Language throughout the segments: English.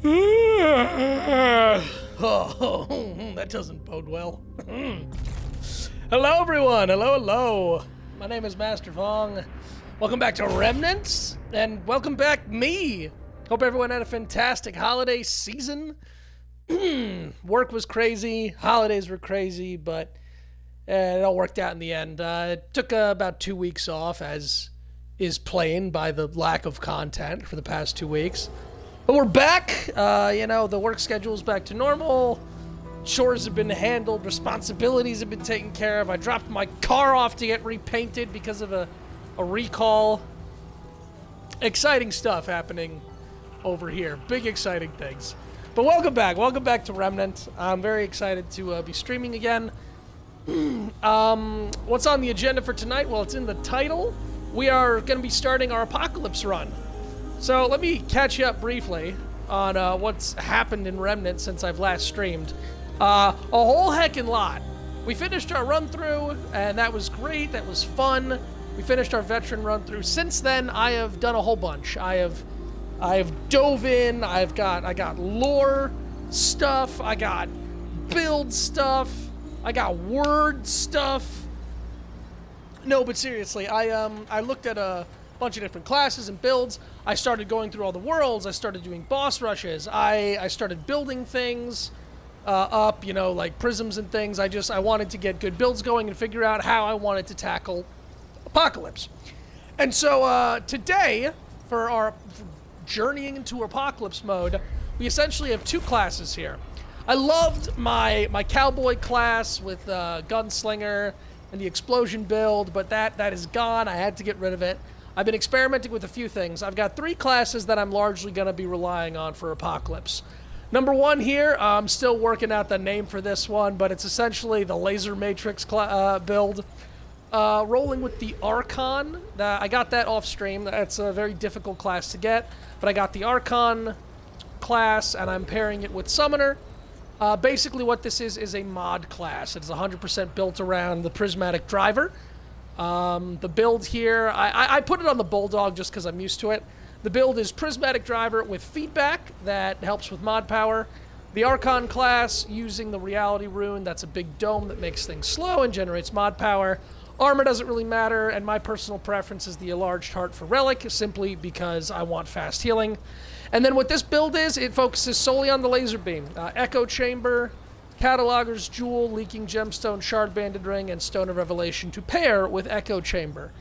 Oh, that doesn't bode well. Hello, everyone. Hello. My name is Master Vong. Welcome back to Remnant, and welcome back me. Hope everyone had a fantastic holiday season. Work was crazy, holidays were crazy, but it all worked out in the end. It took about 2 weeks off, as is plain by the lack of content for the past 2 weeks. But we're back. The work schedule's back to normal. Chores have been handled. Responsibilities have been taken care of. I dropped my car off to get repainted because of a recall. Exciting stuff happening over here. Big exciting things. But welcome back. Welcome back to Remnant. I'm very excited to be streaming again. What's on the agenda for tonight? Well, it's in the title. We are going to be starting our Apocalypse run. So let me catch you up briefly on what's happened in Remnant since I've last streamed. A whole heckin' lot. We finished our run-through, and that was great. That was fun. We finished our veteran run-through. Since then, I have done a whole bunch. I have dove in. I got lore stuff. I got build stuff. I got word stuff. No, but seriously, I looked at a bunch of different classes and builds. I started going through all the worlds. I started doing boss rushes. I started building things up, like prisms and things. I wanted to get good builds going and figure out how I wanted to tackle Apocalypse. And so today, for journeying into Apocalypse mode, we essentially have two classes here. I loved my cowboy class with gunslinger and the explosion build, but that is gone. I had to get rid of it. I've been experimenting with a few things. I've got 3 classes that I'm largely going to be relying on for Apocalypse. Number 1 here, I'm still working out the name for this one, but it's essentially the Laser Matrix build. Rolling with the Archon. I got that off stream. That's a very difficult class to get, but I got the Archon class, and I'm pairing it with Summoner. Basically what this is a mod class. It's 100% built around the Prismatic Driver. The build here, I put it on the Bulldog just because I'm used to it. The build is Prismatic Driver with feedback that helps with mod power. The Archon class using the Reality Rune, that's a big dome that makes things slow and generates mod power. Armor doesn't really matter, and my personal preference is the Enlarged Heart for Relic, simply because I want fast healing. And then what this build is, it focuses solely on the laser beam. Echo Chamber, Cataloger's Jewel, Leaking Gemstone, Shard Banded Ring, and Stone of Revelation to pair with Echo Chamber.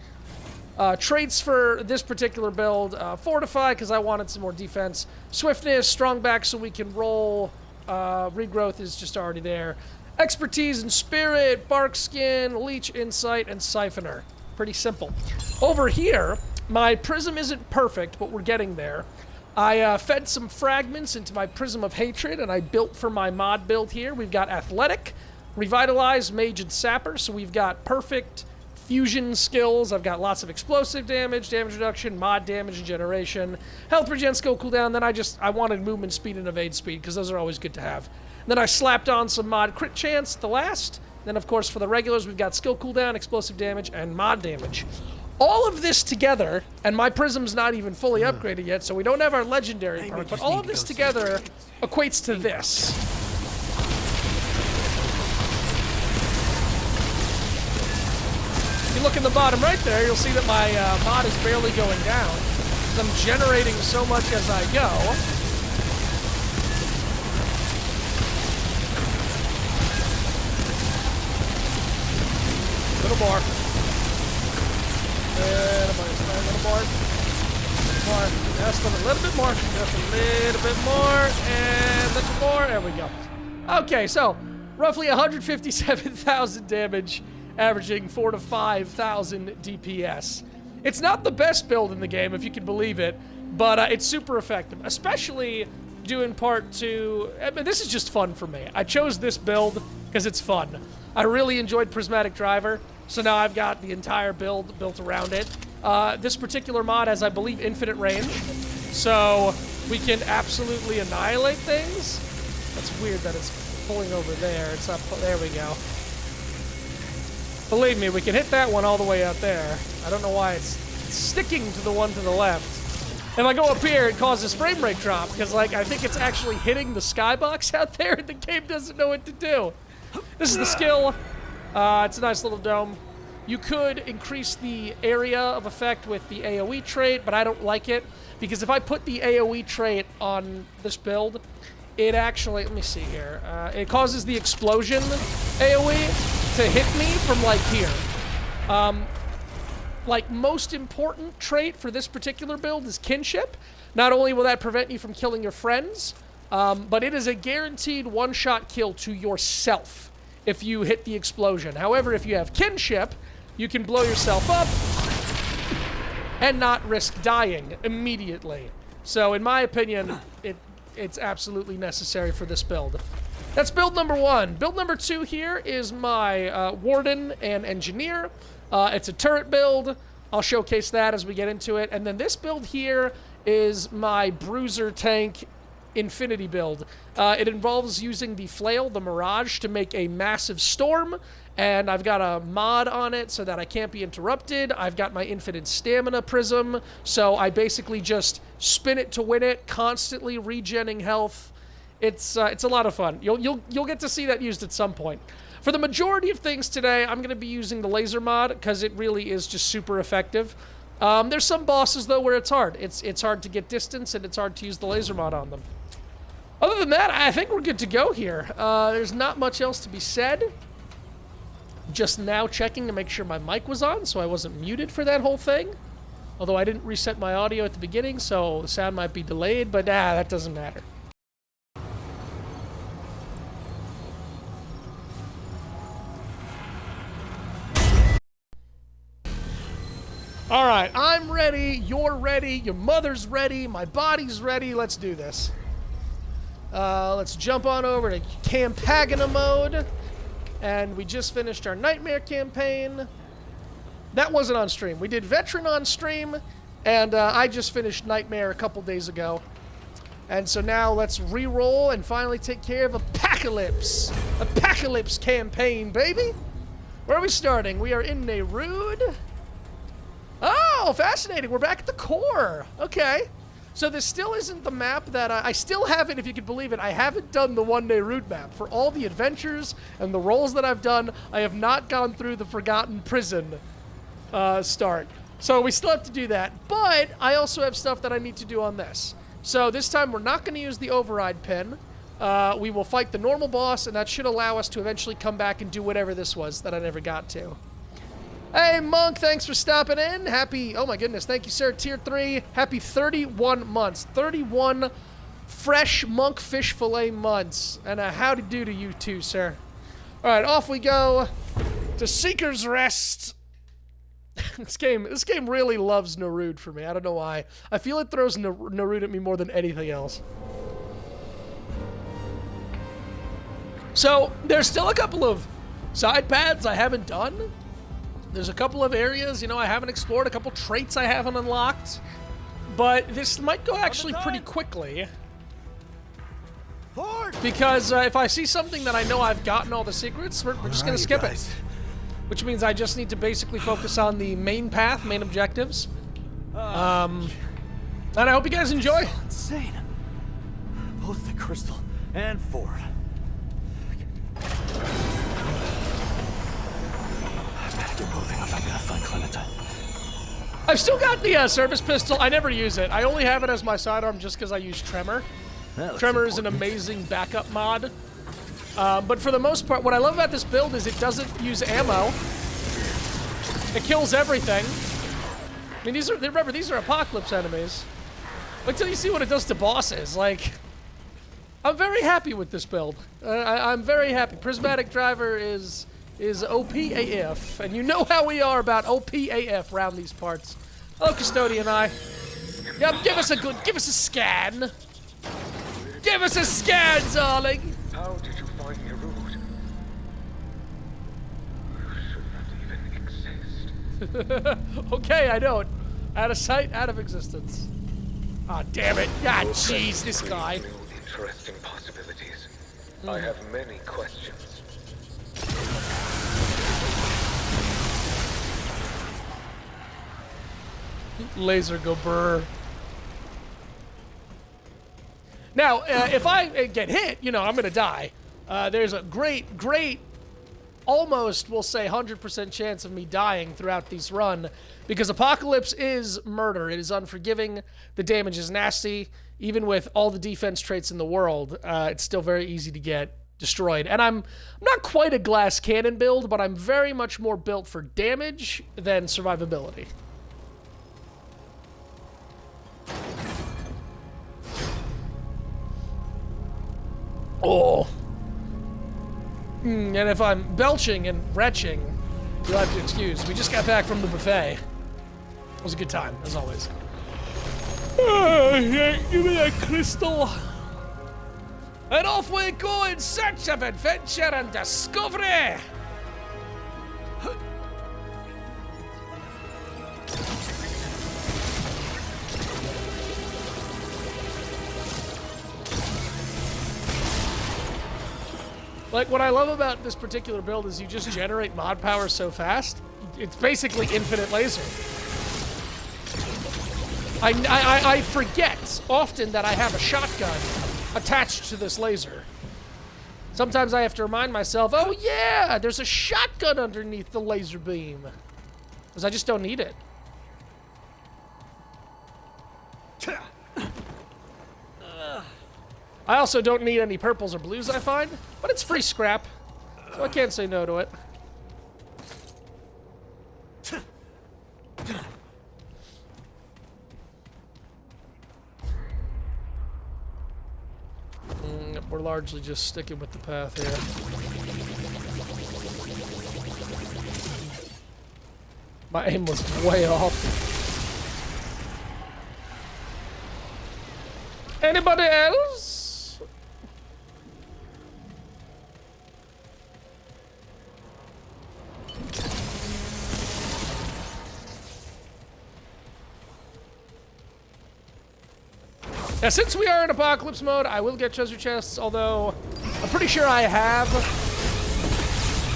Traits for this particular build, Fortify, because I wanted some more defense. Swiftness, Strong Back so we can roll. Regrowth is just already there. Expertise and Spirit, Bark Skin, Leech Insight, and Siphoner. Pretty simple. Over here, my Prism isn't perfect, but we're getting there. I fed some fragments into my Prism of Hatred, and I built for my mod build here. We've got Athletic, Revitalize, Mage, and Sapper, so we've got perfect fusion skills. I've got lots of explosive damage, damage reduction, mod damage, and generation. Health regen, skill cooldown, then I wanted movement speed and evade speed, because those are always good to have. And then I slapped on some mod crit chance, the last. Then, of course, for the regulars, we've got skill cooldown, explosive damage, and mod damage. All of this together, and my Prism's not even fully upgraded yet, so we don't have our legendary part, but all of this together equates to this. If you look in the bottom right there, you'll see that my mod is barely going down, because I'm generating so much as I go. A little more. A little more. Just a little bit more. Just a little bit more. And a little more. There we go. Okay, so roughly 157,000 damage, averaging 4,000 to 5,000 DPS. It's not the best build in the game, if you can believe it, but it's super effective, especially doing part 2. I mean, this is just fun for me. I chose this build because it's fun. I really enjoyed Prismatic Driver. So now I've got the entire build built around it. This particular mod has, I believe, infinite range. So we can absolutely annihilate things. That's weird that it's pulling over there. It's not, there we go. Believe me, we can hit that one all the way out there. I don't know why it's sticking to the one to the left. If I go up here, it causes frame rate drop, because, like, I think it's actually hitting the skybox out there, and the game doesn't know what to do. This is the skill. It's a nice little dome. You could increase the area of effect with the AoE trait, but I don't like it, because if I put the AoE trait on this build, it actually, let me see here, it causes the explosion AoE to hit me from, like, here. Like, most important trait for this particular build is kinship. Not only will that prevent you from killing your friends, but it is a guaranteed one-shot kill to yourself if you hit the explosion. However, if you have kinship, you can blow yourself up and not risk dying immediately. So, in my opinion, it's absolutely necessary for this build. That's build number 1. Build number 2 here is my Warden and Engineer. It's a turret build. I'll showcase that as we get into it. And then this build here is my Bruiser Tank Infinity build. It involves using the flail, the Mirage, to make a massive storm. And I've got a mod on it so that I can't be interrupted. I've got my infinite stamina prism, so I basically just spin it to win it, constantly regenning health. It's a lot of fun. You'll get to see that used at some point. For the majority of things today, I'm going to be using the laser mod because it really is just super effective. There's some bosses, though, where it's hard. It's hard to get distance, and it's hard to use the laser mod on them. Other than that, I think we're good to go here. There's not much else to be said. Just now checking to make sure my mic was on, so I wasn't muted for that whole thing. Although I didn't reset my audio at the beginning, so the sound might be delayed, but that doesn't matter. All right, I'm ready, you're ready, your mother's ready, my body's ready. Let's do this. Let's jump on over to Campagina mode. And we just finished our Nightmare campaign. That wasn't on stream. We did Veteran on stream, and I just finished Nightmare a couple days ago. And so now let's re-roll and finally take care of Apocalypse. Apocalypse campaign, baby. Where are we starting? We are in Nerude. Oh, fascinating. We're back at the core. Okay. So this still isn't the map that I still haven't, if you can believe it, I haven't done the one-day route map. For all the adventures and the roles that I've done, I have not gone through the Forgotten Prison start. So we still have to do that, but I also have stuff that I need to do on this. So this time we're not going to use the override pin. We will fight the normal boss, and that should allow us to eventually come back and do whatever this was that I never got to. Hey, Monk, thanks for stopping in. Happy, oh my goodness, thank you, sir. Tier 3, happy 31 months. 31 fresh monk fish fillet months. And a howdy do to you too, sir. All right, off we go to Seeker's Rest. This game really loves Nerude for me. I don't know why. I feel it throws Nerude at me more than anything else. So, there's still a couple of side paths I haven't done. There's a couple of areas, I haven't explored, a couple traits I haven't unlocked. But this might go actually pretty quickly. Because if I see something that I know I've gotten all the secrets, we're just going to skip it. Which means I just need to basically focus on the main path, main objectives. And I hope you guys enjoy. Insane. Both the crystal and Ford. If I'm gonna find Clementine. I've still got the service pistol. I never use it. I only have it as my sidearm just because I use Tremor. Tremor is an amazing backup mod. But for the most part, what I love about this build is it doesn't use ammo. It kills everything. I mean, remember, these are Apocalypse enemies. Wait till you see what it does to bosses. Like, I'm very happy with this build. I'm very happy. Prismatic Driver is OP AF, and you know how we are about OP AF around these parts. Hello, Custodian Eye. Yep, give us a scan. Give us a scan, darling. How did you find Nerude? You should not even exist. Okay, I don't. Out of sight, out of existence. Ah, damn it. Ah, jeez, this guy. Interesting possibilities. I have many questions. Laser go brr. Now, if I get hit, you know, I'm going to die. There's a great, almost, we'll say, 100% chance of me dying throughout this run, because Apocalypse is murder. It is unforgiving. The damage is nasty. Even with all the defense traits in the world, it's still very easy to get destroyed. And I'm not quite a glass cannon build, but I'm very much more built for damage than survivability. Oh. And if I'm belching and retching, you'll have to excuse. We just got back from the buffet. It was a good time, as always. Yeah, give me that crystal. And off we go in search of adventure and discovery. Like, what I love about this particular build is you just generate mod power so fast. It's basically infinite laser. I forget often that I have a shotgun attached to this laser. Sometimes I have to remind myself, oh yeah, there's a shotgun underneath the laser beam. Because I just don't need it. I also don't need any purples or blues, I find, but it's free scrap, so I can't say no to it. We're largely just sticking with the path here. My aim was way off. Anybody else? Now, since we are in Apocalypse mode, I will get treasure chests, although I'm pretty sure I have.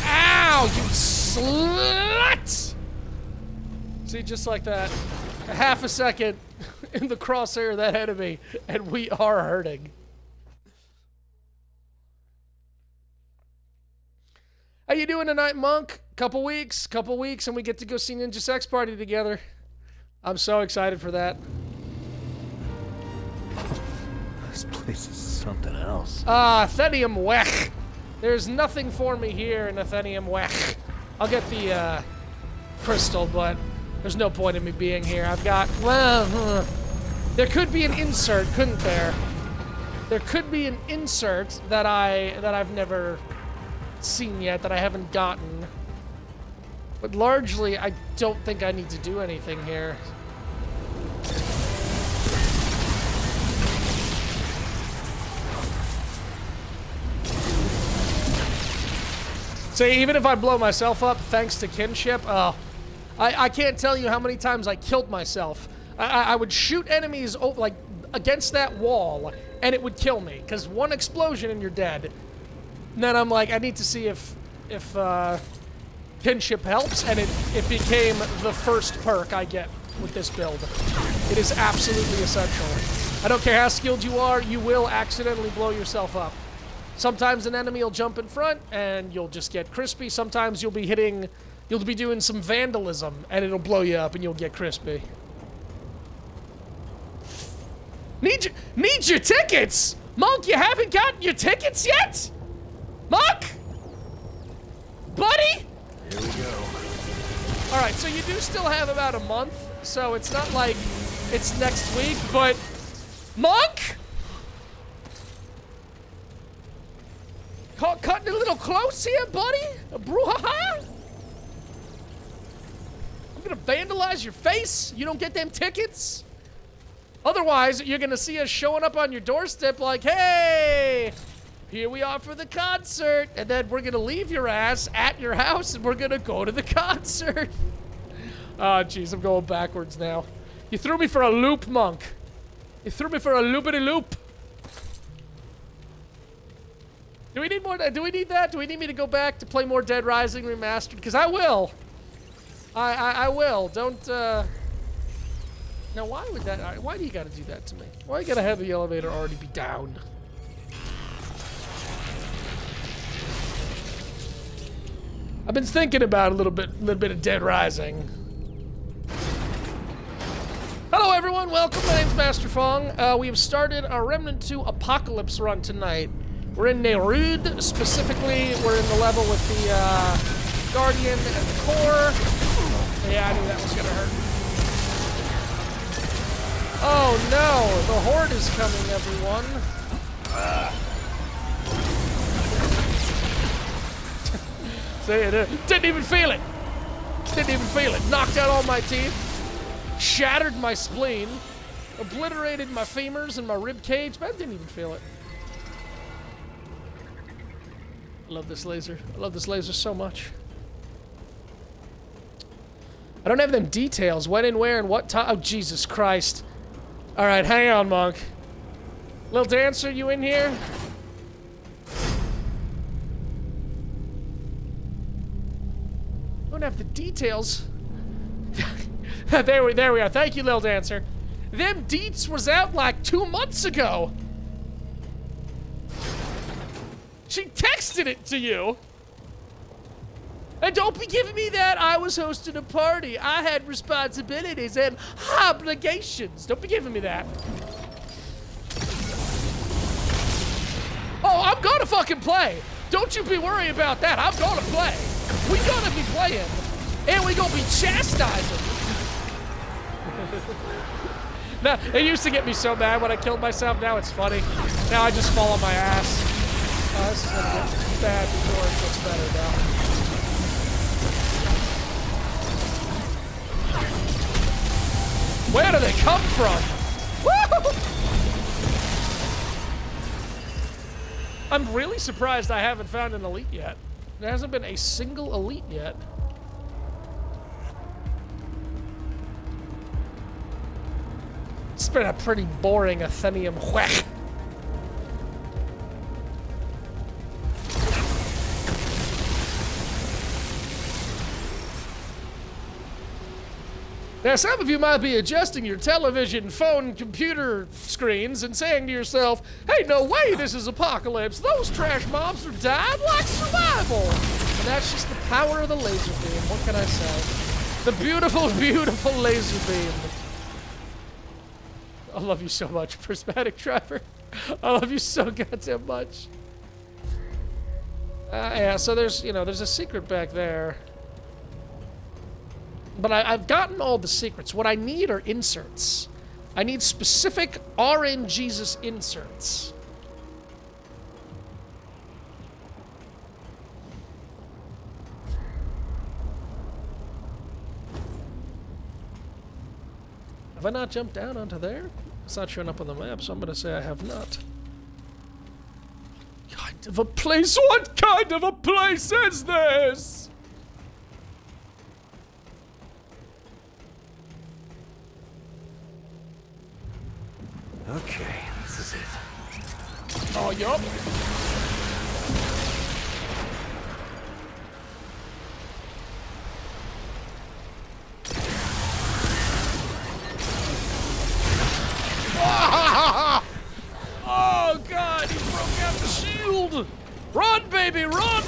Ow, you slut! See, just like that. A half a second in the crosshair of that enemy, and we are hurting. How you doing tonight, Monk? Couple weeks, and we get to go see Ninja Sex Party together. I'm so excited for that. This place is something else. Athenium Wech. There's nothing for me here in Athenium Wech. I'll get the, crystal, but there's no point in me being here. I've got, well, there could be an insert, couldn't there? There could be an insert that I've never seen yet, that I haven't gotten. But largely, I don't think I need to do anything here. So even if I blow myself up thanks to kinship, I can't tell you how many times I killed myself. I would shoot enemies like against that wall, and it would kill me, because one explosion and you're dead. And then I'm like, I need to see if kinship helps, and it became the first perk I get with this build. It is absolutely essential. I don't care how skilled you are, you will accidentally blow yourself up. Sometimes an enemy will jump in front and you'll just get crispy. Sometimes you'll be doing some vandalism and it'll blow you up and you'll get crispy. Need your tickets! Monk, you haven't gotten your tickets yet? Monk? Buddy? Here we go. Alright, so you do still have about a month, so it's not like it's next week, but... Monk? Cutting a little close here, buddy? A brouhaha? I'm gonna vandalize your face. You don't get them tickets. Otherwise, you're gonna see us showing up on your doorstep like, hey, here we are for the concert. And then we're gonna leave your ass at your house and we're gonna go to the concert. Oh, jeez, I'm going backwards now. You threw me for a loop, Monk. You threw me for a loopity-loop. Do we need more? Do we need that? Do we need me to go back to play more Dead Rising Remastered? Because I will. I will. Don't Now, why would that... Why do you gotta do that to me? Why you gotta have the elevator already be down? I've been thinking about a little bit of Dead Rising. Hello, everyone. Welcome. My name's Master Fong. We have started our Remnant 2 Apocalypse run tonight. We're in Nerude. Specifically, we're in the level with the Guardian and the Core. Yeah, I knew that was gonna hurt. Oh no, the Horde is coming, everyone. See, it didn't even feel it. Didn't even feel it. Knocked out all my teeth. Shattered my spleen. Obliterated my femurs and my rib cage, but I didn't even feel it. I love this laser. I love this laser so much. I don't have them details. When and where and what time. Oh, Jesus Christ. All right, hang on, Monk. Little Dancer, you in here? Don't have the details. There we are. Thank you, Lil Dancer. Them deets was out like 2 months ago. She texted it to you. And don't be giving me that I was hosting a party. I had responsibilities and obligations. Don't be giving me that. Oh, I'm gonna fucking play. Don't you be worried about that. I'm gonna play. We gonna be playing. And we gonna be chastising. Now, it used to get me so mad when I killed myself. Now it's funny. Now I just fall on my ass. This is gonna get bad before it gets better now. Where do they come from? Woo! I'm really surprised I haven't found an elite yet. There hasn't been a single elite yet. It's been a pretty boring Athenium whack. Now, some of you might be adjusting your television, phone, computer screens and saying to yourself, hey, no way this is Apocalypse. Those trash mobs are dying like survival. And that's just the power of the laser beam. What can I say? The beautiful, beautiful laser beam. I love you so much, Prismatic Driver. I love you so goddamn much. Yeah, so there's a secret back there. But I've gotten all the secrets. What I need are inserts. I need specific RNGesus inserts. Have I not jumped down onto there? It's not showing up on the map, so I'm gonna say I have not. Kind of a place? What kind of a place is this? Okay, this is it. Oh, yup. Oh, God, he broke out the shield. Run, baby, run.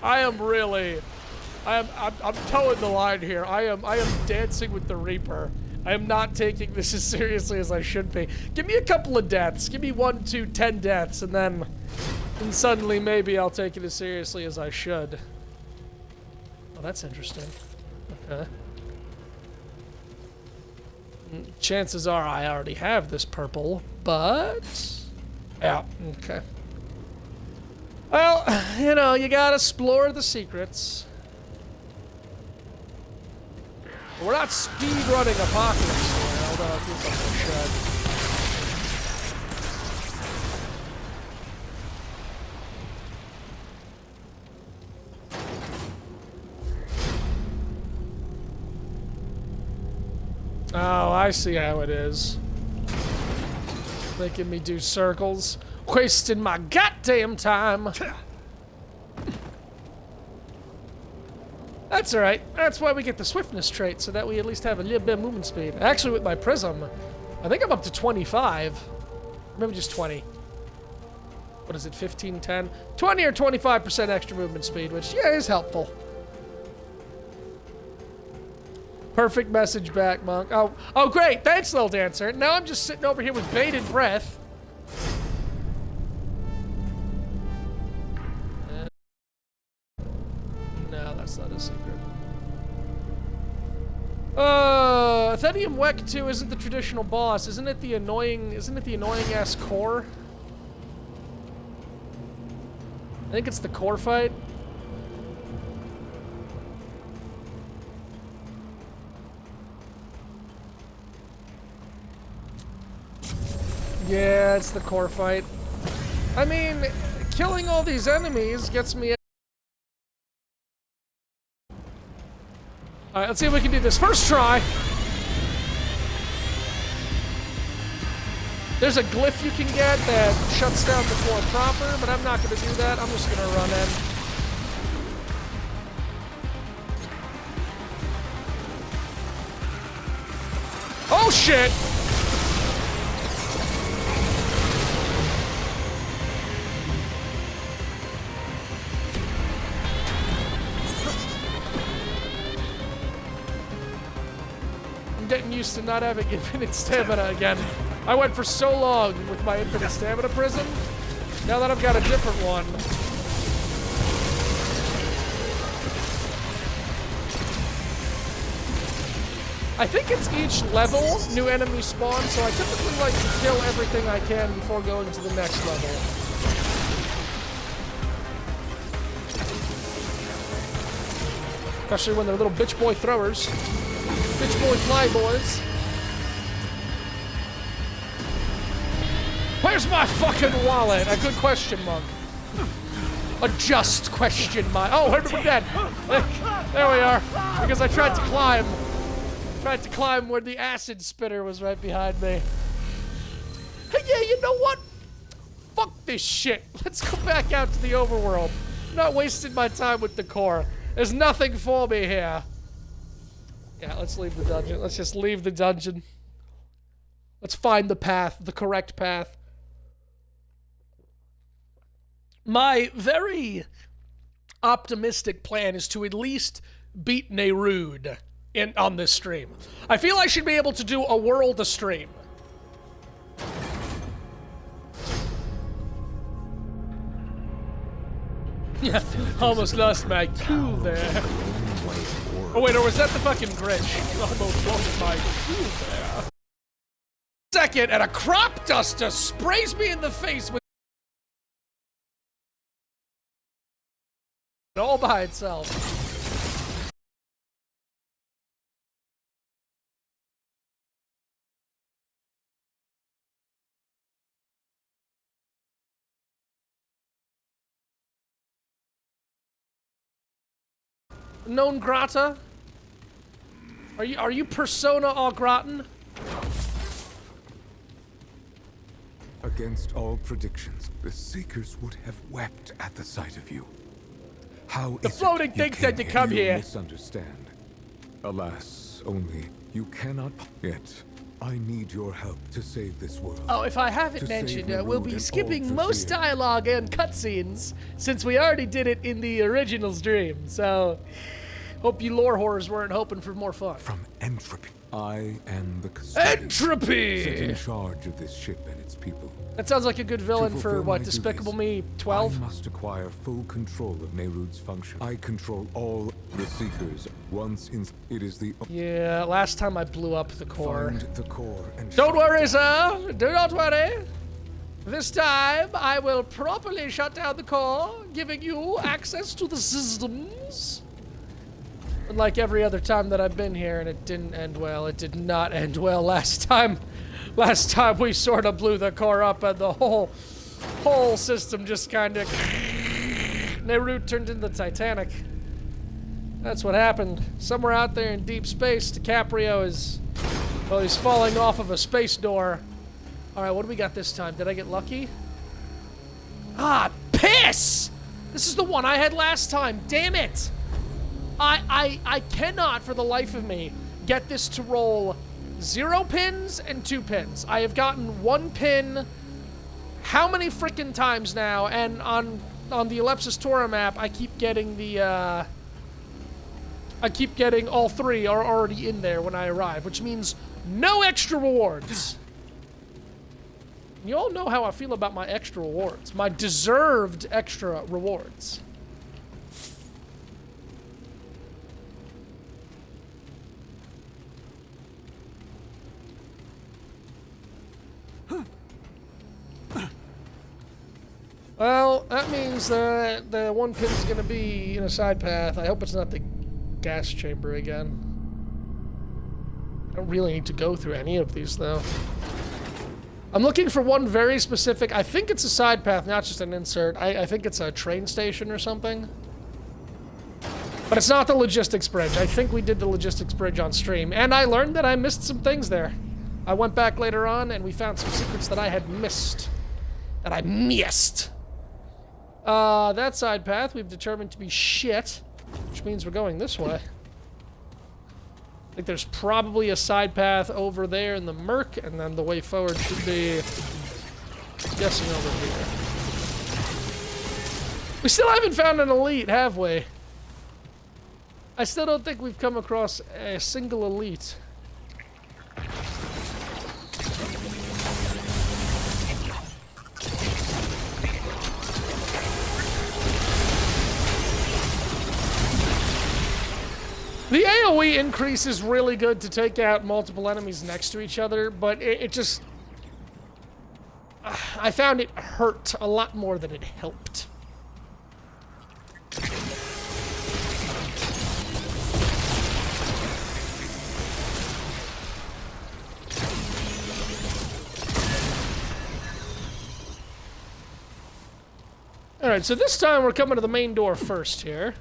I'm towing the line here. I am dancing with the Reaper. I am not taking this as seriously as I should be. Give me a couple of deaths. Give me 1, 2, 10 deaths, and then suddenly maybe I'll take it as seriously as I should. Oh, that's interesting. Okay. Chances are I already have this purple, but... yeah, okay. Well, you gotta explore the secrets. We're not speed-running Apocalypse here, although it feels like we should. Oh, I see how it is. Making me do circles. Wasting my goddamn time. That's alright. That's why we get the swiftness trait, so that we at least have a little bit of movement speed. Actually, with my prism, I think I'm up to 25. Maybe just 20. What is it, 15, 10? 20 or 25% extra movement speed, which, yeah, is helpful. Perfect message back, Monk. Oh, great. Thanks, little dancer. Now I'm just sitting over here with bated breath. No, that's not a secret. Athenium Wek 2 isn't the traditional boss. Isn't it the annoying ass core? I think it's the core fight. Yeah, it's the core fight. I mean, killing all these enemies gets me... Alright, let's see if we can do this. First try! There's a glyph you can get that shuts down the floor proper, but I'm not going to do that. I'm just going to run in. Oh, shit! I'm getting used to not having infinite stamina again. I went for so long with my infinite stamina prism. Now that I've got a different one. I think it's each level, new enemy spawn, so I typically like to kill everything I can before going to the next level. Especially when they're little bitch boy throwers. Bitch boy fly boys. Where's my fucking wallet? A good question, Monk. A just question, oh, we're dead. There we are. Because I tried to climb. Tried to climb where the acid spitter was right behind me. Hey, yeah, you know what? Fuck this shit. Let's go back out to the overworld. I'm not wasting my time with the core. There's nothing for me here. Yeah, let's leave the dungeon. Let's just leave the dungeon. Let's find the path, the correct path. My very optimistic plan is to at least beat Nerude on this stream. I feel I should be able to do a world a stream. Yeah, almost lost my cool there. Oh wait, or was that the fucking Grinch? Almost lost my cool there. Second, and a crop duster sprays me in the face with all by itself. Non grata? Are you persona au gratin? Against all predictions, the Seekers would have wept at the sight of you. How the floating thing said to come here. Misunderstand. Alas, only you cannot yet. I need your help to save this world. Oh, if I haven't mentioned, we'll be skipping most dialogue and cutscenes since we already did it in the original stream. So, hope you lore whores weren't hoping for more fun. From Entropy. I am the custodian. Entropy! Set in charge of this ship and its people. That sounds like a good villain for, what, Despicable Me 12? I must acquire full control of Nerude's function. I control all the Seekers. Once in... It is the... Yeah, last time I blew up the core. Find the core and... Don't worry, sir. Do not worry. This time, I will properly shut down the core, giving you access to the systems. Unlike every other time that I've been here, and it didn't end well. It did not end well last time. Last time we sort of blew the core up and the whole system just kind of... Nerude turned into the Titanic. That's what happened. Somewhere out there in deep space, DiCaprio is... Well, he's falling off of a space door. Alright, what do we got this time? Did I get lucky? Ah, piss! This is the one I had last time. Damn it! I cannot for the life of me get this to roll 0 pins and 2 pins. I have gotten 1 pin how many freaking times now, and on the Ellipsis Tora map, I keep getting the, all 3 are already in there when I arrive, which means no extra rewards. You all know how I feel about my extra rewards. My deserved extra rewards. Well, that means that the 1 pin's gonna be in a side path. I hope it's not the gas chamber again. I don't really need to go through any of these, though. I'm looking for one very specific... I think it's a side path, not just an insert. I think it's a train station or something. But it's not the logistics bridge. I think we did the logistics bridge on stream. And I learned that I missed some things there. I went back later on, and we found some secrets that I had missed. That I missed. That side path we've determined to be shit, which means we're going this way. I think there's probably a side path over there in the Merc, and then the way forward should be, I'm guessing, over here. We still haven't found an elite, have we? I still don't think we've come across a single elite. The AoE increase is really good to take out multiple enemies next to each other, but it just... I found it hurt a lot more than it helped. Alright, so this time we're coming to the main door first here.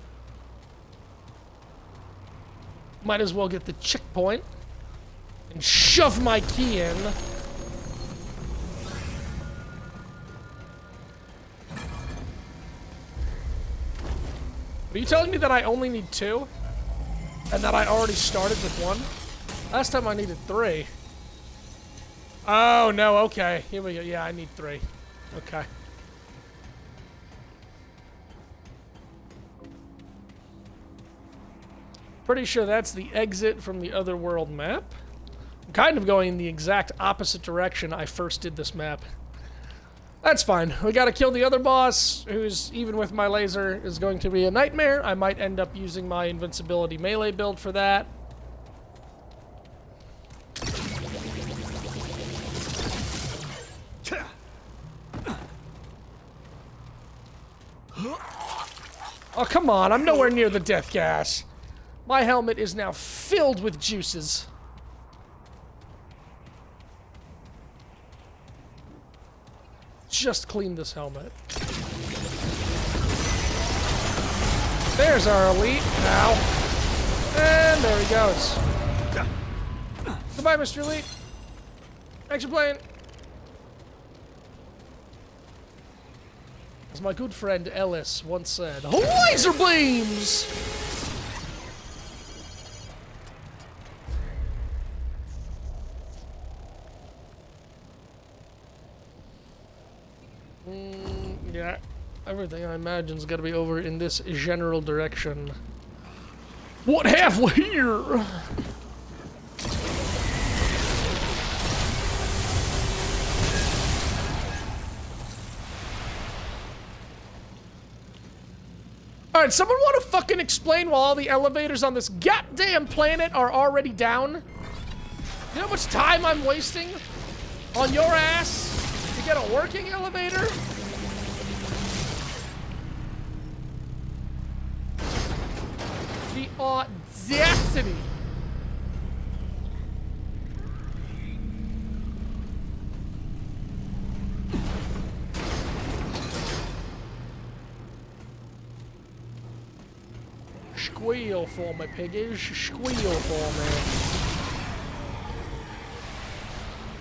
Might as well get the checkpoint and shove my key in. Are you telling me that I only need 2? And that I already started with 1? Last time I needed 3. Oh, no, okay. Here we go. Yeah, I need 3. Okay. Pretty sure that's the exit from the Otherworld map. I'm kind of going in the exact opposite direction I first did this map. That's fine. We gotta kill the other boss, who's, even with my laser, is going to be a nightmare. I might end up using my invincibility melee build for that. Oh, come on. I'm nowhere near the death gas. My helmet is now filled with juices. Just clean this helmet. There's our elite now. And there he goes. Goodbye, Mr. Elite. Thanks for playing. As my good friend Ellis once said, laser beams! Yeah, everything I imagine's gotta be over in this general direction. What have we here? Alright, someone want to fucking explain why all the elevators on this goddamn planet are already down? You know how much time I'm wasting on your ass to get a working elevator? The audacity. Squeal for me, piggies. Squeal for me.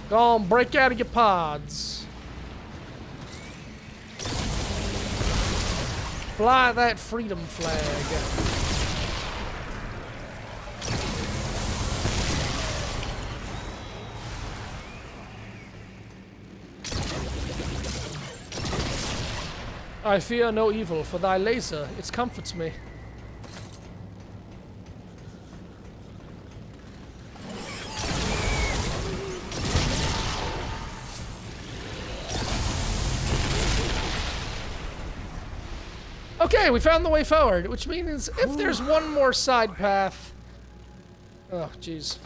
Go on, break out of your pods. Fly that freedom flag. I fear no evil, for thy laser, it comforts me. Okay, we found the way forward, which means if there's one more side path... Oh, jeez.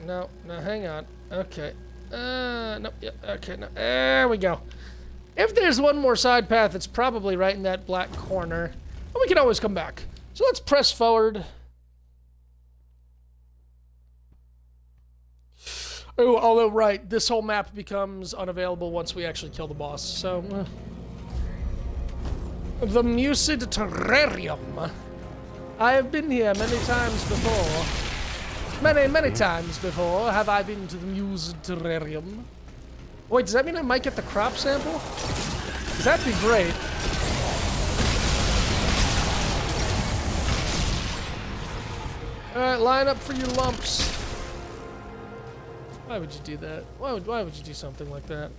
No, hang on. Okay. No, yeah, okay, no. There we go. If there's one more side path, it's probably right in that black corner. But we can always come back. So let's press forward. Oh, although, right, this whole map becomes unavailable once we actually kill the boss, so... The Mucid Terrarium. I have been here many times before. Many times before have I been to the Mucid Terrarium. Wait, does that mean I might get the crop sample? 'Cause that'd be great. Alright, line up for your lumps. Why would you do that? Why would you do something like that?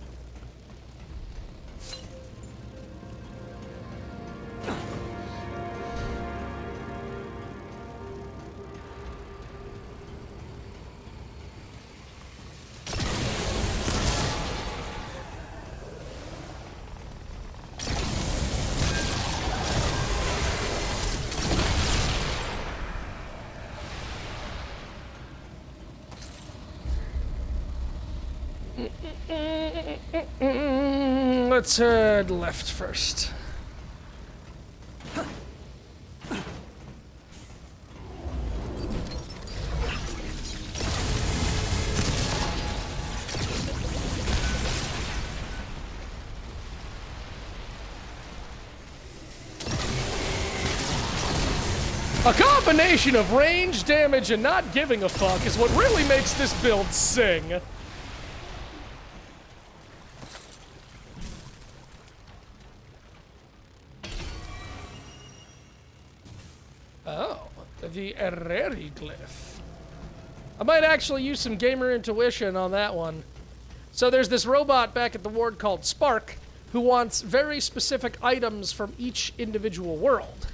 Let's head left first. A combination of range, damage, and not giving a fuck is what really makes this build sing. Oh, the Ereri glyph. I might actually use some gamer intuition on that one. So there's this robot back at the ward called Spark who wants very specific items from each individual world.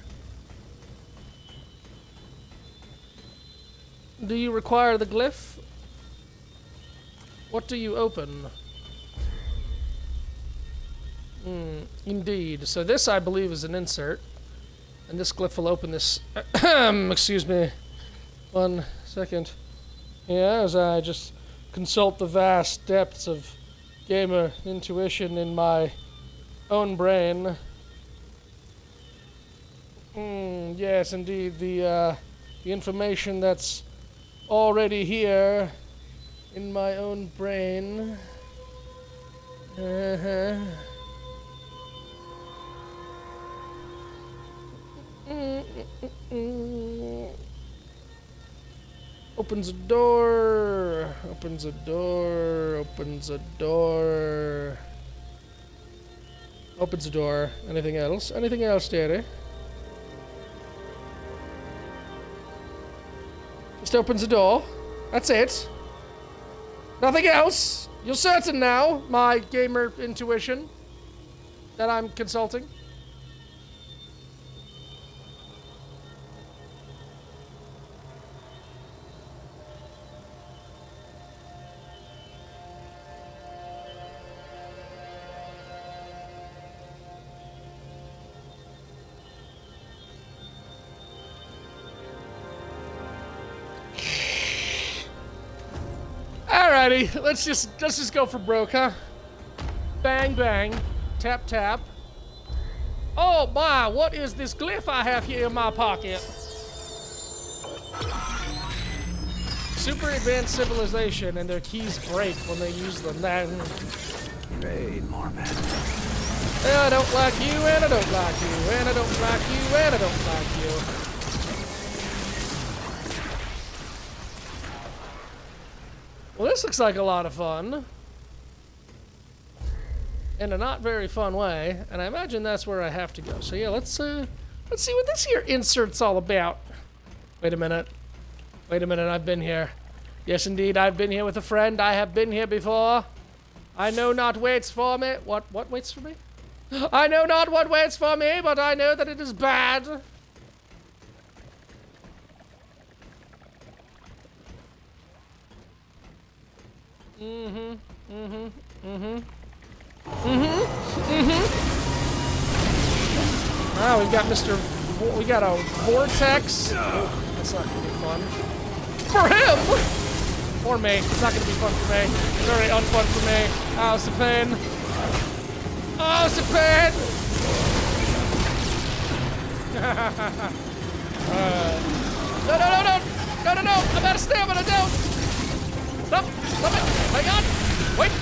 Do you require the glyph? What do you open? Indeed. So this, I believe, is an insert. And this glyph will open this... Excuse me. 1 second. Yeah, as I just consult the vast depths of gamer intuition in my own brain. Yes, indeed. The information that's already here in my own brain. Opens a door. Opens a door. Opens a door. Opens a door. Anything else? Anything else, dearie? Just opens a door. That's it. Nothing else. You're certain now, my gamer intuition, that I'm consulting? Alrighty, let's just go for broke, huh? Bang bang, tap tap. Oh my, what is this glyph I have here in my pocket? Super advanced civilization, and their keys break when they use them. Hey, Marmot. I don't like you, and I don't like you, and I don't like you, and I don't like you. Well, this looks like a lot of fun. In a not very fun way, and I imagine that's where I have to go. So yeah, let's see what this here insert's all about. Wait a minute. Wait a minute, I've been here. Yes, indeed, I've been here with a friend. I have been here before. I know not waits for me. What waits for me? I know not what waits for me, but I know that it is bad. Ah, we've got we got a vortex. Oh, that's not gonna be fun. For him! Or me. It's not gonna be fun for me. Very unfun for me. Oh, it's the pain. Oh, it's the pain! No, no, no, no! No, no, no! I'm out of stamina, don't! Stop! Stop it! Hang on! Wait!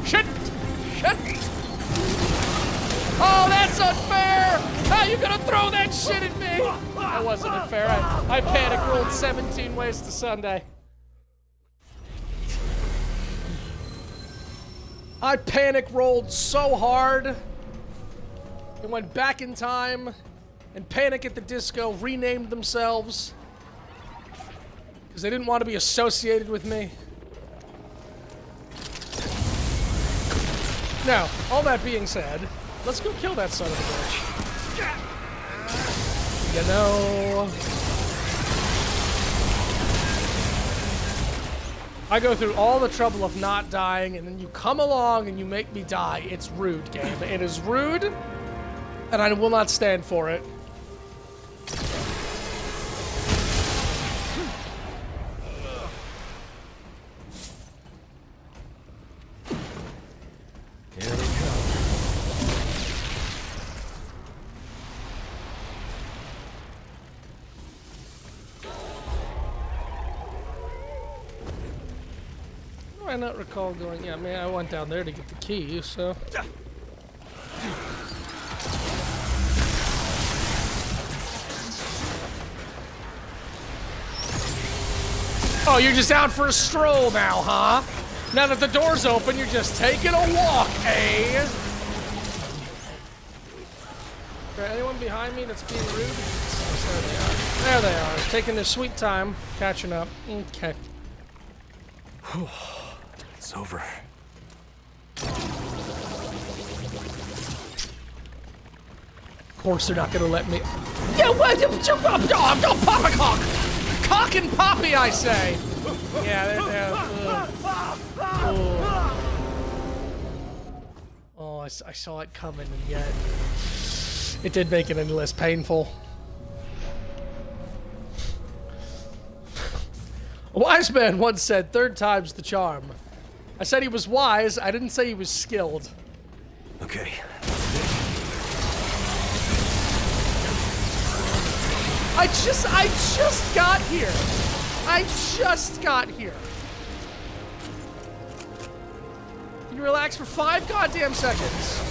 Shit! Shit! Oh, that's unfair! How you gonna throw that shit at me? That wasn't unfair. I panic rolled 17 ways to Sunday. I panic rolled so hard. It went back in time, and Panic at the Disco renamed themselves because they didn't want to be associated with me. Now, all that being said, let's go kill that son of a bitch. You know, I go through all the trouble of not dying, and then you come along and you make me die. It's rude, game. It is rude, and I will not stand for it. Here they come. I not recall going. Yeah, I mean, I went down there to get the key, so. Oh, you're just out for a stroll now, huh? Now that the door's open, you're just taking a walk, eh? Is there anyone behind me that's being rude? There they are. There they are. Taking their sweet time, catching up. Okay. It's over. Of course they're not gonna let me. Yeah, what? Don't pop a cock! Cock and poppy, I say! Yeah, they're oh, I saw it coming, and yet it did make it any less painful. A wise man once said, "Third time's the charm." I said he was wise, I didn't say he was skilled. Okay. I just got here. I just got here. Can you relax for 5 goddamn seconds?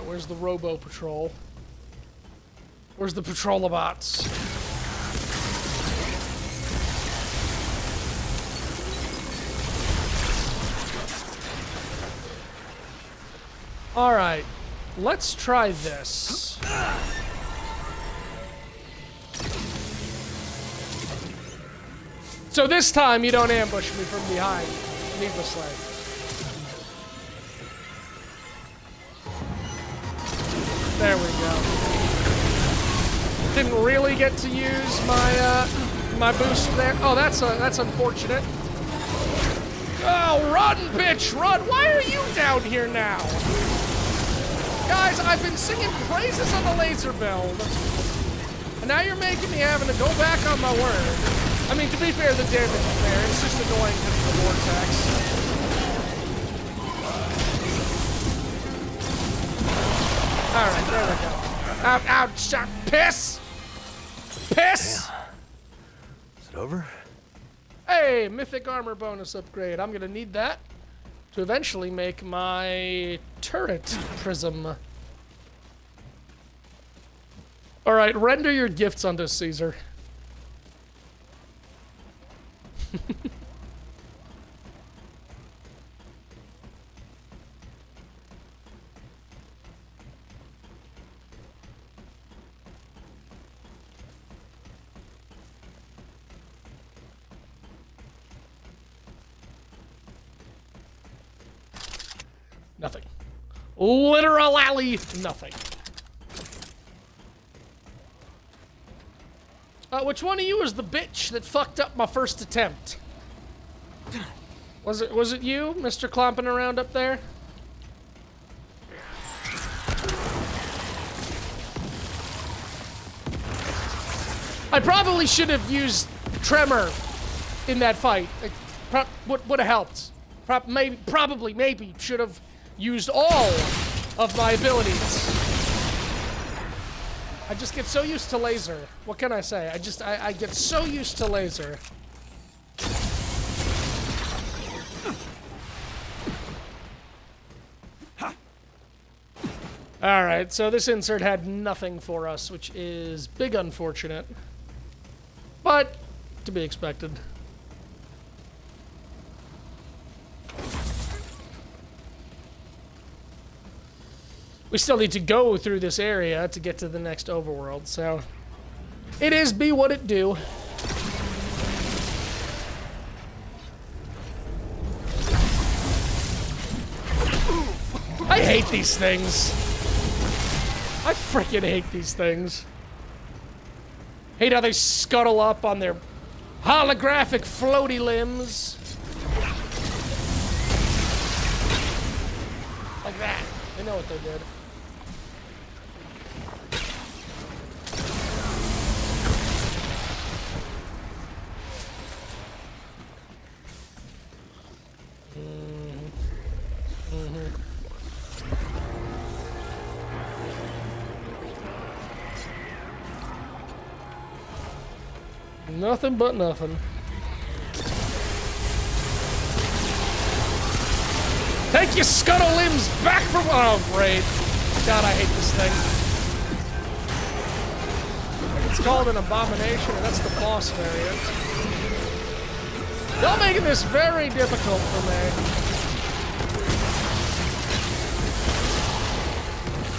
Where's the Robo Patrol? Where's the Patrolabots? Alright, let's try this. So this time you don't ambush me from behind, needlessly. There we go. Didn't really get to use my my boost there. Oh, that's unfortunate. Oh, run, bitch, run! Why are you down here now? Guys, I've been singing praises on the laser build, and now you're making me having to go back on my word. I mean, to be fair, the damage is there. It's just annoying because of the vortex. Alright, there we go. Out, out, shot, piss! Piss! Is it over? Hey, mythic armor bonus upgrade. I'm gonna need that to eventually make my turret prism. All right, render your gifts unto Caesar. Nothing. Literally nothing. Which one of you is the bitch that fucked up my first attempt? Was it you, Mr. Clomping around up there? I probably should have used Tremor in that fight. It would have helped. Probably should have used all of my abilities. I just get so used to laser. What can I say? I get so used to laser. Alright, so this insert had nothing for us, which is big unfortunate. But, to be expected. We still need to go through this area to get to the next overworld, so... It is be what it do. I hate these things. I freaking hate these things. Hate how they scuttle up on their holographic floaty limbs. Like that. They know what they did. Nothing but nothing. Take your scuttle limbs back from— oh, great. God, I hate this thing. It's called an abomination, and that's the boss variant. Y'all making this very difficult for me.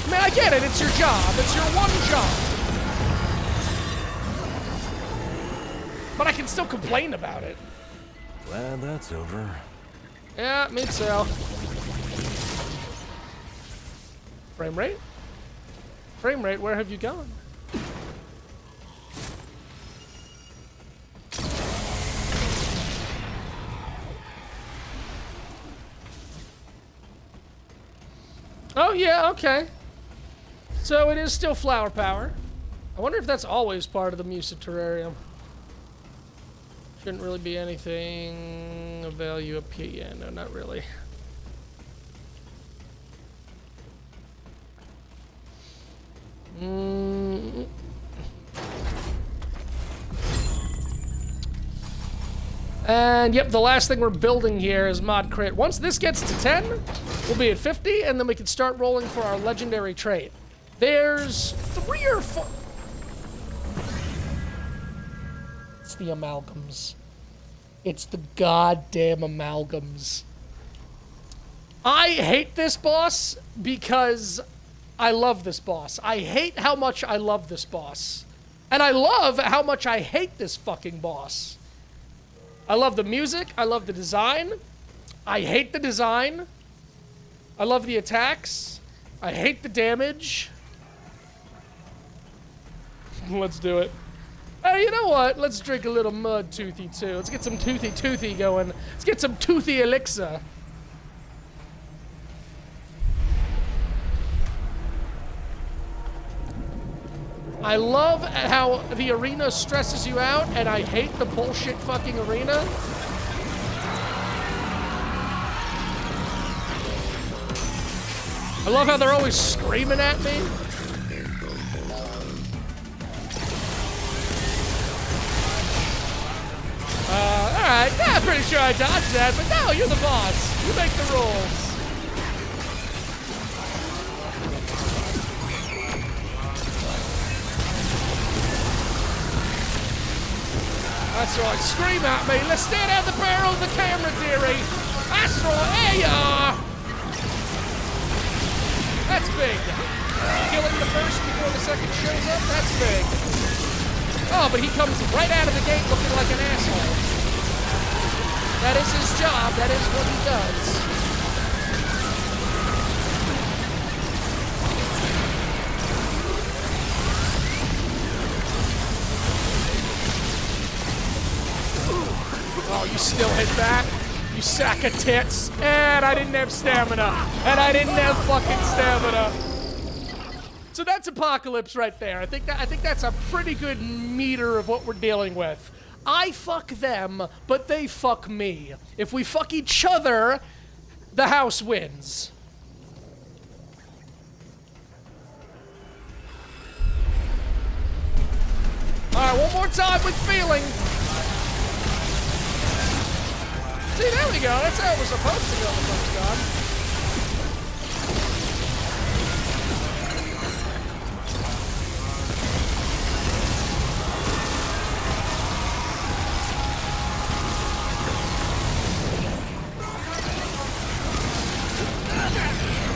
I mean, I get it. It's your job. It's your one job. But I can still complain about it. Glad that's over. Yeah, me too. Frame rate? Frame rate, where have you gone? Oh, yeah, okay. So it is still flower power. I wonder if that's always part of the Musa Terrarium. Shouldn't really be anything of value up here. Yeah, no, not really. And yep, the last thing we're building here is mod crit. Once this gets to 10, we'll be at 50, and then we can start rolling for our legendary trait. There's 3 or 4... It's the amalgams. It's the goddamn amalgams. I hate this boss because I love this boss. I hate how much I love this boss. And I love how much I hate this fucking boss. I love the music. I love the design. I hate the design. I love the attacks. I hate the damage. Let's do it. Hey, you know what? Let's drink a little mud toothy too. Let's get some toothy going. Let's get some toothy elixir. I love how the arena stresses you out, and I hate the bullshit fucking arena. I love how they're always screaming at me. Alright, yeah, I'm pretty sure I dodged that, but no, you're the boss. You make the rules. That's right, scream at me. Let's stare down the barrel of the camera, dearie. That's right, there you are. That's big. Killing the first before the second shows up, that's big. Oh, but he comes right out of the gate looking like an asshole. That is his job, that is what he does. Oh, you still hit that? You sack of tits. And I didn't have stamina. And I didn't have fucking stamina. So that's Apocalypse right there. I think that's a pretty good meter of what we're dealing with. I fuck them, but they fuck me. If we fuck each other, the house wins. Alright, one more time with feeling. See, there we go. That's how it was supposed to go the first time.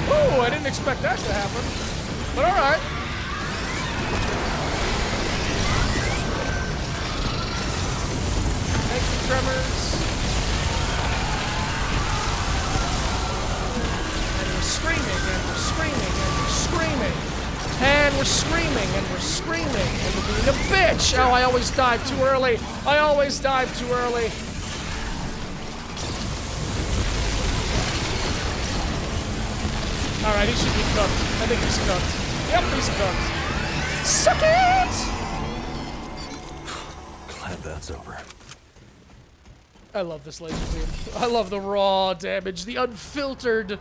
Ooh, I didn't expect that to happen. But alright. Thanks for tremors. Screaming, and we're screaming, and we're screaming. And we're screaming, and we're screaming, and we're being a bitch! Oh, I always dive too early. I always dive too early. Alright, he should be cooked. I think he's cooked. Yep, he's cooked. Suck it! Glad that's over. I love this laser beam. I love the raw damage, the unfiltered,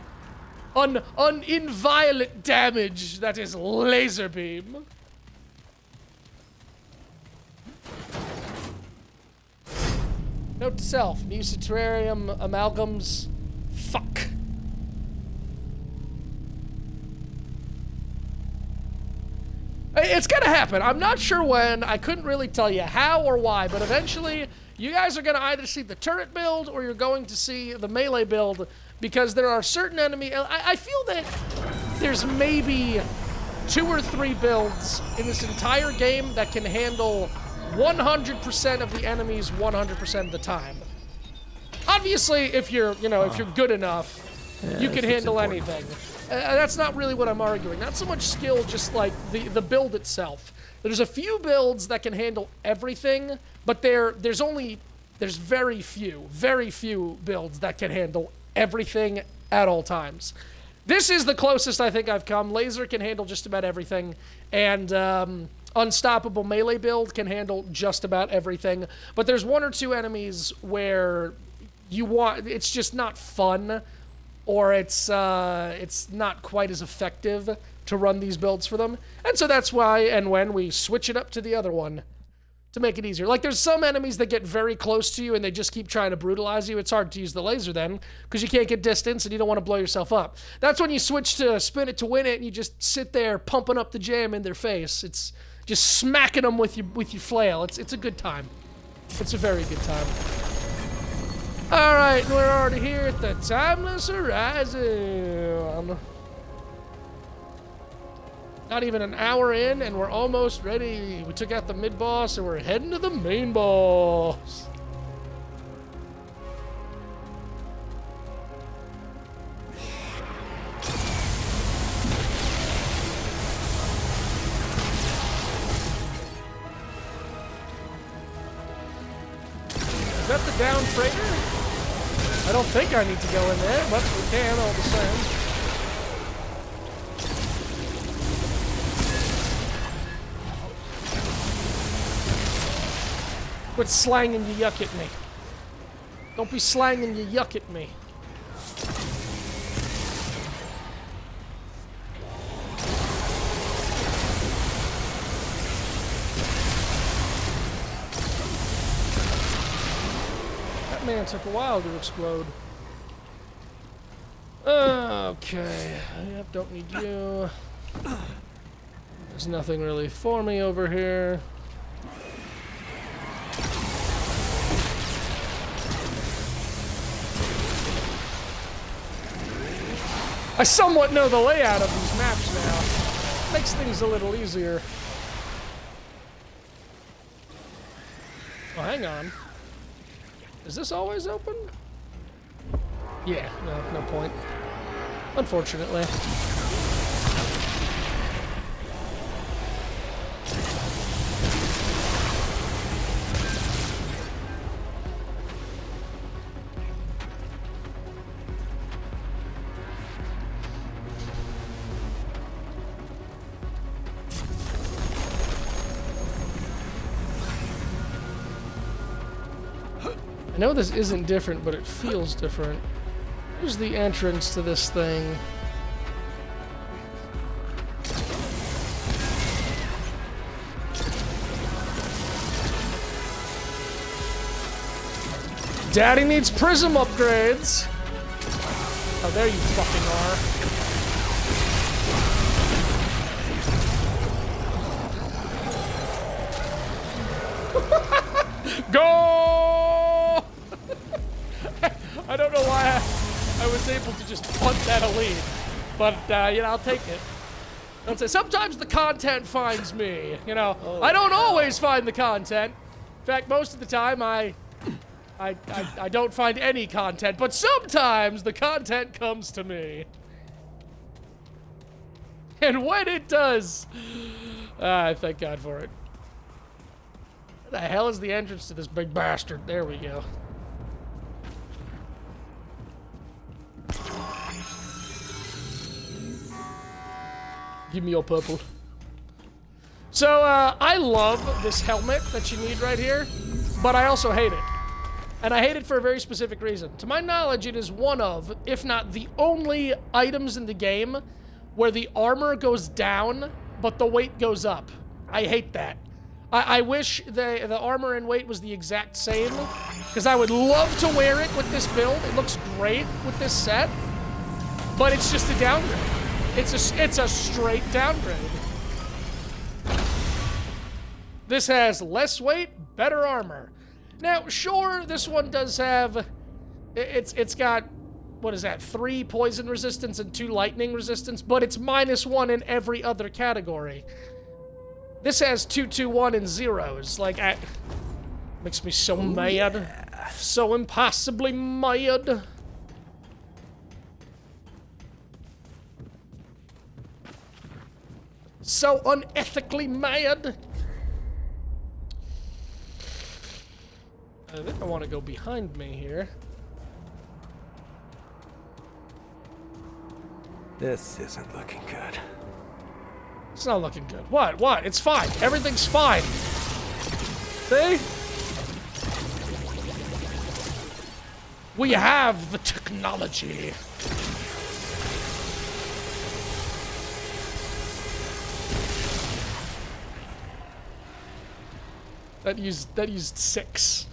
inviolate damage that is laser beam. Note to self, new Citrarium amalgams. Fuck. It's gonna happen. I'm not sure when. I couldn't really tell you how or why, but eventually you guys are gonna either see the turret build or you're going to see the melee build, because there are certain enemy. I feel that there's maybe 2 or 3 builds in this entire game that can handle 100% of the enemies 100% of the time. Obviously, if you're good enough, you can handle anything. That's not really what I'm arguing. Not so much skill, just like the build itself. There's a few builds that can handle everything, but there's very few builds that can handle everything at all times. This is the closest I think I've come. Laser can handle just about everything, and Unstoppable melee build can handle just about everything. But there's 1 or 2 enemies where it's just not fun, or it's not quite as effective to run these builds for them. And so that's why and when we switch it up to the other one to make it easier. Like, there's some enemies that get very close to you and they just keep trying to brutalize you. It's hard to use the laser then, because you can't get distance and you don't want to blow yourself up. That's when you switch to spin it to win it, and you just sit there pumping up the jam in their face. It's just smacking them with your flail. It's a good time. It's a very good time. Alright, we're already here at the Timeless Horizon. Not even an hour in, and we're almost ready. We took out the mid-boss, and we're heading to the main boss. Is that the down freighter? I don't think I need to go in there, but we can all the same. Quit slanging your yuck at me. Don't be slanging your yuck at me. That man took a while to explode. Okay. Yep, don't need you. There's nothing really for me over here. I somewhat know the layout of these maps now. Makes things a little easier. Oh, hang on. Is this always open? Yeah, no point. Unfortunately. I know this isn't different, but it feels different. Here's the entrance to this thing. Daddy needs prism upgrades. Oh, there you fucking are. Go! I don't know why I was able to just punt that a lead, but you know, I'll take it. I'll say sometimes the content finds me. You know, I don't always find the content. In fact, most of the time I don't find any content, but sometimes the content comes to me. And when it does, I thank God for it. Where the hell is the entrance to this big bastard? There we go. Give me your purple. So, I love this helmet that you need right here, but I also hate it. And I hate it for a very specific reason. To my knowledge, it is one of, if not the only items in the game where the armor goes down, but the weight goes up. I hate that. I wish the armor and weight was the exact same, because I would love to wear it with this build. It looks great with this set, but it's just a downgrade. It's a straight downgrade. This has less weight, better armor. Now, sure, this one does have, it's got, what is that, 3 poison resistance and 2 lightning resistance, but it's -1 in every other category. This has 2, 2, 1, and 0s. Like, makes me so mad. So impossibly mad. So unethically mad. I think I want to go behind me here. This isn't looking good. It's not looking good. What? What? It's fine. Everything's fine. See? We have the technology. That used 6.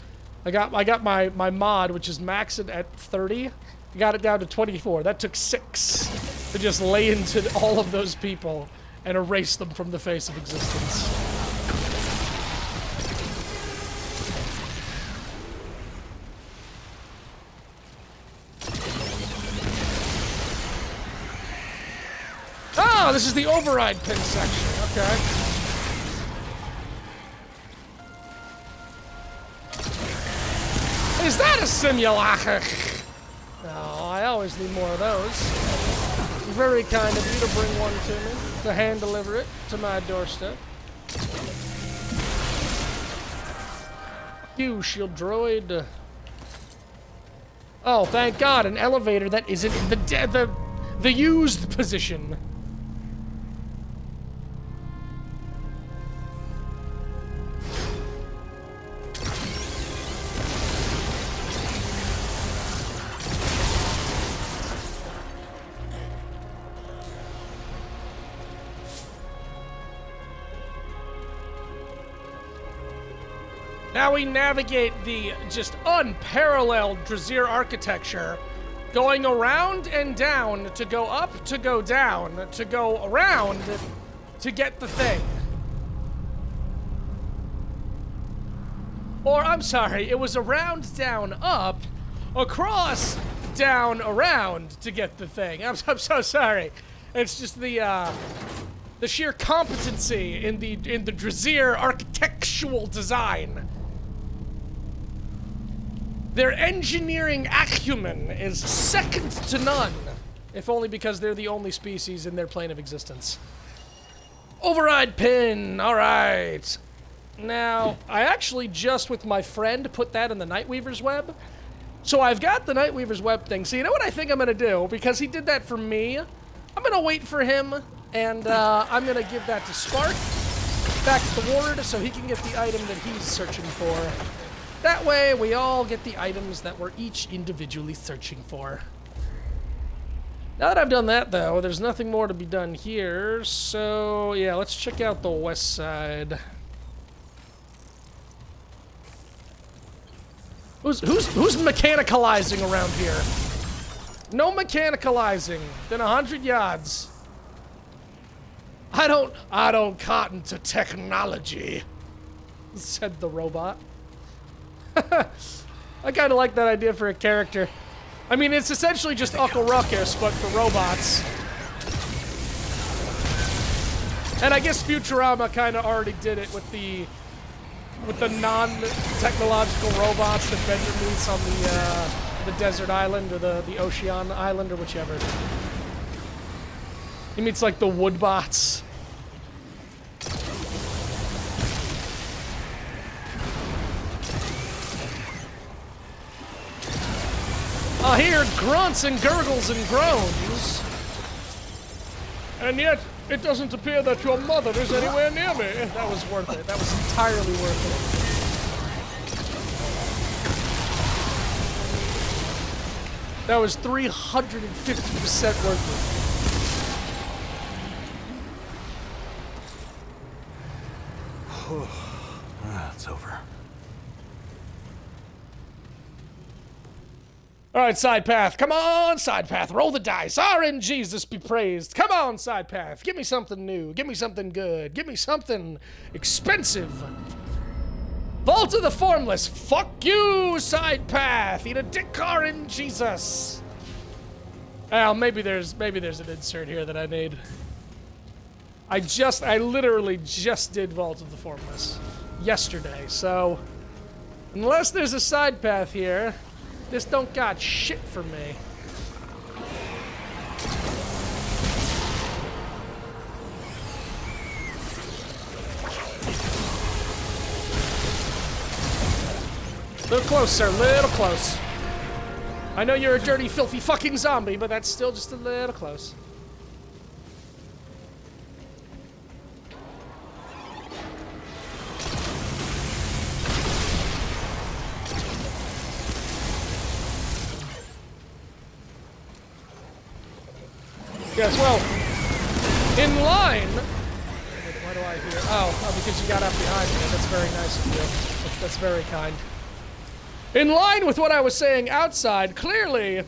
I got my mod, which is maxed at 30. I got it down to 24. That took 6 to just lay into all of those people and erase them from the face of existence. Oh, this is the override pin section. Okay. Is that a simulacre? No, I always need more of those. Very kind of you to bring one to me, to hand deliver it to my doorstep. You, shield droid. Oh, thank God, an elevator that isn't in the used position. Now we navigate the just unparalleled Drazir architecture, going around and down to go up, to go down, to go around to get the thing. Or, I'm sorry, it was around, down, up, across, down around to get the thing. I'm so sorry. It's just the sheer competency in the Drazier architectural design. Their engineering acumen is second to none, if only because they're the only species in their plane of existence. Override pin, all right. Now, I actually just, with my friend, put that in the Nightweaver's web. So I've got the Nightweaver's web thing. So you know what I think I'm gonna do? Because he did that for me, I'm gonna wait for him, and I'm gonna give that to Spark, back to the ward, so he can get the item that he's searching for. That way, we all get the items that we're each individually searching for. Now that I've done that, though, there's nothing more to be done here, so yeah, let's check out the west side. Who's mechanicalizing around here? No mechanicalizing. Then 100 yards. I don't cotton to technology, said the robot. I kind of like that idea for a character. I mean, it's essentially just Uncle Ruckus, but for robots. And I guess Futurama kind of already did it with the non-technological robots that Bender meets on the desert island or the ocean island or whichever. He meets like the woodbots. I hear grunts and gurgles and groans. And yet, it doesn't appear that your mother is anywhere near me. That was worth it. That was entirely worth it. That was 350% worth it. It's over. All right, side path. Come on, side path. Roll the dice. RN Jesus be praised. Come on, side path. Give me something new. Give me something good. Give me something expensive. Vault of the Formless. Fuck you, side path. Eat a dick, RN Jesus. Well, maybe there's an insert here that I need. I literally just did Vault of the Formless yesterday, so unless there's a side path here, this don't got shit for me. Little close, sir, little close. I know you're a dirty, filthy fucking zombie, but that's still just a little close. Yes, well, in line. Why do I hear? Oh, because you got up behind me. That's very nice of you. That's very kind. In line with what I was saying outside, clearly,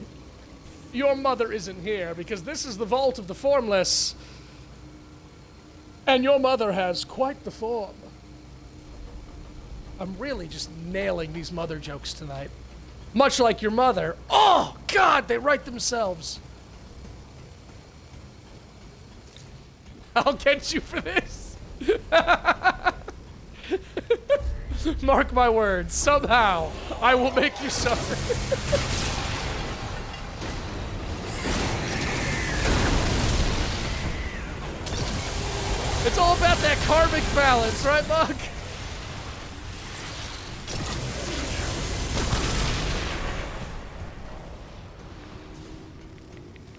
your mother isn't here because this is the Vault of the Formless, and your mother has quite the form. I'm really just nailing these mother jokes tonight. Much like your mother. Oh, God, they write themselves. I'll get you for this. Mark my words. Somehow, I will make you suffer. It's all about that karmic balance, right, Buck?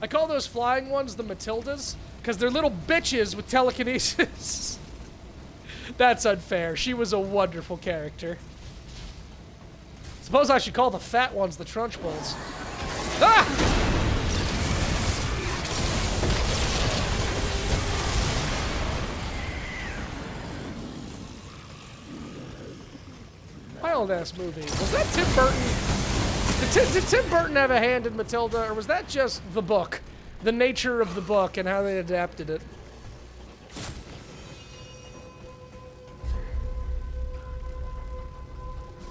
I call those flying ones the Matildas, because they're little bitches with telekinesis. That's unfair. She was a wonderful character. Suppose I should call the fat ones the Trunchbulls. Ah! Wild-ass movie. Was that Tim Burton? Did Tim Burton have a hand in Matilda, or was that just the book? The nature of the book and how they adapted it?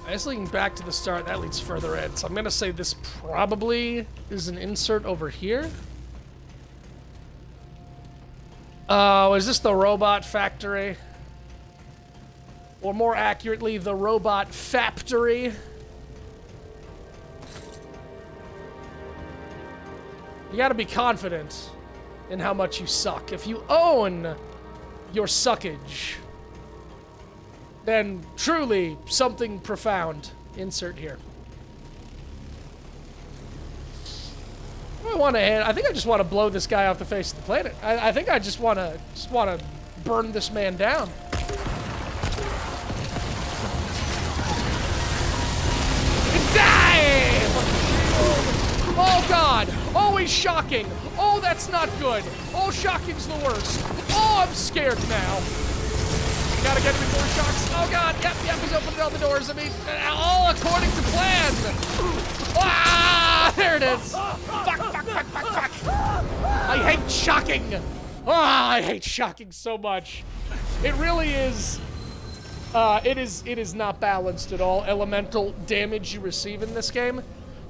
I guess leading back to the start, that leads further in. So I'm gonna say this probably is an insert over here. Oh, is this the robot factory? Or more accurately, the robot factory? You gotta be confident in how much you suck. If you own your suckage, then truly something profound. Insert here. I want to. I think I just want to blow this guy off the face of the planet. I think I just want to burn this man down. Die! Oh God! Always shocking. Oh, that's not good. Oh, shocking's the worst. Oh, I'm scared now. Gotta get before shocks. Oh God! Yep, he's opening all the doors. I mean, all according to plan. Ah, there it is. Fuck. I hate shocking. Ah, I hate shocking so much. It really is. It is not balanced at all. Elemental damage you receive in this game.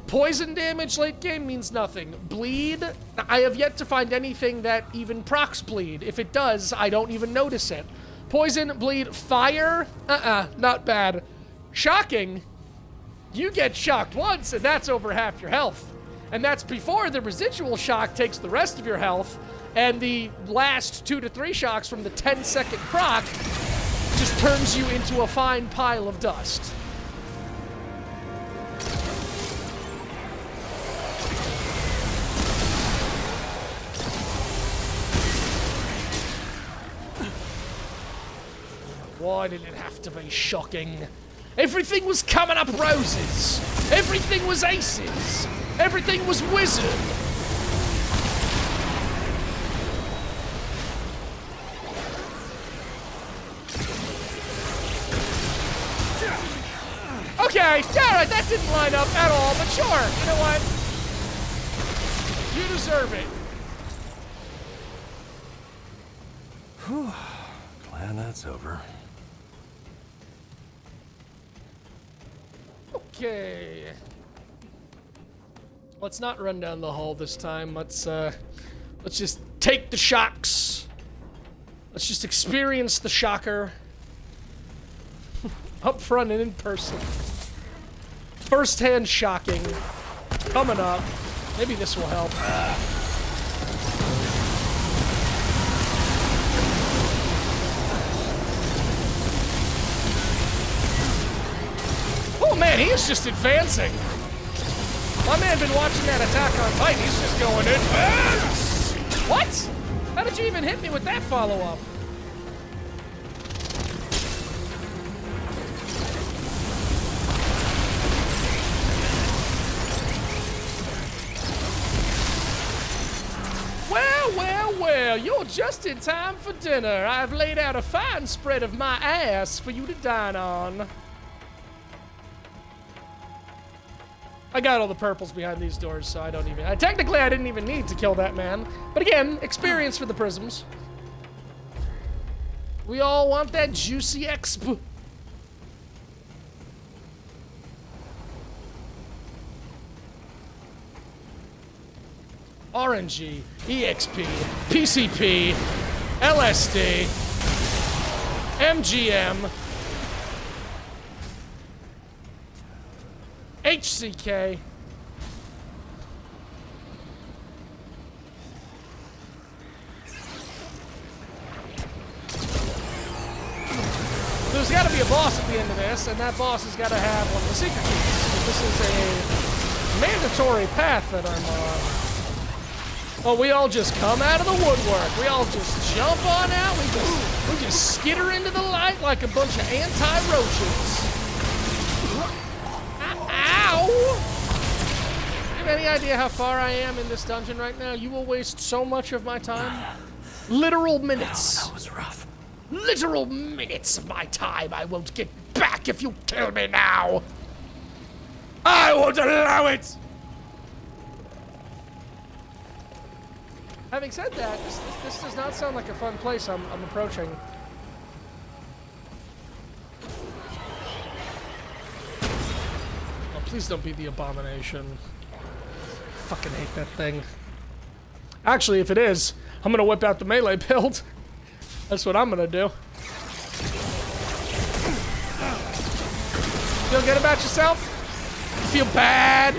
Poison damage late game means nothing. Bleed, I have yet to find anything that even procs bleed. If it does, I don't even notice it. Poison, bleed, fire, not bad. Shocking, you get shocked once and that's over half your health. And that's before the residual shock takes the rest of your health, and the last 2 to 3 shocks from the 10-second proc just turns you into a fine pile of dust. Why did it have to be shocking? Everything was coming up roses. Everything was aces. Everything was wizard. Okay, alright, that didn't line up at all, but sure, you know what? You deserve it. Whew. Glad that's over. Okay. Let's not run down the hall this time. Let's just take the shocks. Let's just experience the shocker. Up front and in person. First-hand shocking. Coming up. Maybe this will help. Oh man, he is just advancing. My man been watching that Attack on Titan. He's just going advance. What? How did you even hit me with that follow-up? Well, you're just in time for dinner. I've laid out a fine spread of my ass for you to dine on. I got all the purples behind these doors, so I don't even... technically, I didn't even need to kill that man. But again, experience for the prisms. We all want that juicy exp. RNG, EXP, PCP, LSD, MGM, HCK. There's got to be a boss at the end of this, and that boss has got to have one of the secret keys. This is a mandatory path that I'm on. Oh, we all just come out of the woodwork. We all just jump on out. We just skitter into the light like a bunch of anti-roaches. Ow! You have any idea how far I am in this dungeon right now? You will waste so much of my time. Literal minutes. Wow, that was rough. Literal minutes of my time I won't get back if you kill me now. I won't allow it. Having said that, this does not sound like a fun place I'm approaching. Please don't be the abomination. Fucking hate that thing. Actually, if it is, I'm gonna whip out the melee build. That's what I'm gonna do. Feel good about yourself? Feel bad?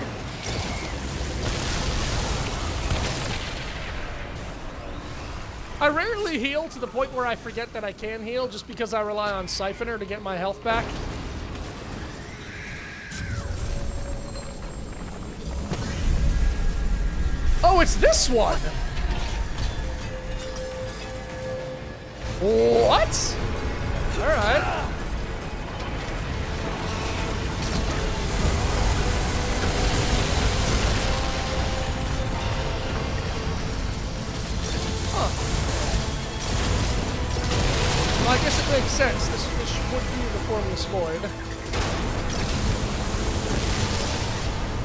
I rarely heal to the point where I forget that I can heal just because I rely on Siphoner to get my health back. Oh, it's this one! What? Alright. Well, I guess it makes sense. This would be the Formless Void.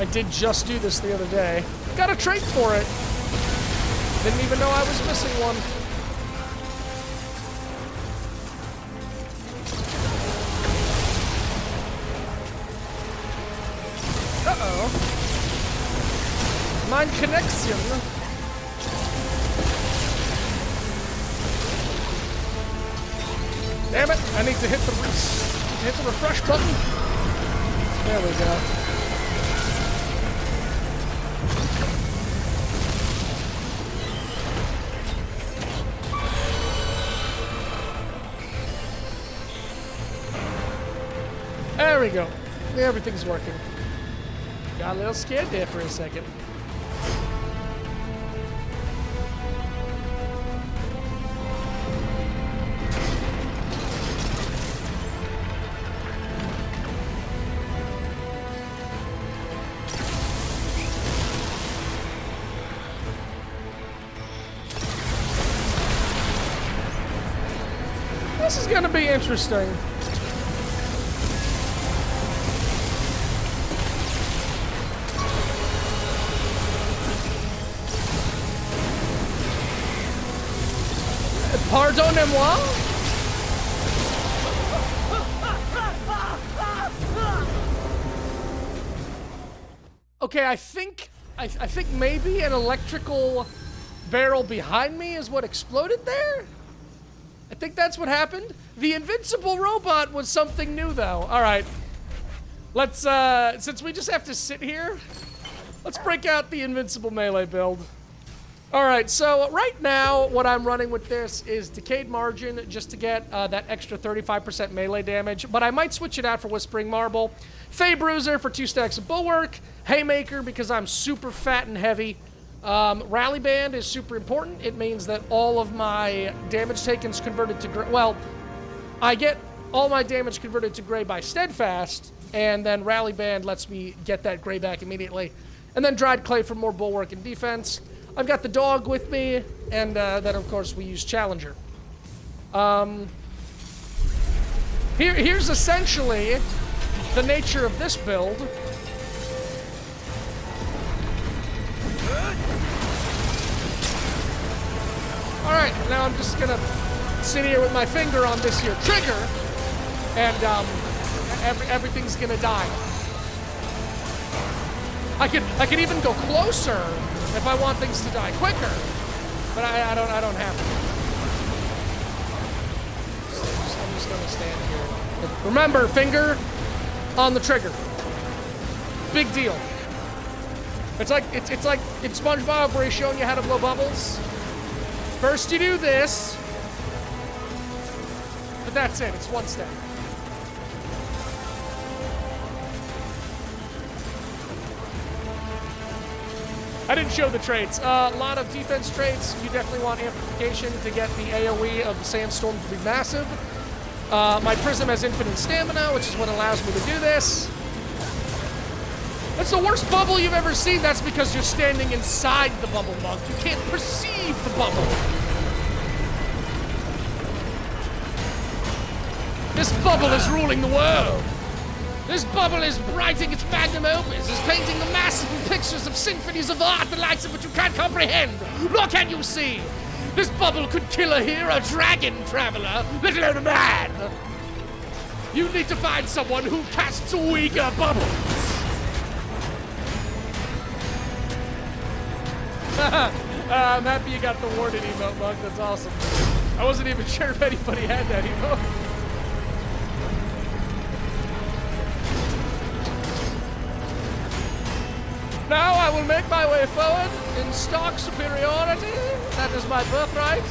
I did just do this the other day. Got a trait for it. Didn't even know I was missing one. Uh-oh. Mind connection. Damn it! I need to hit the refresh button. There we go. There we go. Everything's working. Got a little scared there for a second. This is gonna be interesting. Pardonnez-moi? Okay, I think maybe an electrical barrel behind me is what exploded there? I think that's what happened. The invincible robot was something new, though. All right. Let's, since we just have to sit here, let's break out the invincible melee build. All right, so right now, what I'm running with this is Decayed Margin, just to get that extra 35% melee damage, but I might switch it out for Whispering Marble. Fey Bruiser for 2 stacks of Bulwark. Haymaker, because I'm super fat and heavy. Rally Band is super important. It means that all of my damage taken is converted to gray. Well, I get all my damage converted to gray by Steadfast, and then Rally Band lets me get that gray back immediately. And then Dried Clay for more Bulwark and defense. I've got the dog with me, and then of course we use Challenger. Here's essentially the nature of this build. Alright, now I'm just gonna sit here with my finger on this here trigger, and everything's gonna die. I could even go closer if I want things to die quicker, but I don't have to. I'm just gonna stand here. But remember, finger on the trigger. Big deal. It's like in SpongeBob where he's showing you how to blow bubbles. First you do this, but that's it. It's one step. I didn't show the traits. A lot of defense traits. You definitely want amplification to get the AoE of the sandstorm to be massive. My Prism has infinite stamina, which is what allows me to do this. That's the worst bubble you've ever seen. That's because you're standing inside the bubble, monk. You can't perceive the bubble. This bubble is ruling the world. This bubble is writing its magnum opus, is painting the massive pictures of symphonies of art, the likes of which you can't comprehend, nor can you see. This bubble could kill a hero, dragon traveler, let alone a man. You need to find someone who casts weaker bubbles. I'm happy you got the warden emote, Mug. That's awesome. I wasn't even sure if anybody had that emote. Now I will make my way forward in stock superiority. That is my birthright.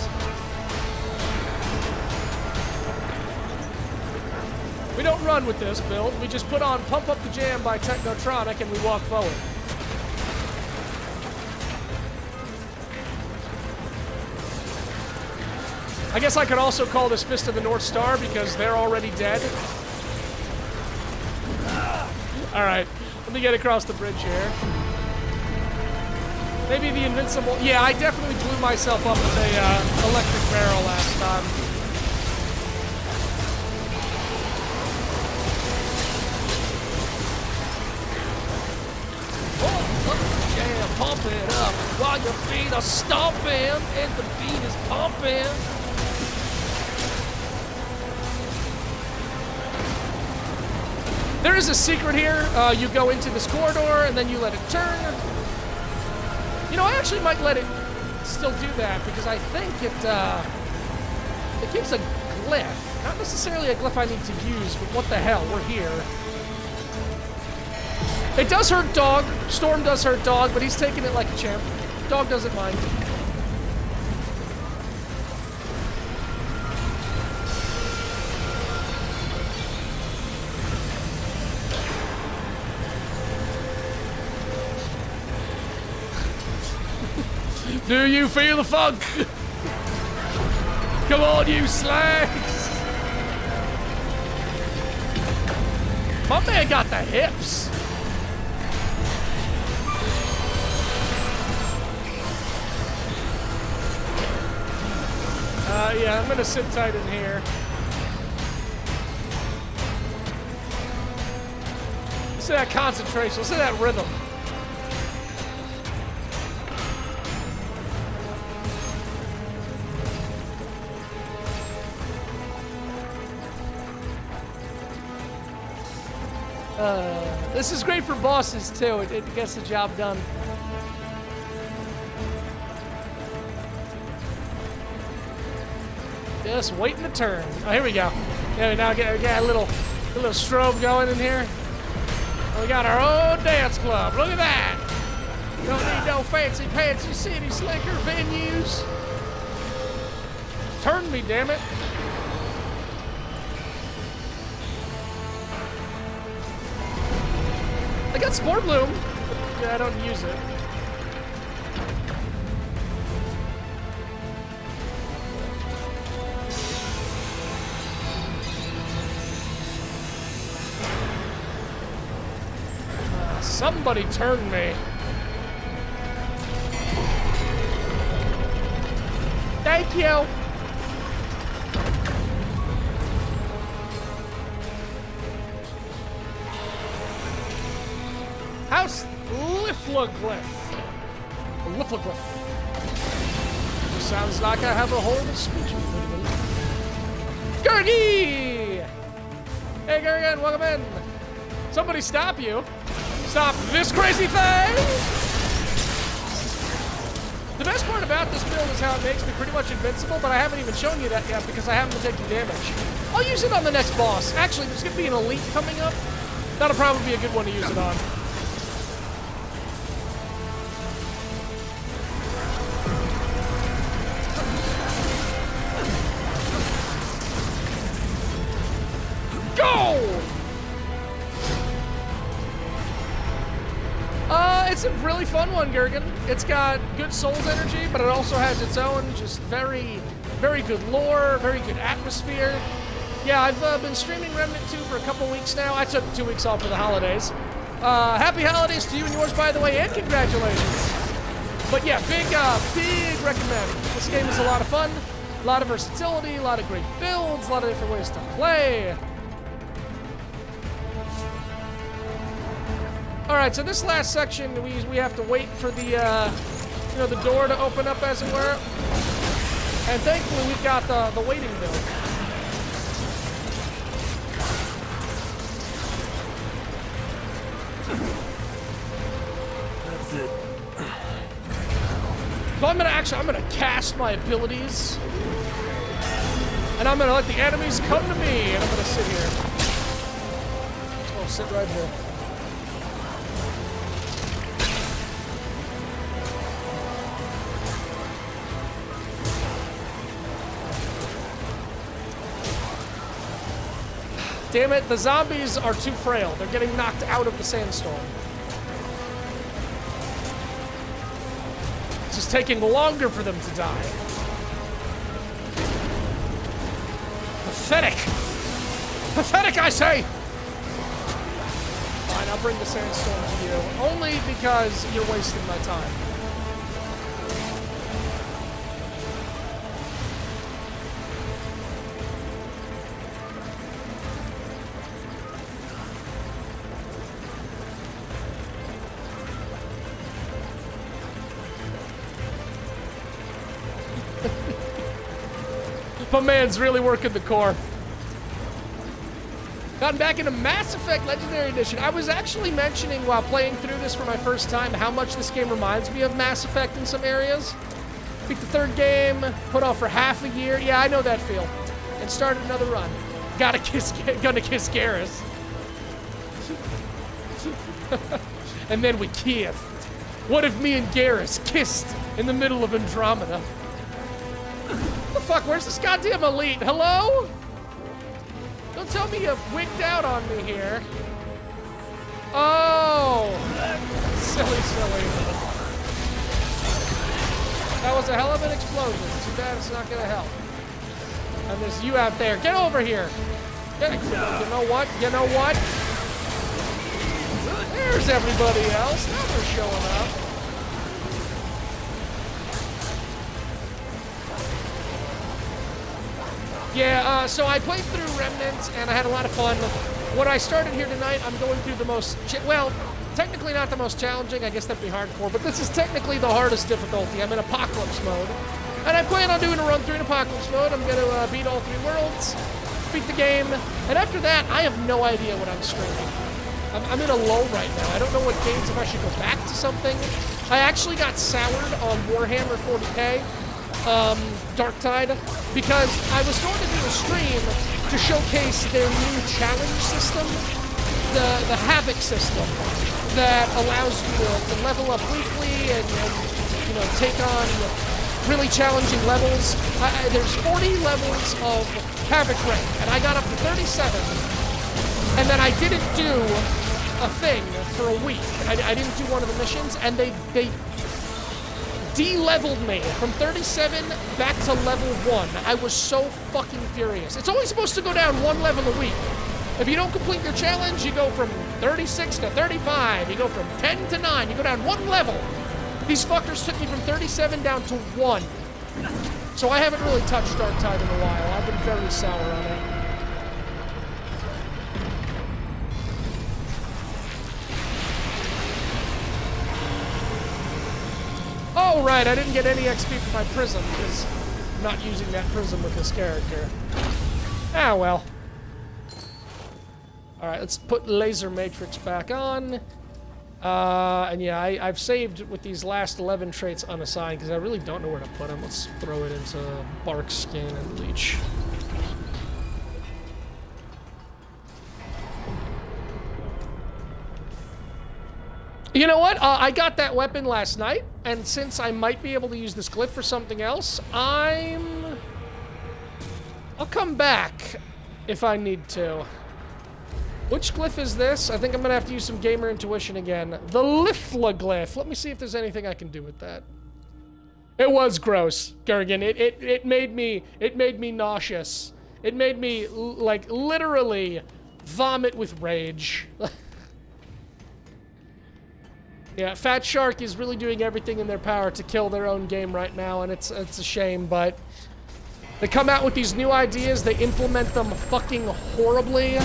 We don't run with this build. We just put on Pump Up the Jam by Technotronic and we walk forward. I guess I could also call this Fist of the North Star because they're already dead. All right, let me get across the bridge here. Maybe the invincible. Yeah, I definitely blew myself up with a electric barrel last time. Yeah, pump it up while your feet are stomping and the beat is pumping. There is a secret here. You go into this corridor and then you let it turn. You know, I actually might let it still do that because I think it gives a glyph. Not necessarily a glyph I need to use, but what the hell, we're here. It does hurt Dog. Storm does hurt Dog, but he's taking it like a champ. Dog doesn't mind. Do you feel the funk? Come on, you slags! My man got the hips. Yeah, I'm gonna sit tight in here. Listen to that concentration, listen to that rhythm. This is great for bosses, too. It gets the job done. Just waiting to turn. Oh, here we go. Yeah, we now get a little strobe going in here. We got our own dance club. Look at that. You don't need no fancy city slicker venues. Turn me, damn it. I got Spore Bloom. Yeah, I don't use it. Somebody turn me. Thank you. House Lifloglyph. Lifloglyph. Sounds like I have a horrible speech impediment. Gurgi! Hey, Gurgen, welcome in. Somebody stop you. Stop this crazy thing! The best part about this build is how it makes me pretty much invincible, but I haven't even shown you that yet because I haven't been taking damage. I'll use it on the next boss. Actually, there's going to be an elite coming up. That'll probably be a good one to use it on. Go! It's a really fun one, Gurgen. It's got good Souls energy, but it also has its own just very, very good lore, very good atmosphere. Yeah, I've been streaming Remnant 2 for a couple weeks now. I took 2 weeks off for the holidays. Happy holidays to you and yours, by the way, and congratulations. But yeah, big recommend. This game is a lot of fun, a lot of versatility, a lot of great builds, a lot of different ways to play. All right, so this last section, we have to wait for the, the door to open up, as it were. And thankfully, we've got the waiting build. That's it. I'm gonna cast my abilities. And I'm gonna let the enemies come to me, and I'm gonna sit here. Oh, sit right here. Damn it, the zombies are too frail. They're getting knocked out of the sandstorm. It's just taking longer for them to die. Pathetic! Pathetic, I say! Fine, I'll bring the sandstorm to you. Only because you're wasting my time. My man's really working the core. Gotten back into Mass Effect Legendary Edition. I was actually mentioning while playing through this for my first time how much this game reminds me of Mass Effect in some areas. Beat the third game, put off for half a year. Yeah, I know that feel. And started another run. Gonna kiss Garrus. And then we kissed. What if me and Garrus kissed in the middle of Andromeda? What the fuck? Where's this goddamn elite? Hello? Don't tell me you've wigged out on me here. Oh! Silly. That was a hell of an explosion. Too bad it's not gonna help. And there's you out there. Get over here! You know what? There's everybody else. Now they're showing up. Yeah, so I played through Remnant, and I had a lot of fun. What I started here tonight, I'm going through the most, well, technically not the most challenging, I guess that'd be hardcore, but this is technically the hardest difficulty. I'm in Apocalypse mode, and I plan on doing a run through in Apocalypse mode. I'm going to beat all 3 worlds, beat the game, and after that, I have no idea what I'm streaming. I'm in a lull right now. I don't know what games, if I should go back to something. I actually got soured on Warhammer 40k. Dark Tide, because I was going to do a stream to showcase their new challenge system, the Havoc system, that allows you to level up weekly and you know, take on really challenging levels. There's 40 levels of Havoc rank, and I got up to 37, and then I didn't do a thing for a week. I didn't do one of the missions, and they de-leveled me from 37 back to level 1. I was so fucking furious. It's only supposed to go down 1 level a week. If you don't complete your challenge, you go from 36 to 35. You go from 10 to 9. You go down 1 level. These fuckers took me from 37 down to 1. So I haven't really touched Dark Tide in a while. I've been very sour on it. Oh, right, I didn't get any XP for my prism, because I'm not using that prism with this character. Ah, well. Alright, let's put Laser Matrix back on. And yeah, I've saved with these last 11 traits unassigned, because I really don't know where to put them. Let's throw it into Bark Skin and Leech. You know what? I got that weapon last night, and since I might be able to use this glyph for something else, I'll come back if I need to. Which glyph is this? I think I'm gonna have to use some gamer intuition again. The Lithla glyph. Let me see if there's anything I can do with that. It was gross, Gergen. It made me nauseous. It made me like literally vomit with rage. Yeah, Fat Shark is really doing everything in their power to kill their own game right now, and it's a shame, but they come out with these new ideas, they implement them fucking horribly.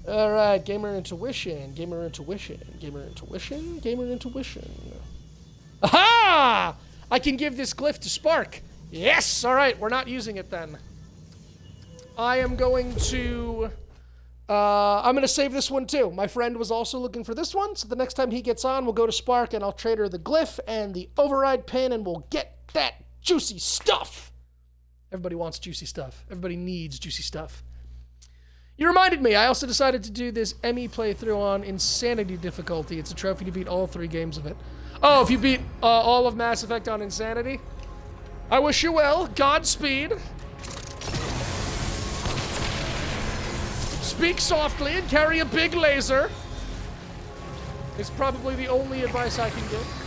Alright, gamer intuition. Aha! I can give this glyph to Spark. Yes! Alright, we're not using it then. I am going to I'm going to save this one too. My friend was also looking for this one, so the next time he gets on, we'll go to Spark and I'll trade her the glyph and the override pin and we'll get that juicy stuff. Everybody wants juicy stuff. Everybody needs juicy stuff. You reminded me, I also decided to do this ME playthrough on Insanity difficulty. It's a trophy to beat all 3 games of it. Oh, if you beat all of Mass Effect on Insanity, I wish you well. Godspeed. Speak softly and carry a big laser. It's probably the only advice I can give.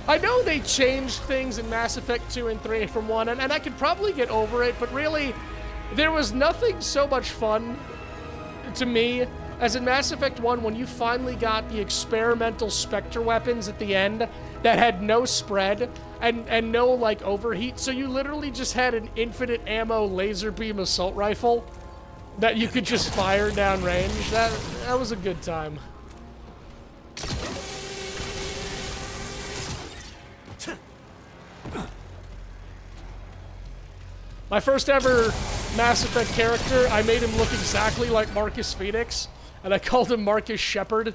I know they changed things in Mass Effect 2 and 3 from 1, and I could probably get over it, but really, there was nothing so much fun to me as in Mass Effect 1 when you finally got the experimental Spectre weapons at the end that had no spread and no, like, overheat, so you literally just had an infinite ammo laser beam assault rifle that you could just fire down range. That was a good time. My first ever Mass Effect character, I made him look exactly like Marcus Phoenix, and I called him Marcus Shepard,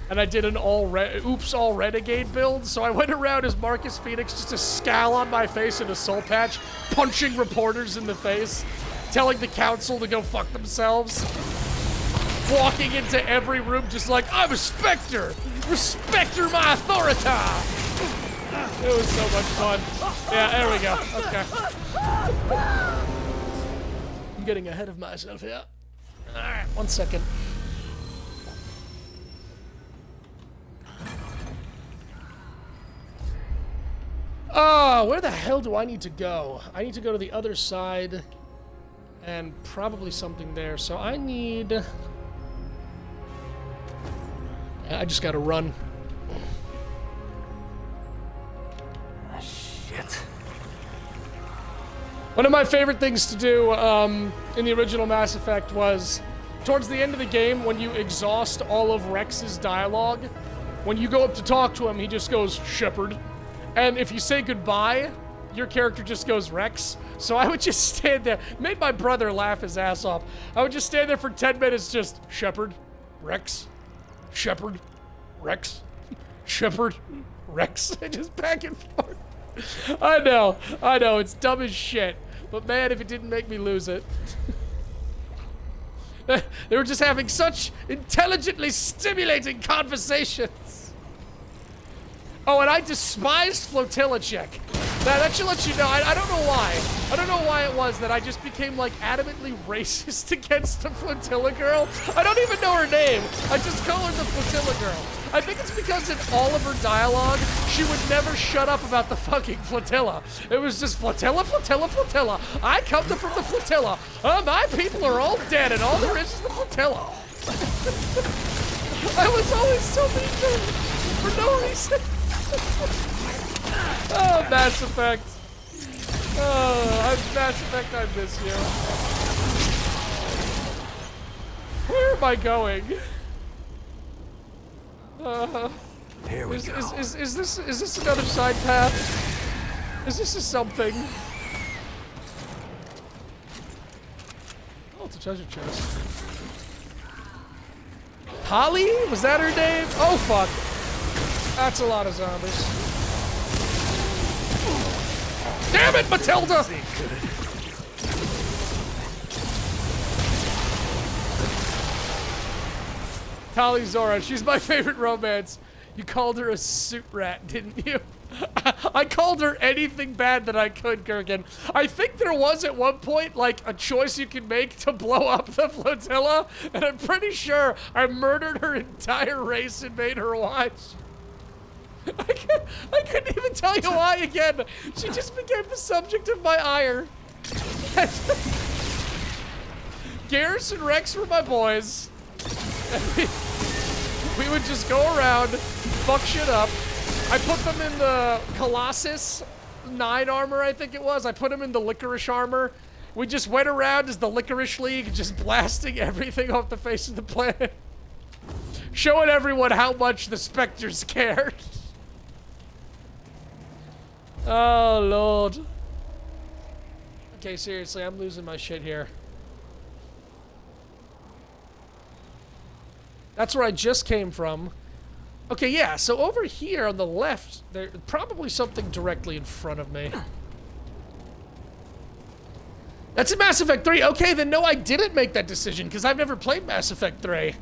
and I did an all renegade build, so I went around as Marcus Phoenix, just a scowl on my face and a soul patch, punching reporters in the face, telling the council to go fuck themselves, walking into every room just like, I'm a Spectre! Respect my authority! It was so much fun. Yeah, there we go. Okay. I'm getting ahead of myself here. Alright, 1 second. Where the hell do I need to go? I need to go to the other side and probably something there. So I need... I just gotta run. Shit. One of my favorite things to do in the original Mass Effect was towards the end of the game when you exhaust all of Rex's dialogue. When you go up to talk to him, he just goes, Shepard. And if you say goodbye, your character just goes, Rex. So I would just stand there. Made my brother laugh his ass off. I would just stand there for 10 minutes just, Shepard, Rex, Shepard, Rex, Shepard, Rex. And just back and forth. I know, it's dumb as shit. But man, if it didn't make me lose it. They were just having such intelligently stimulating conversations. Oh, and I despised Flotilla Chick. That should let you know. I don't know why. I don't know why it was that I just became, like, adamantly racist against the Flotilla girl. I don't even know her name. I just call her the Flotilla girl. I think it's because in all of her dialogue, she would never shut up about the fucking flotilla. It was just flotilla, flotilla, flotilla. I come from the flotilla. My people are all dead, and all there is the flotilla. I was always so mean to her for no reason. Oh, Mass Effect. Oh, Mass Effect, I miss you. Where am I going? Here we go. Is this another side path? Is this a something? Oh, it's a treasure chest. Holly? Was that her name? Oh, fuck. That's a lot of zombies. Damn it, Matilda! Tali Zora, she's my favorite romance. You called her a suit rat, didn't you? I called her anything bad that I could, Kurgan. I think there was at one point, like, a choice you could make to blow up the flotilla, and I'm pretty sure I murdered her entire race and made her watch. I couldn't even tell you why again. She just became the subject of my ire. Garrus and Rex were my boys. We would just go around, fuck shit up. I put them in the Colossus 9 armor, I think it was. I put them in the Licorice armor. We just went around as the Licorice League, just blasting everything off the face of the planet. Showing everyone how much the Spectres cared. Oh, Lord. Okay, seriously, I'm losing my shit here. That's where I just came from. Okay, yeah, so over here on the left, there's probably something directly in front of me. That's in Mass Effect 3. Okay, then no, I didn't make that decision because I've never played Mass Effect 3.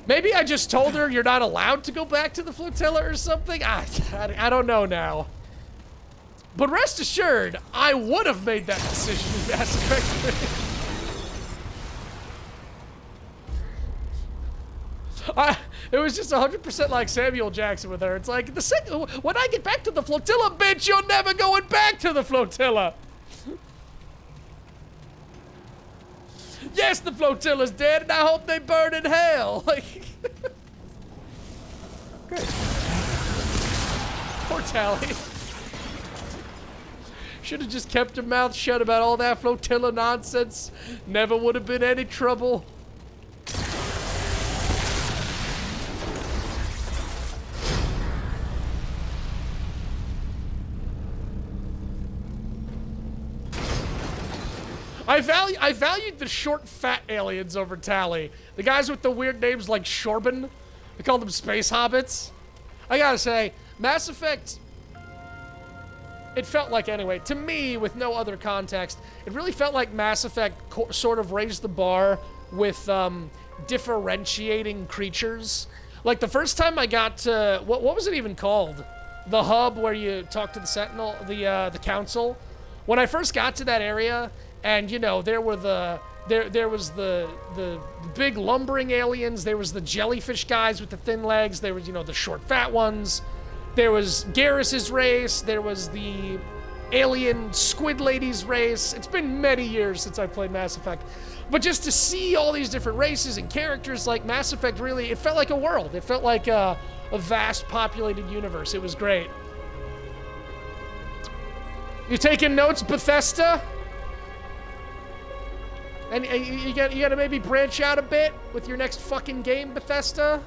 Maybe I just told her you're not allowed to go back to the flotilla or something? I don't know now. But rest assured, I would have made that decision in Mass Effect 3. It was just 100% like Samuel Jackson with her. It's like, when I get back to the flotilla, bitch, you're never going back to the flotilla. Yes, the flotilla's dead, and I hope they burn in hell. Like, Good. poor Tally. Should have just kept her mouth shut about all that flotilla nonsense. Never would have been any trouble. I valued the short, fat aliens over Tally. The guys with the weird names like Shorben. I call them space hobbits. I gotta say, Mass Effect, it felt like, anyway, to me, with no other context, it really felt like Mass Effect sort of raised the bar with differentiating creatures. Like, the first time I got to, what was it even called? The hub where you talk to the Sentinel, the Council. When I first got to that area, and, you know, there was the big lumbering aliens, there was the jellyfish guys with the thin legs, there was, you know, the short fat ones, there was Garrus's race, there was the alien squid ladies race. It's been many years since I played Mass Effect. But just to see all these different races and characters, like, Mass Effect really, it felt like a world. It felt like a vast populated universe. It was great. You taking notes, Bethesda? And you gotta maybe branch out a bit with your next fucking game, Bethesda?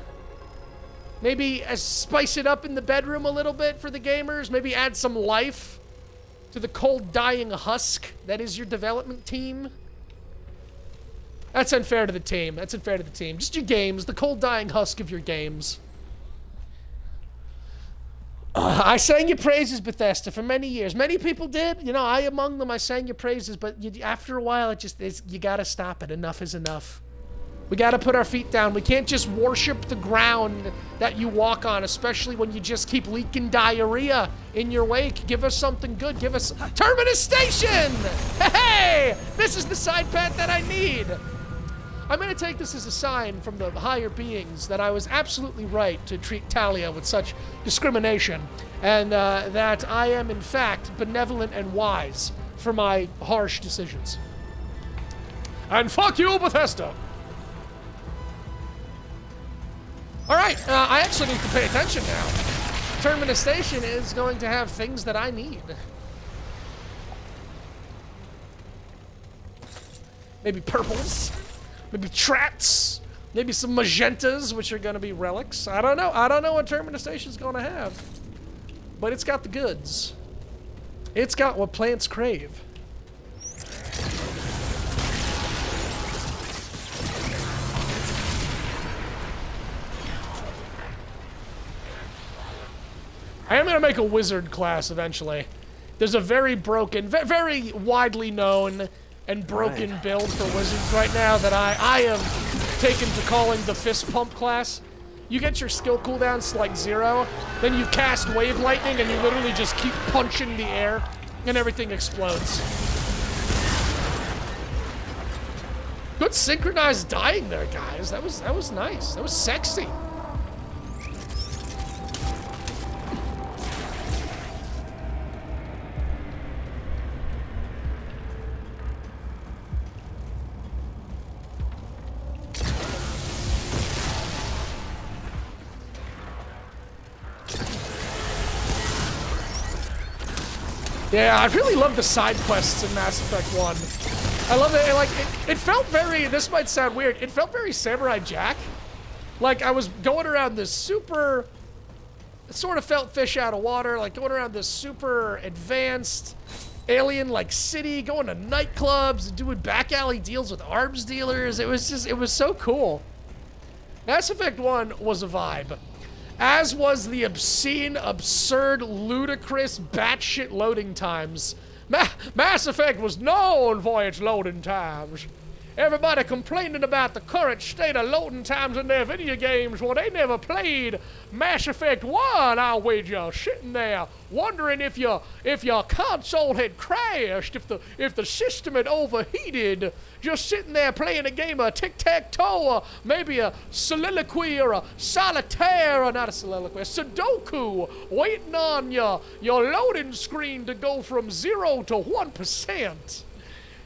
Maybe spice it up in the bedroom a little bit for the gamers? Maybe add some life to the cold, dying husk that is your development team? That's unfair to the team. That's unfair to the team. Just your games, the cold, dying husk of your games. I sang your praises, Bethesda, for many years. Many people did. You know, I among them, I sang your praises, but after a while, you gotta stop it. Enough is enough. We gotta put our feet down. We can't just worship the ground that you walk on, especially when you just keep leaking diarrhea in your wake. Give us something good. Give us Terminus Station! Hey! This is the side path that I need. I'm going to take this as a sign from the higher beings that I was absolutely right to treat Talia with such discrimination, and that I am, in fact, benevolent and wise for my harsh decisions. And fuck you, Bethesda! Alright, I actually need to pay attention now. Terminus Station is going to have things that I need. Maybe purples. Maybe trats, maybe some magentas, which are gonna be relics. I don't know. I don't know what Terminus Station's gonna have. But it's got the goods. It's got what plants crave. I am gonna make a wizard class eventually. There's a very broken, very widely known and broken build for wizards right now that I have taken to calling the fist pump class. You get your skill cooldowns to like 0, then you cast wave lightning and you literally just keep punching the air and everything explodes. Good synchronized dying there, guys. That was nice. That was sexy. Yeah, I really love the side quests in Mass Effect 1. I love it. Like, it felt very, this might sound weird, it felt very Samurai Jack. Like, I was going around this super, it sort of felt fish out of water, like going around this super advanced alien-like city, going to nightclubs, doing back alley deals with arms dealers. It was so cool. Mass Effect 1 was a vibe. As was the obscene, absurd, ludicrous, batshit loading times. Mass Effect was known for its loading times. Everybody complaining about the current state of loading times in their video games. Well, they never played Mass Effect 1, I'll wager. Sitting there wondering if your console had crashed, if the system had overheated. Just sitting there playing a game of tic-tac-toe, or maybe a soliloquy, or a solitaire, or not a soliloquy, a Sudoku, waiting on your loading screen to go from 0 to 1%.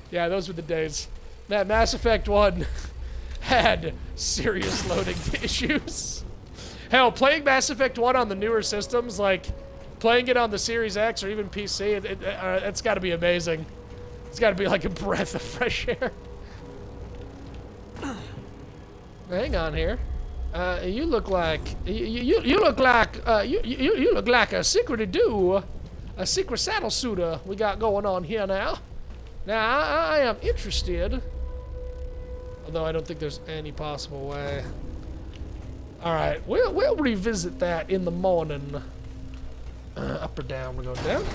Yeah, those were the days. That Mass Effect 1 had serious loading issues. Hell, playing Mass Effect 1 on the newer systems, like playing it on the Series X or even PC, it's got to be amazing. It's got to be like a breath of fresh air. Hang on here. You look like you look like you look like a secret saddle suitor we got going on here now. Now I am interested. Although I don't think there's any possible way. All right, we'll revisit that in the morning. Up or down? We're going down.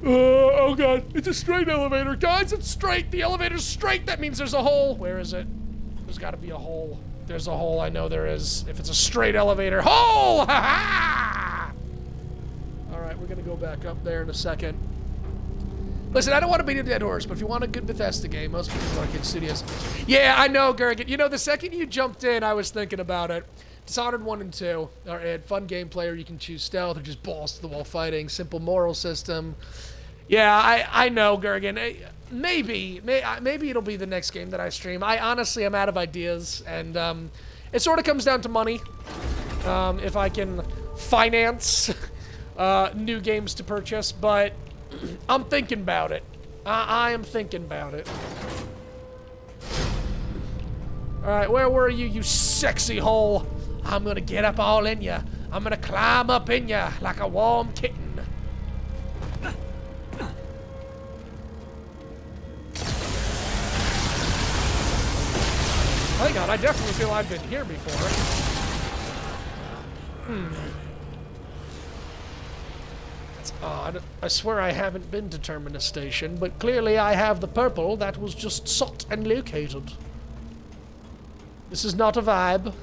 Oh god, it's a straight elevator, guys. It's straight. The elevator's straight. That means there's a hole. Where is it? There's got to be a hole. There's a hole. I know there is. If it's a straight elevator, hole! Ha ha! All right, we're gonna go back up there in a second. Listen, I don't want to beat a dead horse, but if you want a good Bethesda game, most people want good studios. Yeah, I know, Gergen. You know, the second you jumped in, I was thinking about it. Dishonored 1 and 2 are fun gameplay, or you can choose stealth or just balls to the wall fighting, simple moral system. Yeah, I know, Gergen. Maybe it'll be the next game that I stream. I honestly am out of ideas, and it sort of comes down to money. If I can finance new games to purchase, but I'm thinking about it. I am thinking about it. Alright, where were you, you sexy hole? I'm gonna get up all in ya. I'm gonna climb up in ya like a warm kitten. Hang on, I definitely feel I've been here before. That's odd. I swear I haven't been to Terminus Station, but clearly I have the purple that was just sought and located. This is not a vibe.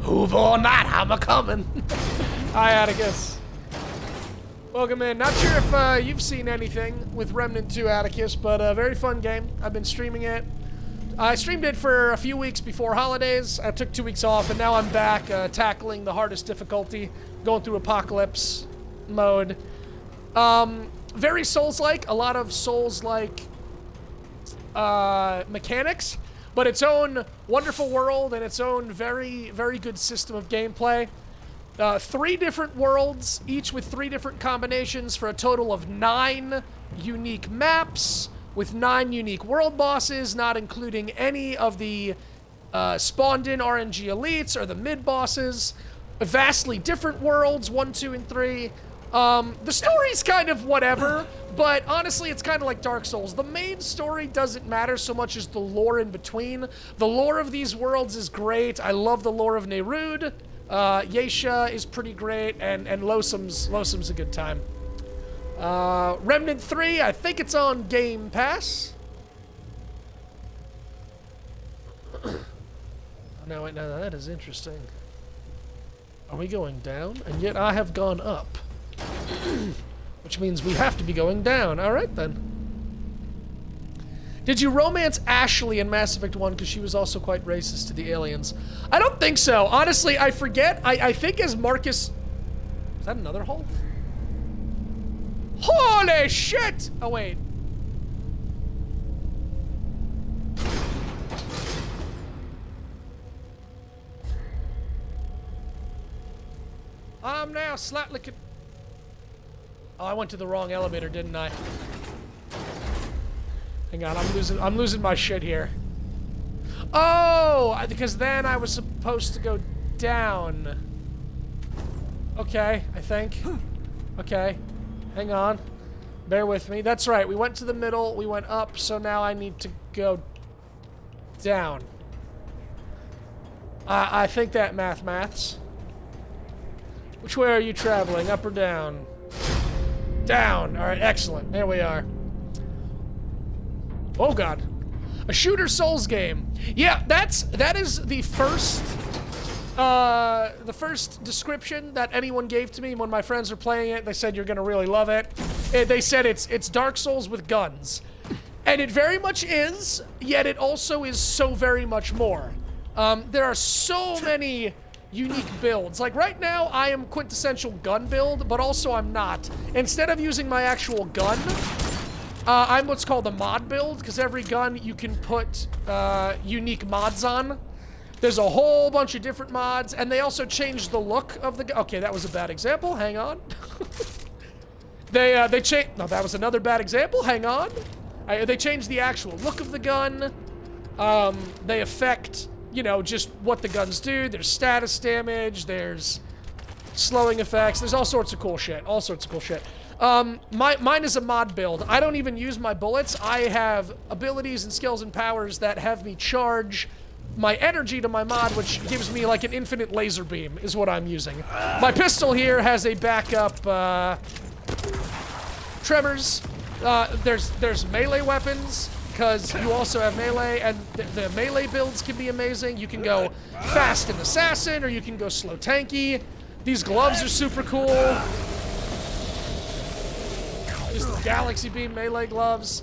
Hoover or not, I'm a-coming. Hi, Atticus. Welcome in. Not sure if you've seen anything with Remnant 2, Atticus, but a very fun game. I've been streaming it. I streamed it for a few weeks before holidays. I took 2 weeks off, and now I'm back tackling the hardest difficulty, going through Apocalypse mode. Very Souls-like, a lot of Souls-like mechanics, but its own wonderful world and its own very, very good system of gameplay. 3 different worlds, each with 3 different combinations for a total of 9 unique maps, with 9 unique world bosses, not including any of the spawned-in RNG elites or the mid-bosses. Vastly different worlds, 1, 2, and 3. The story's kind of whatever, but honestly, it's kind of like Dark Souls. The main story doesn't matter so much as the lore in between. The lore of these worlds is great. I love the lore of Neruda. Yeisha is pretty great, and Losam's a good time. Remnant 3, I think it's on Game Pass. No, wait, no, that is interesting. Are we going down? And yet I have gone up. Which means we have to be going down. Alright then. Did you romance Ashley in Mass Effect 1 because she was also quite racist to the aliens? I don't think so. Honestly, I forget. I think as Marcus... Is that another hole? Holy shit! Oh, wait. I'm now slightly... Oh, I went to the wrong elevator, didn't I? Hang on, I'm losing my shit here. Oh, because then I was supposed to go down. Okay, I think. Okay, hang on. Bear with me. That's right, we went to the middle, we went up, so now I need to go down. I think that maths. Which way are you traveling, up or down? Down. All right, excellent. There we are. Oh God, a shooter Souls game. Yeah, that is the first description that anyone gave to me when my friends were playing it. They said you're gonna really love it. They said it's Dark Souls with guns, and it very much is. Yet it also is so very much more. There are so many unique builds. Like right now, I am quintessential gun build, but also I'm not. Instead of using my actual gun, I'm what's called a mod build, because every gun you can put unique mods on. There's a whole bunch of different mods, and they also changed the look of the gun. Okay, that was a bad example. Hang on. They changed. No, that was another bad example. Hang on. They changed the actual look of the gun. They affect, you know, just what the guns do. There's status damage. There's slowing effects. There's all sorts of cool shit. All sorts of cool shit. Mine is a mod build. I don't even use my bullets. I have abilities and skills and powers that have me charge my energy to my mod, which gives me like an infinite laser beam, is what I'm using. My pistol here has a backup, tremors. There's melee weapons, because you also have melee, and the melee builds can be amazing. You can go fast and assassin, or you can go slow tanky. These gloves are super cool. Just the Galaxy Beam melee gloves.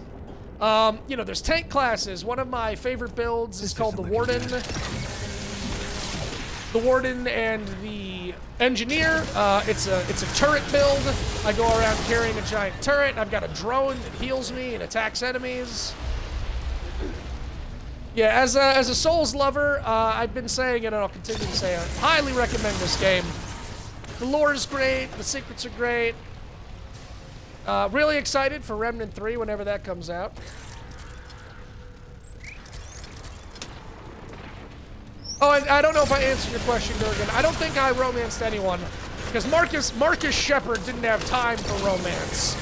You know, there's tank classes. One of my favorite builds is called the Warden. The Warden and the Engineer. It's a turret build. I go around carrying a giant turret. I've got a drone that heals me and attacks enemies. Yeah, as a Souls lover, I've been saying it and I'll continue to say it. Highly recommend this game. The lore is great. The secrets are great. Really excited for Remnant 3 whenever that comes out. Oh, and I don't know if I answered your question, Durgan. I don't think I romanced anyone, because Marcus Shepard didn't have time for romance.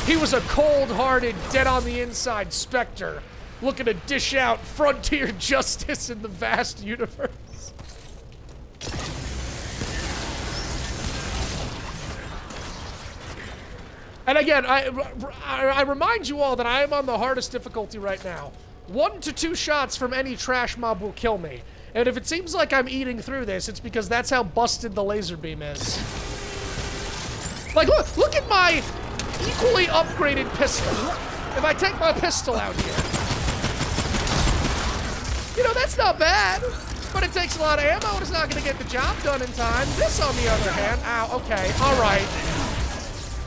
He was a cold-hearted, dead-on-the-inside specter, looking to dish out frontier justice in the vast universe. And again, I remind you all that I am on the hardest difficulty right now. 1 to 2 shots from any trash mob will kill me. And if it seems like I'm eating through this, it's because that's how busted the laser beam is. Like, look at my equally upgraded pistol. If I take my pistol out here, you know, that's not bad. But it takes a lot of ammo and it's not going to get the job done in time. This, on the other hand, ow, okay, all right.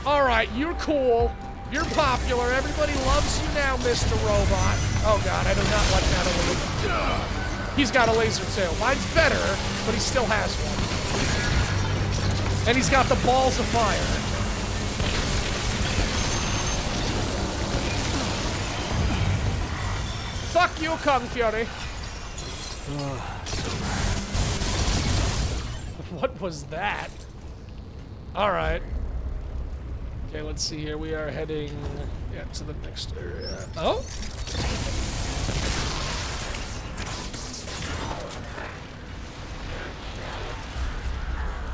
All right, you're cool. You're popular. Everybody loves you now, Mr. Robot. Oh, God, I do not like that elite. He's got a laser, too. Mine's better, but he still has one. And he's got the balls of fire. Fuck you, Kung Fury. What was that? All right. Okay, let's see here. We are heading to the next area. Oh?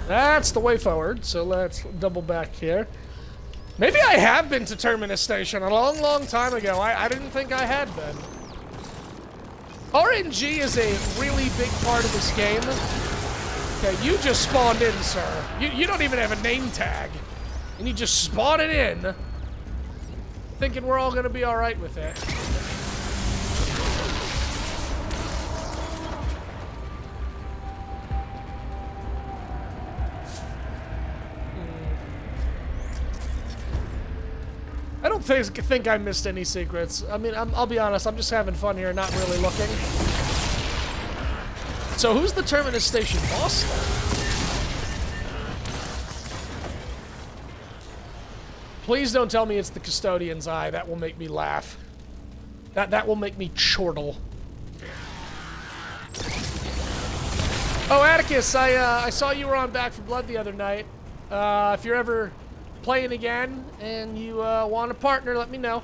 That's the way forward, so let's double back here. Maybe I have been to Terminus Station a long, long time ago. I didn't think I had been. RNG is a really big part of this game. Okay, you just spawned in, sir. You don't even have a name tag. And you just spawn it in, thinking we're all gonna be all right with it. I don't think I missed any secrets. I mean, I'll be honest, I'm just having fun here, not really looking. So who's the Terminus Station boss then? Please don't tell me it's the Custodian's Eye. That will make me laugh. That will make me chortle. Oh, Atticus, I saw you were on Back 4 Blood the other night. If you're ever playing again and you want a partner, let me know.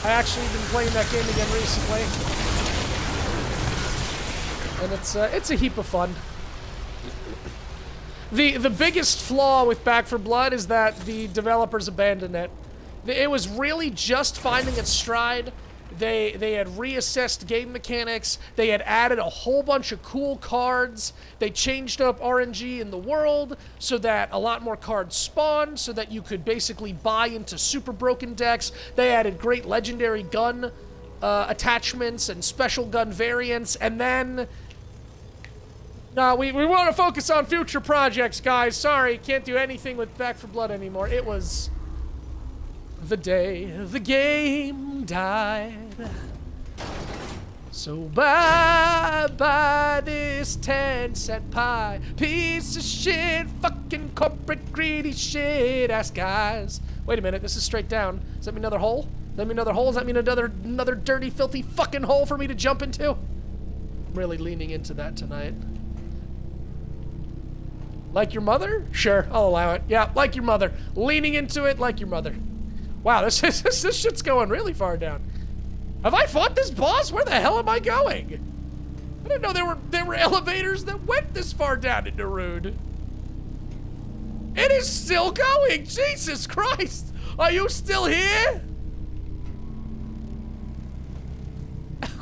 I actually been playing that game again recently, and it's a heap of fun. The biggest flaw with Back 4 Blood is that the developers abandoned it. It was really just finding its stride. They had reassessed game mechanics. They had added a whole bunch of cool cards. They changed up RNG in the world so that a lot more cards spawned, so that you could basically buy into super broken decks. They added great legendary gun attachments and special gun variants. And then... we want to focus on future projects, guys. Sorry, can't do anything with Back 4 Blood anymore. It was... the day the game died. So bye this 10-cent pie. Piece of shit, fucking corporate greedy shit ass guys. Wait a minute, this is straight down. Does that mean another hole? Does that mean another hole? Does that mean another dirty, filthy fucking hole for me to jump into? I'm really leaning into that tonight. Like your mother? Sure, I'll allow it. Yeah, like your mother. Leaning into it like your mother. Wow, this shit's going really far down. Have I fought this boss? Where the hell am I going? I didn't know there were elevators that went this far down into Rude. It is still going! Jesus Christ! Are you still here?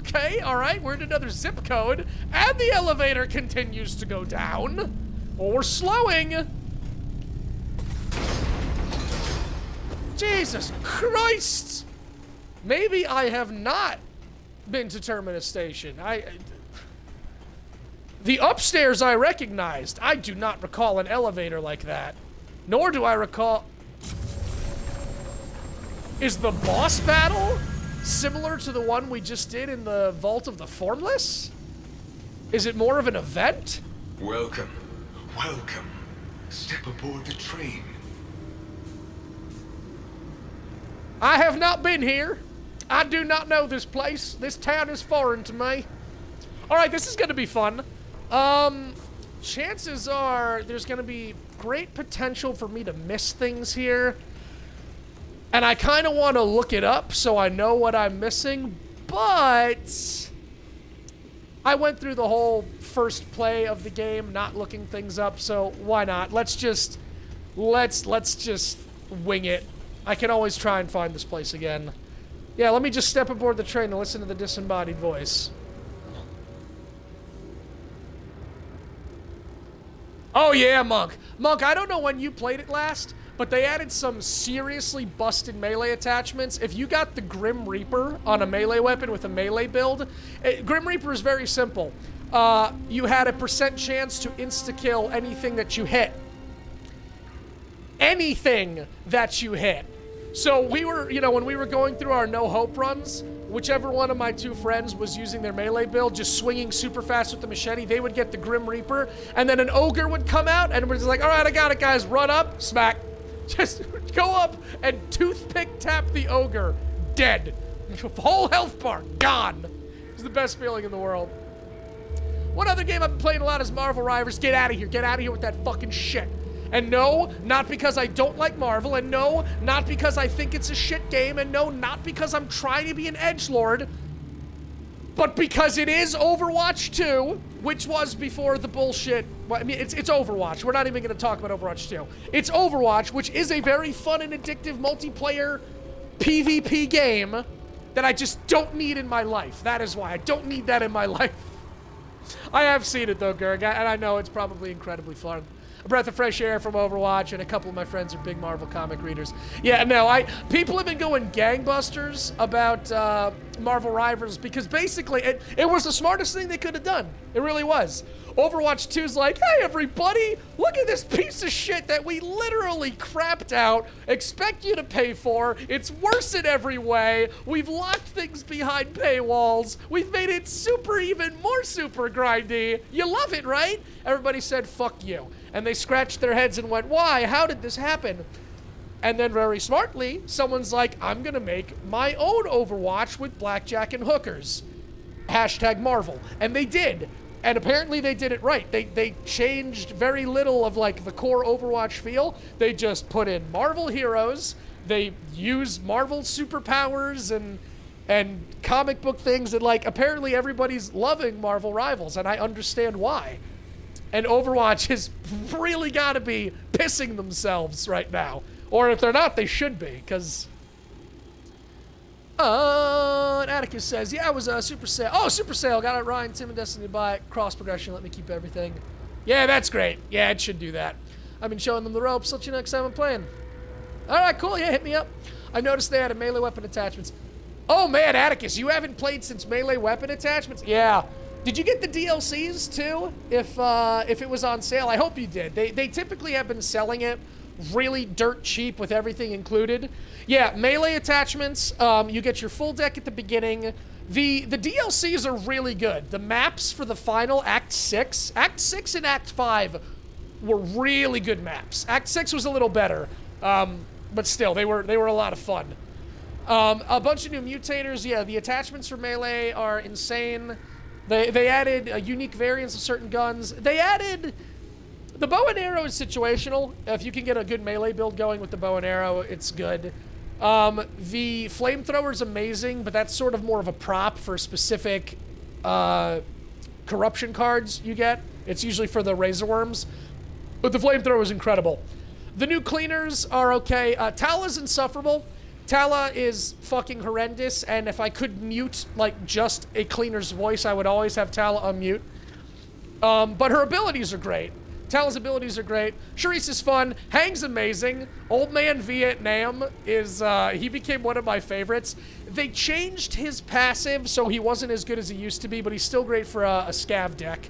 Okay, alright, we're in another zip code, and the elevator continues to go down. Well, we're slowing. Jesus Christ! Maybe I have not been to Terminus Station. The upstairs I recognized. I do not recall an elevator like that. Nor do I recall... Is the boss battle similar to the one we just did in the Vault of the Formless? Is it more of an event? Welcome. Welcome. Step aboard the train. I have not been here. I do not know this place. This town is foreign to me. Alright, this is gonna be fun. Chances are there's gonna be great potential for me to miss things here. And I kinda wanna look it up so I know what I'm missing, but I went through the whole first play of the game not looking things up, so why not? Let's just wing it. I can always try and find this place again. Yeah, let me just step aboard the train and listen to the disembodied voice. Oh yeah, Monk. Monk, I don't know when you played it last, but they added some seriously busted melee attachments. If you got the Grim Reaper on a melee weapon with a melee build, Grim Reaper is very simple. You had a % chance to insta-kill anything that you hit. Anything that you hit. So we were, when we were going through our no hope runs, whichever one of my two friends was using their melee build, just swinging super fast with the machete, they would get the Grim Reaper, and then an ogre would come out, and we're just like, all right, I got it, guys, run up, smack. Just go up and toothpick tap the ogre, dead. Whole health bar, gone. It's the best feeling in the world. One other game I've been playing a lot is Marvel Rivals. Get out of here with that fucking shit. And no, not because I don't like Marvel, and no, not because I think it's a shit game, and no, not because I'm trying to be an edgelord, but because it is Overwatch 2, which was before the bullshit. Well, I mean, it's Overwatch. We're not even going to talk about Overwatch 2. It's Overwatch, which is a very fun and addictive multiplayer PvP game that I just don't need in my life. That is why I don't need that in my life. I have seen it, though, Gerg, and I know it's probably incredibly fun. A breath of fresh air from Overwatch, and a couple of my friends are big Marvel comic readers. Yeah, no, people have been going gangbusters about Marvel Rivals because basically it was the smartest thing they could have done. It really was. Overwatch 2's like, hey everybody, look at this piece of shit that we literally crapped out, expect you to pay for, it's worse in every way, we've locked things behind paywalls, we've made it even more super grindy, you love it, right? Everybody said, fuck you. And they scratched their heads and went, why? How did this happen? And then very smartly, someone's like, I'm gonna make my own Overwatch with blackjack and hookers. #Marvel. And they did. And apparently they did it right. They changed very little of like the core Overwatch feel. They just put in Marvel heroes. They use Marvel superpowers and comic book things, and like apparently everybody's loving Marvel Rivals, and I understand why. And Overwatch has really got to be pissing themselves right now. Or if they're not, they should be, because... and Atticus says, yeah, it was a super sale. Oh, super sale. Got it, Ryan, Tim, and Destiny to buy it. Cross progression, let me keep everything. Yeah, that's great. Yeah, it should do that. I've been showing them the ropes. Let you know next time I'm playing. All right, cool. Yeah, hit me up. I noticed they added melee weapon attachments. Oh, man, Atticus, you haven't played since melee weapon attachments? Yeah. Did you get the DLCs, too, if it was on sale? I hope you did. They typically have been selling it really dirt cheap with everything included. Yeah, melee attachments, you get your full deck at the beginning. The DLCs are really good. The maps for the final Act 6 and Act 5 were really good maps. Act 6 was a little better, but still, they were a lot of fun. A bunch of new mutators. Yeah, the attachments for melee are insane. They added unique variants of certain guns. They added... The bow and arrow is situational. If you can get a good melee build going with the bow and arrow, it's good. The flamethrower is amazing, but that's sort of more of a prop for specific corruption cards you get. It's usually for the razor worms. But the flamethrower is incredible. The new cleaners are okay. Tala's insufferable. Tala is fucking horrendous, and if I could mute, like, just a cleaner's voice, I would always have Tala on mute. But her abilities are great. Tala's abilities are great. Charisse is fun. Hang's amazing. Old Man Vietnam is, he became one of my favorites. They changed his passive, so he wasn't as good as he used to be, but he's still great for a scav deck.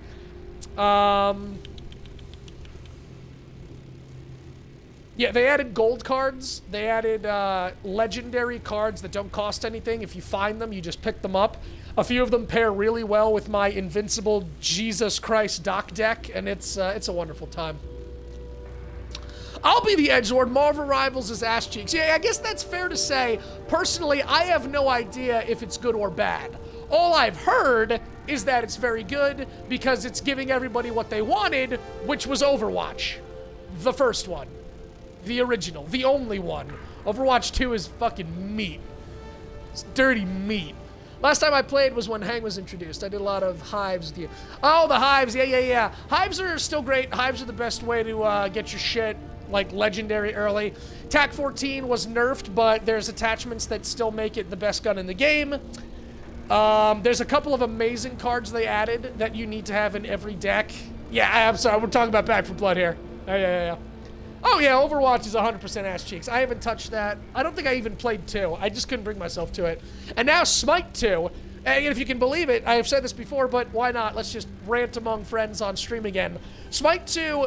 Yeah, they added gold cards. They added legendary cards that don't cost anything. If you find them, you just pick them up. A few of them pair really well with my invincible Jesus Christ Doc deck, and it's a wonderful time. I'll be the Edgelord. Marvel Rivals is ass cheeks. Yeah, I guess that's fair to say. Personally, I have no idea if it's good or bad. All I've heard is that it's very good because it's giving everybody what they wanted, which was Overwatch. The first one. The original. The only one. Overwatch 2 is fucking meat. It's dirty meat. Last time I played was when Hang was introduced. I did a lot of Hives with you. Oh, the Hives. Yeah. Hives are still great. Hives are the best way to get your shit, like, legendary early. TAC 14 was nerfed, but there's attachments that still make it the best gun in the game. There's a couple of amazing cards they added that you need to have in every deck. Yeah, I'm sorry. We're talking about Back 4 Blood here. Yeah. Oh, yeah, Overwatch is 100% ass cheeks. I haven't touched that. I don't think I even played 2. I just couldn't bring myself to it. And now Smite 2. And if you can believe it, I have said this before, but why not? Let's just rant among friends on stream again. Smite 2...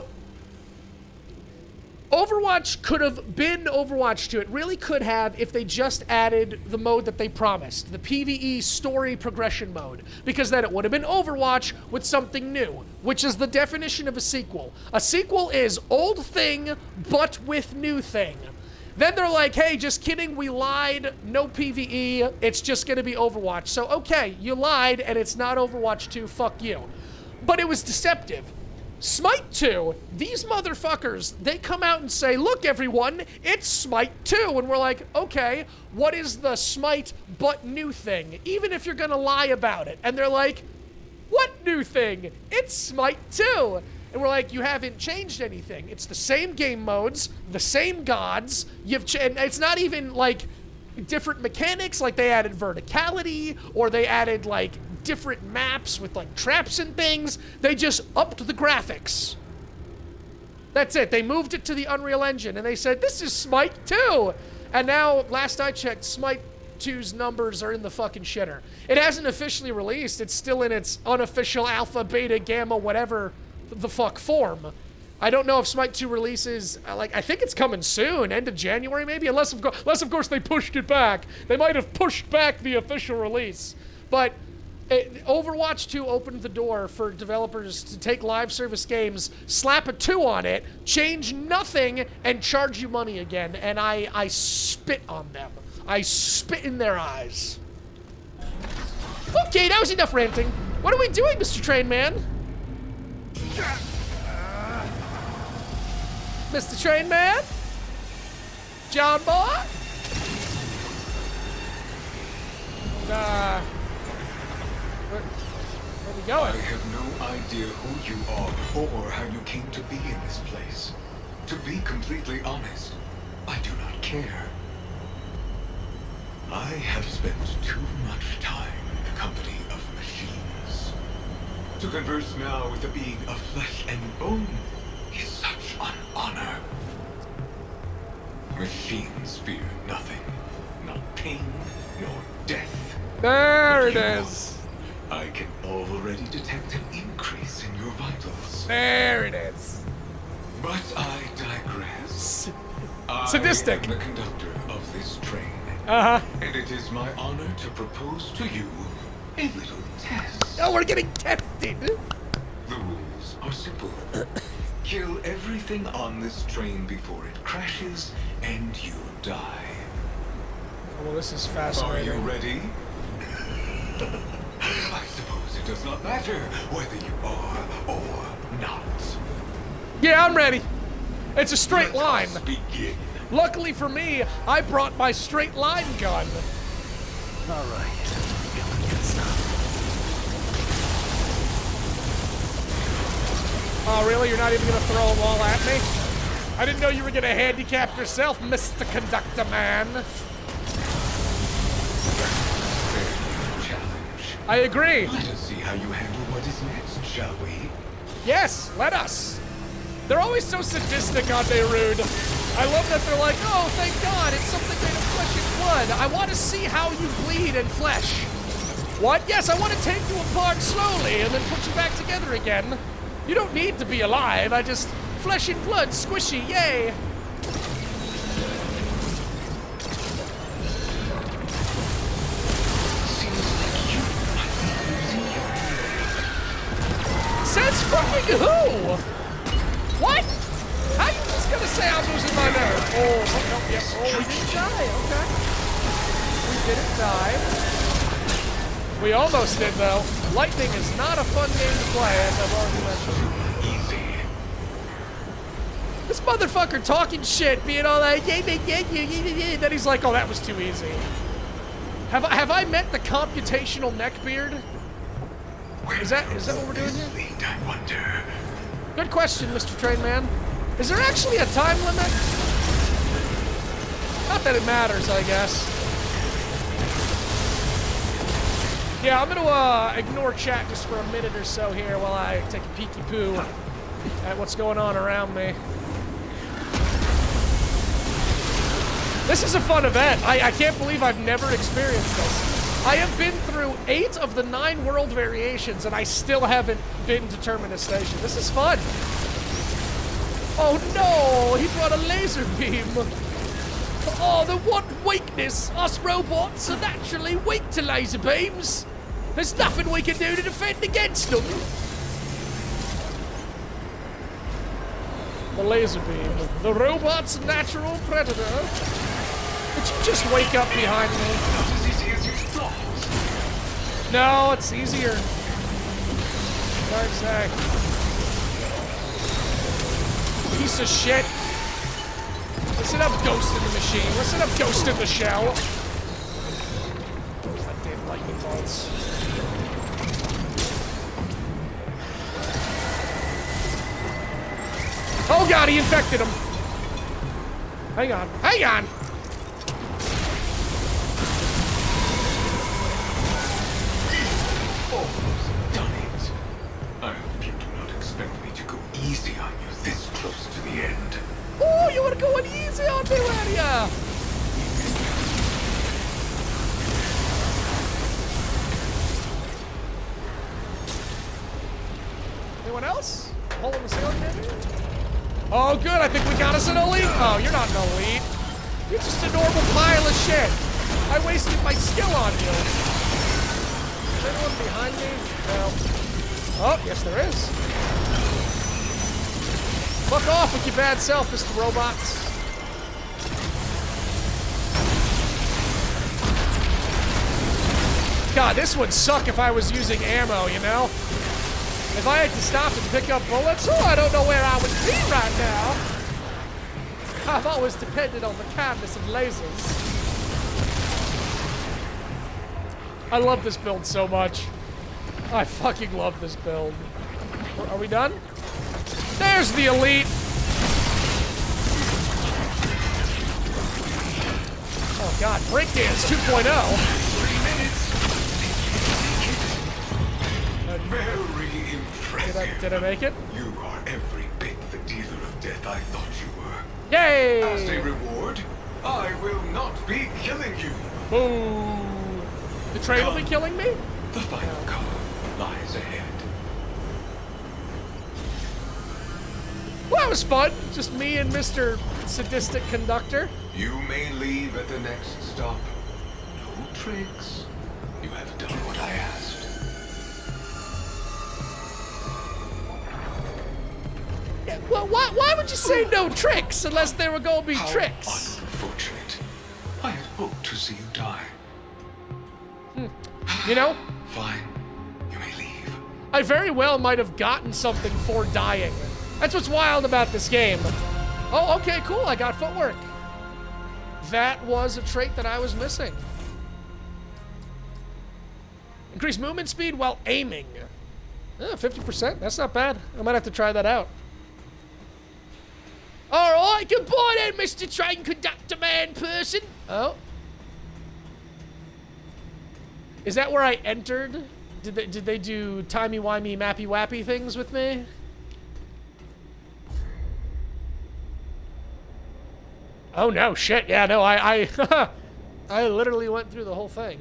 Overwatch could have been Overwatch 2. It really could have if they just added the mode that they promised, the PvE story progression mode, because then it would have been Overwatch with something new, which is the definition of a sequel. A sequel is old thing, but with new thing. Then they're like, hey, just kidding, we lied, no PvE, it's just gonna be Overwatch. So, okay, you lied, and it's not Overwatch 2, fuck you. But it was deceptive. Smite 2, these motherfuckers, they come out and say, look everyone, it's Smite 2. And we're like, okay, what is the Smite but new thing? Even if you're gonna lie about it. And they're like, what new thing? It's Smite 2. And we're like, you haven't changed anything. It's the same game modes, the same gods. And it's not even like different mechanics, like they added verticality, or they added like different maps with like traps and things. They just upped the graphics. That's it. They moved it to the Unreal Engine and they said, this is Smite 2. And now, last I checked, Smite 2's numbers are in the fucking shitter. It hasn't officially released. It's still in its unofficial alpha, beta, gamma, whatever the fuck form. I don't know if Smite 2 releases, I think it's coming soon, end of January maybe, unless of course they pushed it back. They might have pushed back the official release. But Overwatch 2 opened the door for developers to take live service games, slap a 2 on it, change nothing, and charge you money again. And I spit on them. I spit in their eyes. Okay, that was enough ranting. What are we doing, Mr. Train Man? Mr. Train Man? John Boy? Where we I going? have no idea who you are or how you came to be in this place. To be completely honest, I do not care. I have spent too much time in the company of machines. To converse now with a being of flesh and bone is such an honor. Machines fear nothing, not pain nor death. There it You, is. I can already detect an increase in your vitals. There it is. But I digress. Sadistic. I am the conductor of this train. Uh-huh. And it is my honor to propose to you a little test. Oh, we're getting tested. The rules are simple. Kill everything on this train before it crashes, and you die. Well, this is Are you fascinating. ready? I suppose it does not matter whether you are or not. Yeah, I'm ready. It's a straight Let line. us begin. Luckily for me, I brought my straight line gun. All right. Feeling good stuff. Oh, really? You're not even gonna throw them all at me? I didn't know you were gonna handicap yourself, Mr. Conductor Man. Fair challenge. I agree. Let us see how you handle what is next, shall we? Yes, let us. They're always so sadistic on Beirut. I love that they're like, oh, thank God, it's something made of flesh and blood. I want to see how you bleed in flesh. What? Yes, I want to take you apart slowly and then put you back together again. You don't need to be alive. I just flesh and blood, squishy, yay. Says fucking who? What? How you just gonna say I'm losing my nerve? Oh, no, yep. Oh, we didn't die. Okay. We didn't die. We almost did, though. Lightning is not a fun game to play, as I've already mentioned. Easy. This motherfucker talking shit, being all like, then he's like, oh, that was too easy. Have I met the computational neckbeard? Is that what we're doing here? Lead, I wonder. Good question, Mr. Train Man. Is there actually a time limit? Not that it matters, I guess. Yeah, I'm gonna ignore chat just for a minute or so here while I take a peeky poo at what's going on around me. This is a fun event. I can't believe I've never experienced this. I have been through 8 of the 9 world variations, and I still haven't been to Terminus Station. This is fun. Oh no, he brought a laser beam. Oh, the one weakness. Us robots are naturally weak to laser beams. There's nothing we can do to defend against them. The laser beam. The robot's natural predator. Did you just wake up behind me? Not as easy as you thought. No, it's easier. Hard to say. Piece of shit. Listen up, Ghost in the Machine. Listen up, Ghost in the Shell. Goddamn lightning bolts. Oh god, he infected him. Hang on. Hang on! Almost done it. I hope you do not expect me to go easy on you this close to the end. Oh, you want to go easy on me, are ya? Anyone else? Hole in the ceiling, maybe? Oh, good. I think we got us an elite. Oh, you're not an elite. You're just a normal pile of shit. I wasted my skill on you. Is anyone behind me? No. Oh, yes, there is. Fuck off with your bad self, Mr. Robots. God, this would suck if I was using ammo, you know? If I had to stop and pick up bullets, I don't know where I would be right now. I've always depended on the kindness of lasers. I love this build so much. I fucking love this build. Are we done? There's the elite. Oh god, breakdance 2.0. 3 minutes. Very impressive. Did I make it? You are every bit the dealer of death I thought you were. Yay! As a reward, I will not be killing you. Boom. The train will be killing me? The final car lies ahead. Well, that was fun. Just me and Mr. Sadistic Conductor. You may leave at the next stop. No tricks. You have done what I asked. Yeah, well, why would you say no tricks unless there were going to be How tricks? unfortunate. I had hoped to see you die. You know, Fine. You may leave. I very well might have gotten something for dying. That's what's wild about this game. Oh, okay, cool. I got footwork. That was a trait that I was missing. Increase movement speed while aiming. 50%. That's not bad. I might have to try that out. All right, goodbye then, Mr. Train Conductor Man person. Oh. Is that where I entered? Did they do timey-wimey, mappy-wappy things with me? Oh no, shit, yeah, no, I literally went through the whole thing.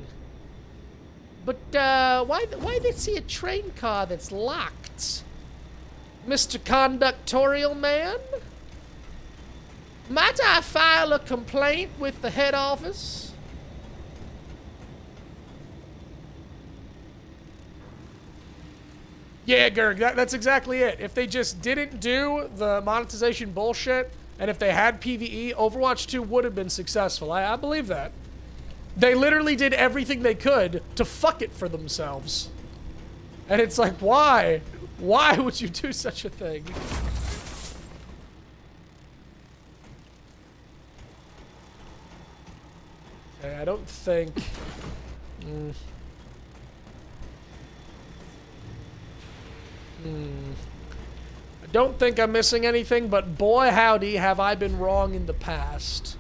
But, why they see a train car that's locked? Mr. Conductorial Man? Might I file a complaint with the head office? Yeah, Gerg, that's exactly it. If they just didn't do the monetization bullshit, and if they had PvE, Overwatch 2 would have been successful. I believe that. They literally did everything they could to fuck it for themselves. And it's like, why? Why would you do such a thing? Okay, I don't think... I don't think I'm missing anything, but boy howdy have I been wrong in the past.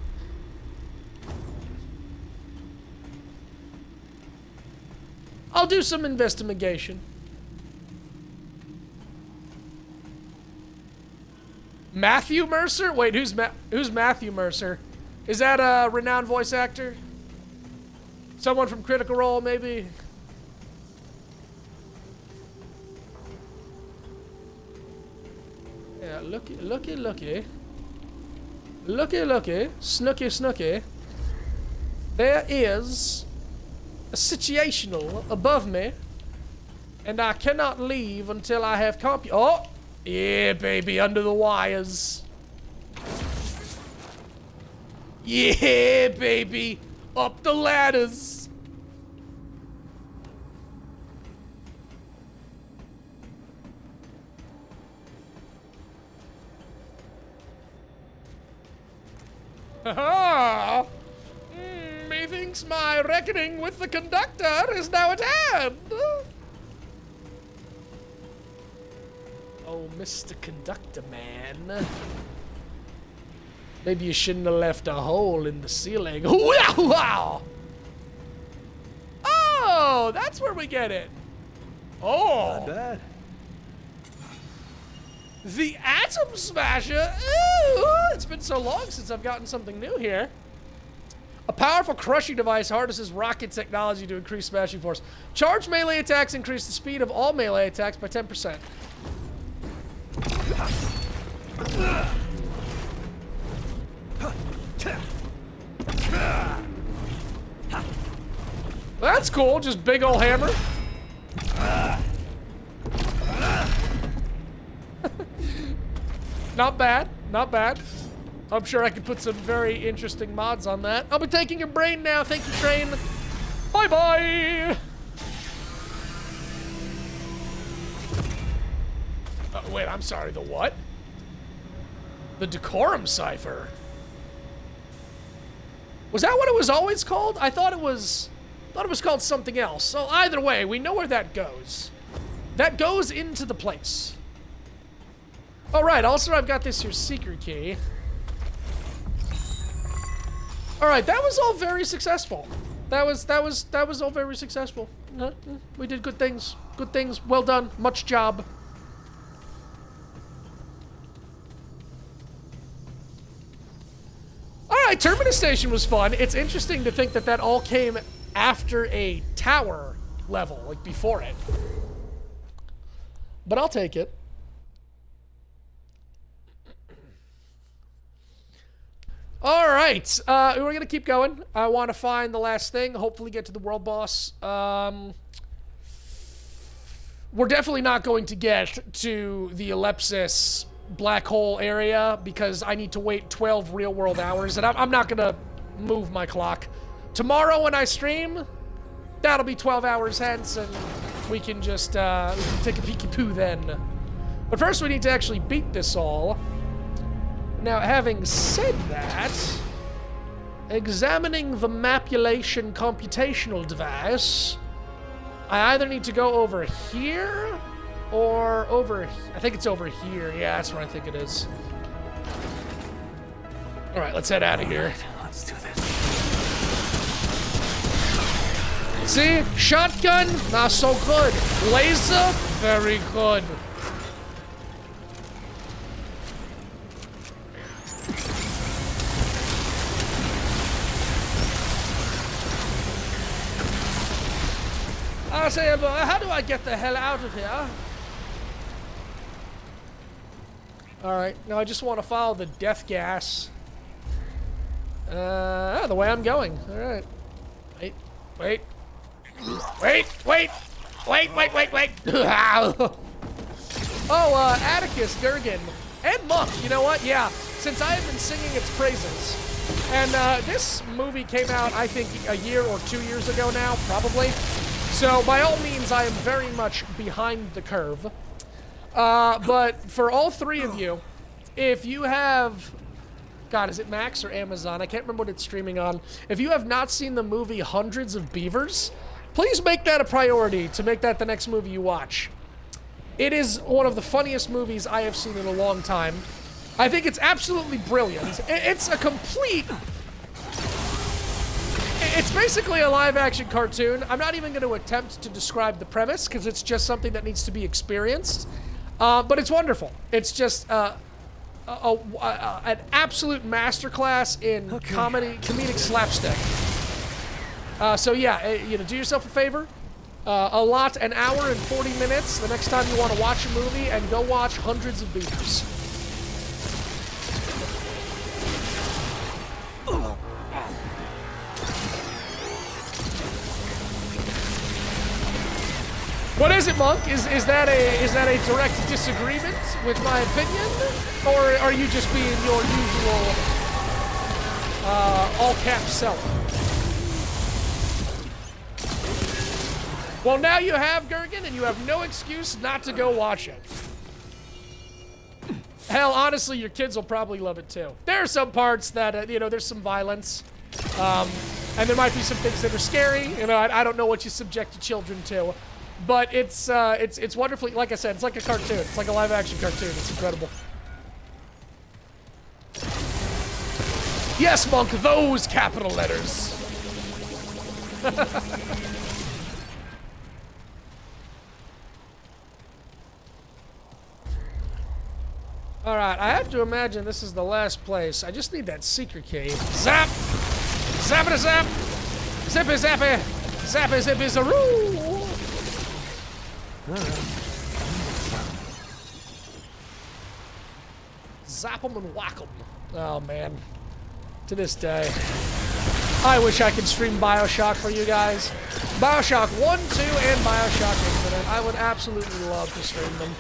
I'll do some investigation. Matthew Mercer? Wait, who's Matthew Mercer? Is that a renowned voice actor? Someone from Critical Role, maybe? Yeah, looky. Snooky. There is a situational above me, and I cannot leave until I have Oh! Yeah, baby, under the wires. Yeah, baby, up the ladders. Ha-ha! Methinks my reckoning with the conductor is now at hand. Oh, Mr. Conductor Man. Maybe you shouldn't have left a hole in the ceiling. Wow! Oh, that's where we get it. Oh. Not bad. The Atom Smasher. Ooh, it's been so long since I've gotten something new here. A powerful crushing device harnesses rocket technology to increase smashing force. Charged melee attacks increase the speed of all melee attacks by 10%. That's cool, just big ol' hammer. Not bad, not bad. I'm sure I could put some very interesting mods on that. I'll be taking your brain now. Thank you, Train. Bye-bye. Wait, I'm sorry, the what? The Decorum Cipher. Was that what it was always called? I thought it was called something else. So either way, we know where that goes. That goes into the place. All right, also I've got this here secret key. All right, that was all very successful. That was all very successful. We did good things. Good things. Well done. Much job. All right, Terminus Station was fun. It's interesting to think that that all came after a tower level, like before it. But I'll take it. All right, we're going to keep going. I want to find the last thing, hopefully get to the world boss. We're definitely not going to get to the Ellipsis black hole area because I need to wait 12 real-world hours, and I'm not going to move my clock. Tomorrow when I stream, that'll be 12 hours hence, and we can just we can take a peeky-poo then. But first we need to actually beat this all. Now, having said that, examining the mapulation computational device, I either need to go over here or over... I think it's over here. Yeah, that's where I think it is. All right, let's head out of here. Let's do this. See? Shotgun, not so good. Laser, very good. I say, how do I get the hell out of here? Alright, now I just want to follow the death gas. The way I'm going. Alright. Wait. Oh, Atticus, Gergen, and Monk, you know what? Yeah, since I have been singing its praises. And this movie came out, I think, a year or 2 years ago now, probably. So, by all means, I am very much behind the curve. But for all three of you, if you have... God, is it Max or Amazon? I can't remember what it's streaming on. If you have not seen the movie Hundreds of Beavers, please make that a priority to make that the next movie you watch. It is one of the funniest movies I have seen in a long time. I think it's absolutely brilliant. It's a complete... It's basically a live-action cartoon. I'm not even going to attempt to describe the premise because it's just something that needs to be experienced. But it's wonderful. It's just an absolute masterclass in comedic slapstick. So yeah, do yourself a favor. Allot an hour and 40 minutes the next time you want to watch a movie and go watch Hundreds of Beavers. What is it, Monk? Is that a direct disagreement with my opinion, or are you just being your usual all-cap self? Well, now you have, Gergen, and you have no excuse not to go watch it. Hell, honestly, your kids will probably love it too. There are some parts that there's some violence, and there might be some things that are scary. I don't know what you subject your children to. But it's wonderfully, like I said, it's like a cartoon. It's like a live-action cartoon. It's incredible. Yes, Monk, those capital letters. All right, I have to imagine this is the last place. I just need that secret key. Zap! Zappity zap! Zippy zappy! Zappy zippy zaroo! Zap 'em and whack 'em. Oh man. To this day. I wish I could stream Bioshock for you guys. Bioshock 1, 2, and Bioshock Infinite. I would absolutely love to stream them.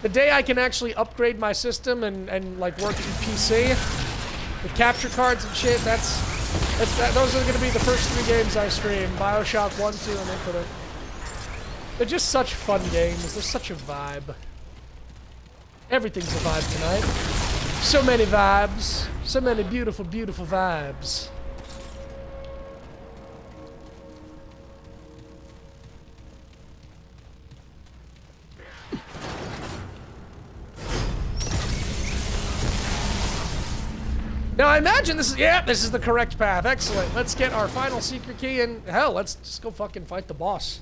The day I can actually upgrade my system and like work in PC with capture cards and shit, those are gonna be the first 3 games I stream. Bioshock 1, 2, and Infinite. They're just such fun games. They're such a vibe. Everything's a vibe tonight. So many vibes. So many beautiful, beautiful vibes. Now, I imagine this is the correct path. Excellent. Let's get our final secret key, and hell, let's just go fucking fight the boss.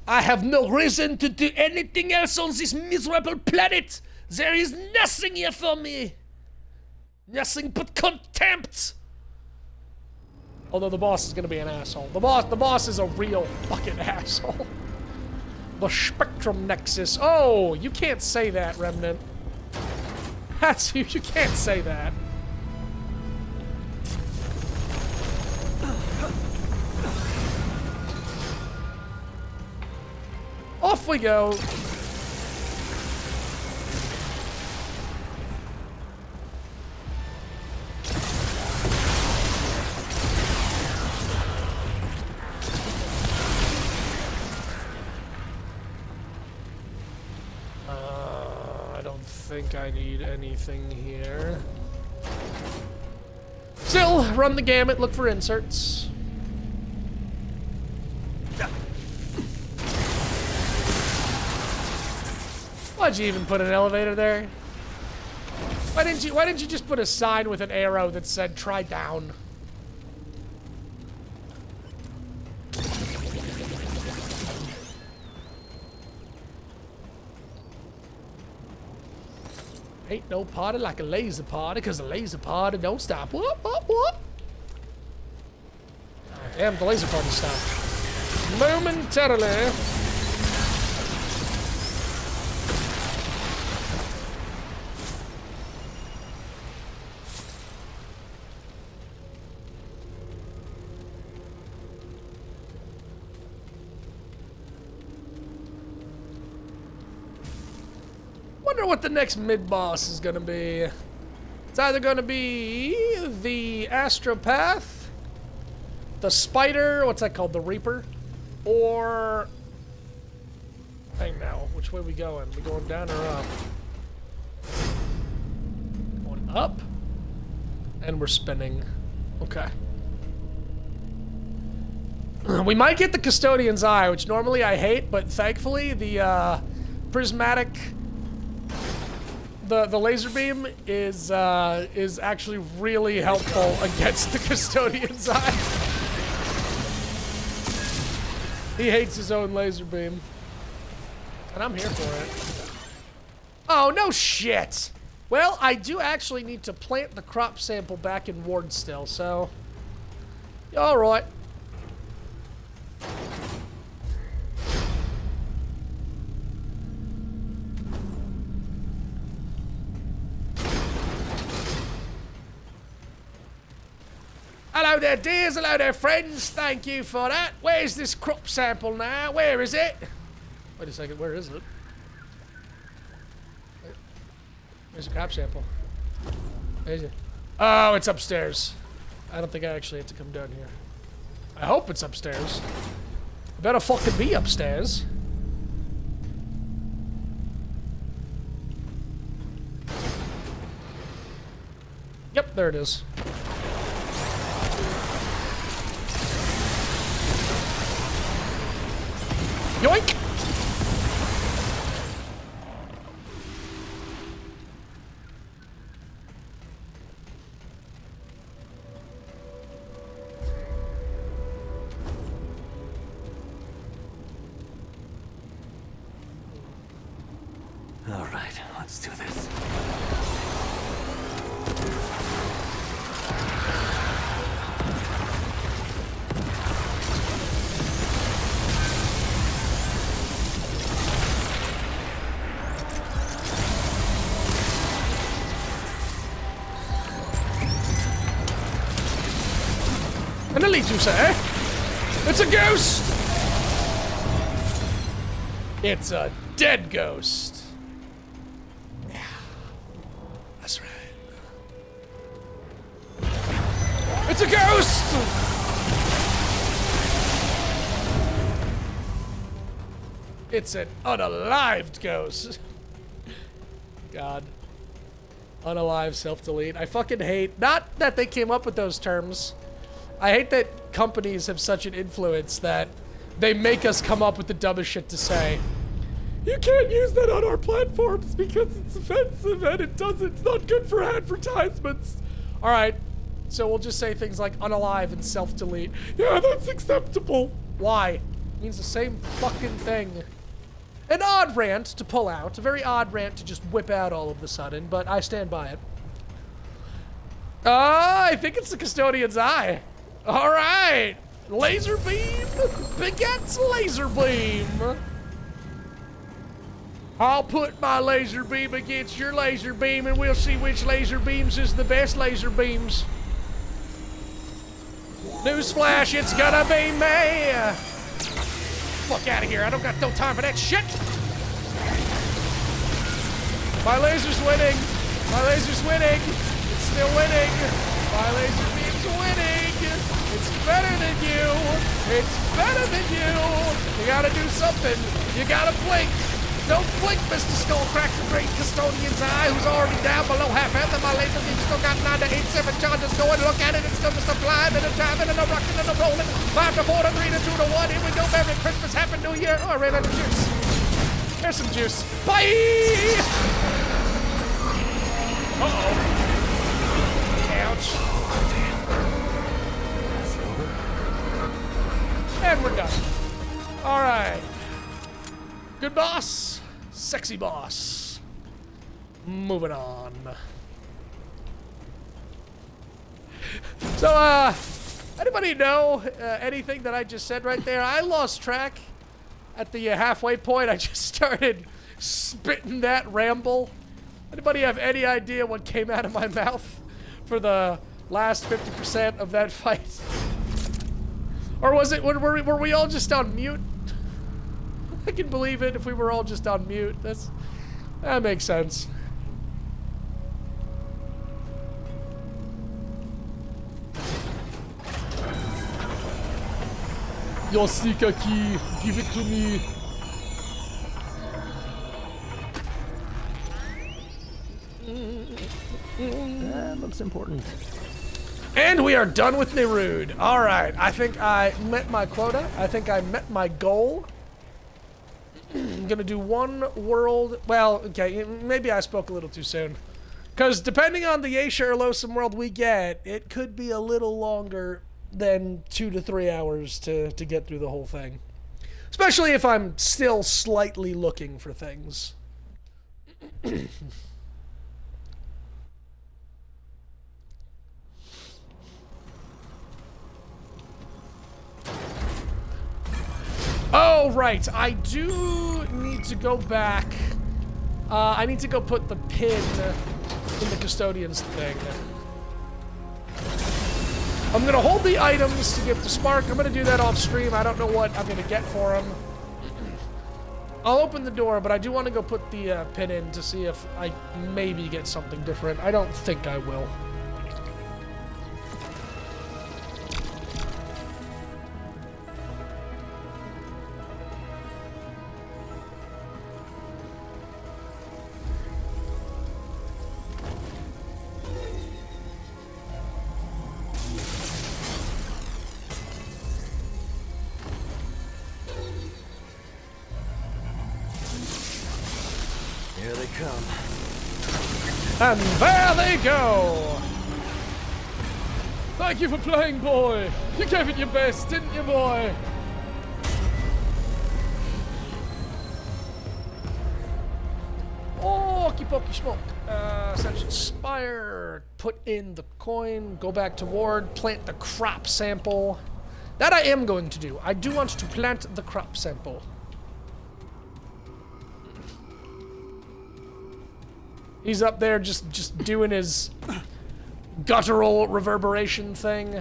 I have no reason to do anything else on this miserable planet. There is nothing here for me. Nothing but contempt. Although the boss is gonna be an asshole. The boss is a real fucking asshole. The Spectrum Nexus. Oh, you can't say that, Remnant. That's you can't say that. Off we go. I don't think I need anything here. Still, run the gamut, look for inserts. Why'd you even put an elevator there? Why didn't you just put a sign with an arrow that said try down? Ain't no party like a laser party, cause a laser party don't stop. Whoop, whoop, whoop. Damn, the laser party stopped. Momentarily. Wonder what the next mid-boss is gonna be. It's either gonna be the Astropath, the Spider, what's that called, the Reaper, or... Hang now, which way we going? We going down or up? Going up? And we're spinning. Okay. We might get the Custodian's Eye, which normally I hate, but thankfully the prismatic... The laser beam is actually really helpful against the Custodian's Eye. He hates his own laser beam. And I'm here for it. Oh, no shit! Well, I do actually need to plant the crop sample back in Ward still, so... Alright. Hello there, dears. Hello there, friends. Thank you for that. Where's this crop sample now? Where is it? Wait a second. Where is it? Where's the crop sample? Where is it? Oh, it's upstairs. I don't think I actually have to come down here. I hope it's upstairs. It better fucking be upstairs. Yep, there it is. Yoink! All right, let's do this. An elite, you say? It's a ghost! It's a dead ghost. Yeah. That's right. It's a ghost! It's an unalived ghost. God. Unalive, self-delete. I fucking hate, not that they came up with those terms. I hate that companies have such an influence that they make us come up with the dumbest shit to say. You can't use that on our platforms because it's offensive and it's not good for advertisements. All right, so we'll just say things like unalive and self-delete. Yeah, that's acceptable. Why? It means the same fucking thing. An odd rant to pull out, a very odd rant to just whip out all of a sudden, but I stand by it. I think it's the Custodian's Eye. All right, laser beam begets laser beam. I'll put my laser beam against your laser beam and we'll see which laser beams is the best laser beams. Newsflash, it's gonna be me. Fuck out of here, I don't got no time for that shit. My laser's winning. My laser's winning. It's still winning. My laser beam's winning. It's better than you. It's better than you. You gotta do something. You gotta blink. Don't blink, Mr. Skullcrack, the great Custodian's Eye, who's already down below half health, and my laser beam still got 9 to 8, 7 charges going. Look at it, it's still just a flying and a driving and a rocking and a rolling. 5 to 4 to 3 to 2 to 1. Here we go. Merry Christmas, Happy New Year. Oh, I ran out of juice. Here's some juice. Bye! Uh-oh. Ouch. And we're done. All right. Good boss. Sexy boss. Moving on. So, anybody know anything that I just said right there? I lost track at the halfway point. I just started spitting that ramble. Anybody have any idea what came out of my mouth for the last 50% of that fight? Or was it, were we all just on mute? I can believe it if we were all just on mute. That makes sense. Your Seeker key, give it to me. That looks important. And we are done with Nerude. All right, I think I met my quota. I think I met my goal. I'm gonna do one world. Well, okay, maybe I spoke a little too soon. Because depending on the Asia or Losum world we get, it could be a little longer than 2 to 3 hours to get through the whole thing. Especially if I'm still slightly looking for things. Oh, right. I do need to go back. I need to go put the pin in the Custodian's thing. I'm going to hold the items to get the spark. I'm going to do that off stream. I don't know what I'm going to get for them. I'll open the door, but I do want to go put the pin in to see if I maybe get something different. I don't think I will. Here they come. And there they go! Thank you for playing, boy! You gave it your best, didn't you, boy? Okie pokey smoke. Ascension Spire, put in the coin, go back to ward, plant the crop sample. That I am going to do. I do want to plant the crop sample. He's up there just doing his guttural reverberation thing.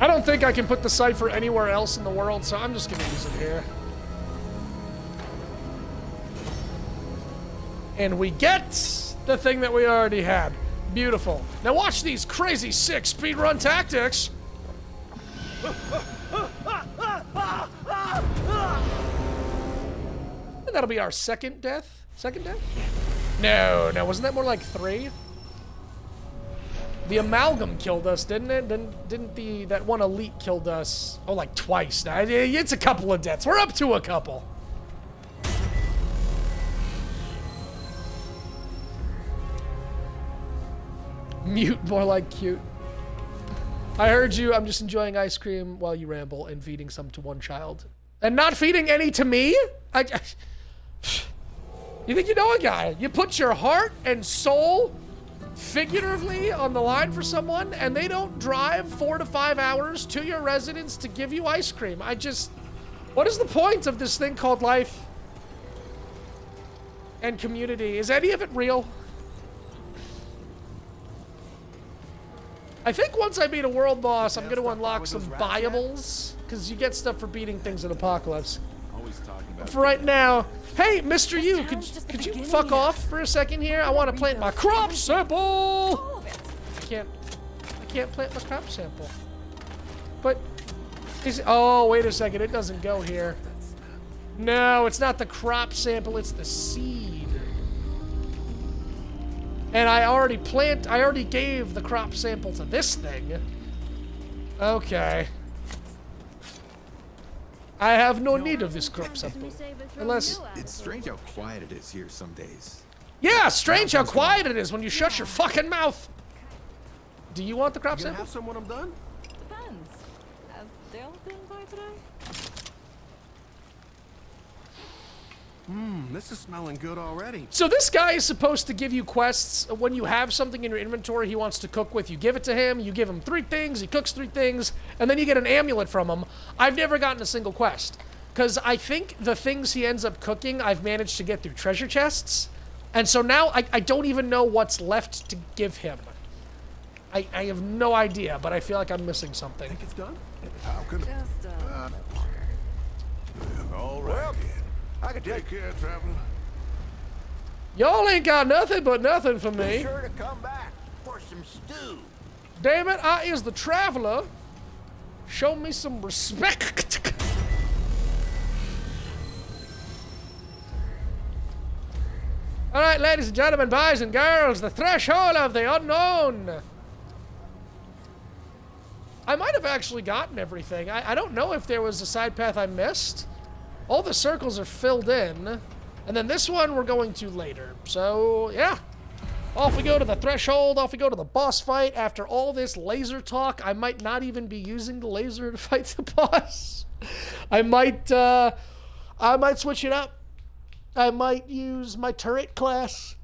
I don't think I can put the cipher anywhere else in the world, so I'm just gonna use it here. And we get the thing that we already had. Beautiful. Now watch these crazy sick speedrun tactics. And that'll be our second death. Second death? No, wasn't that more like 3? The amalgam killed us, didn't it? Didn't that one elite killed us? Oh, like twice. Now, it's a couple of deaths. We're up to a couple. Mute, more like cute. I heard you. I'm just enjoying ice cream while you ramble and feeding some to one child. And not feeding any to me? You think you know a guy. You put your heart and soul figuratively on the line for someone, and they don't drive 4 to 5 hours to your residence to give you ice cream. What is the point of this thing called life and community? Is any of it real? I think once I beat a world boss, I'm going to unlock some buyables, because you get stuff for beating things in Apocalypse. But for right now, hey, Mr. You, could you fuck off for a second here? I want to plant my crop sample. I can't plant my crop sample. But oh, wait a second, it doesn't go here. No, it's not the crop sample, it's the seed. And I already gave the crop sample to this thing. Okay. I have no need of this crop sample. Unless... It's strange how quiet it is here some days. Yeah, strange how quiet it is when you shut your fucking mouth. Do you want the crop sample? Have some when I'm done? Depends. Has Dale been by today? This is smelling good already. So this guy is supposed to give you quests. When you have something in your inventory he wants to cook with, you give it to him, you give him 3 things, he cooks 3 things, and then you get an amulet from him. I've never gotten a single quest, because I think the things he ends up cooking I've managed to get through treasure chests, and so now I don't even know what's left to give him. I have no idea, but I feel like I'm missing something. Think it's done? How can Just a bit longer. all right, kid. I can take care, traveler. Y'all ain't got nothing but nothing for me. Sure to come back for some stew. Damn it, I is the traveler. Show me some respect. All right, ladies and gentlemen, boys and girls, the threshold of the unknown. I might have actually gotten everything. I don't know if there was a side path I missed. All the circles are filled in. And then this one we're going to later. So, yeah. Off we go to the threshold. Off we go to the boss fight. After all this laser talk, I might not even be using the laser to fight the boss. I might switch it up. I might use my turret class.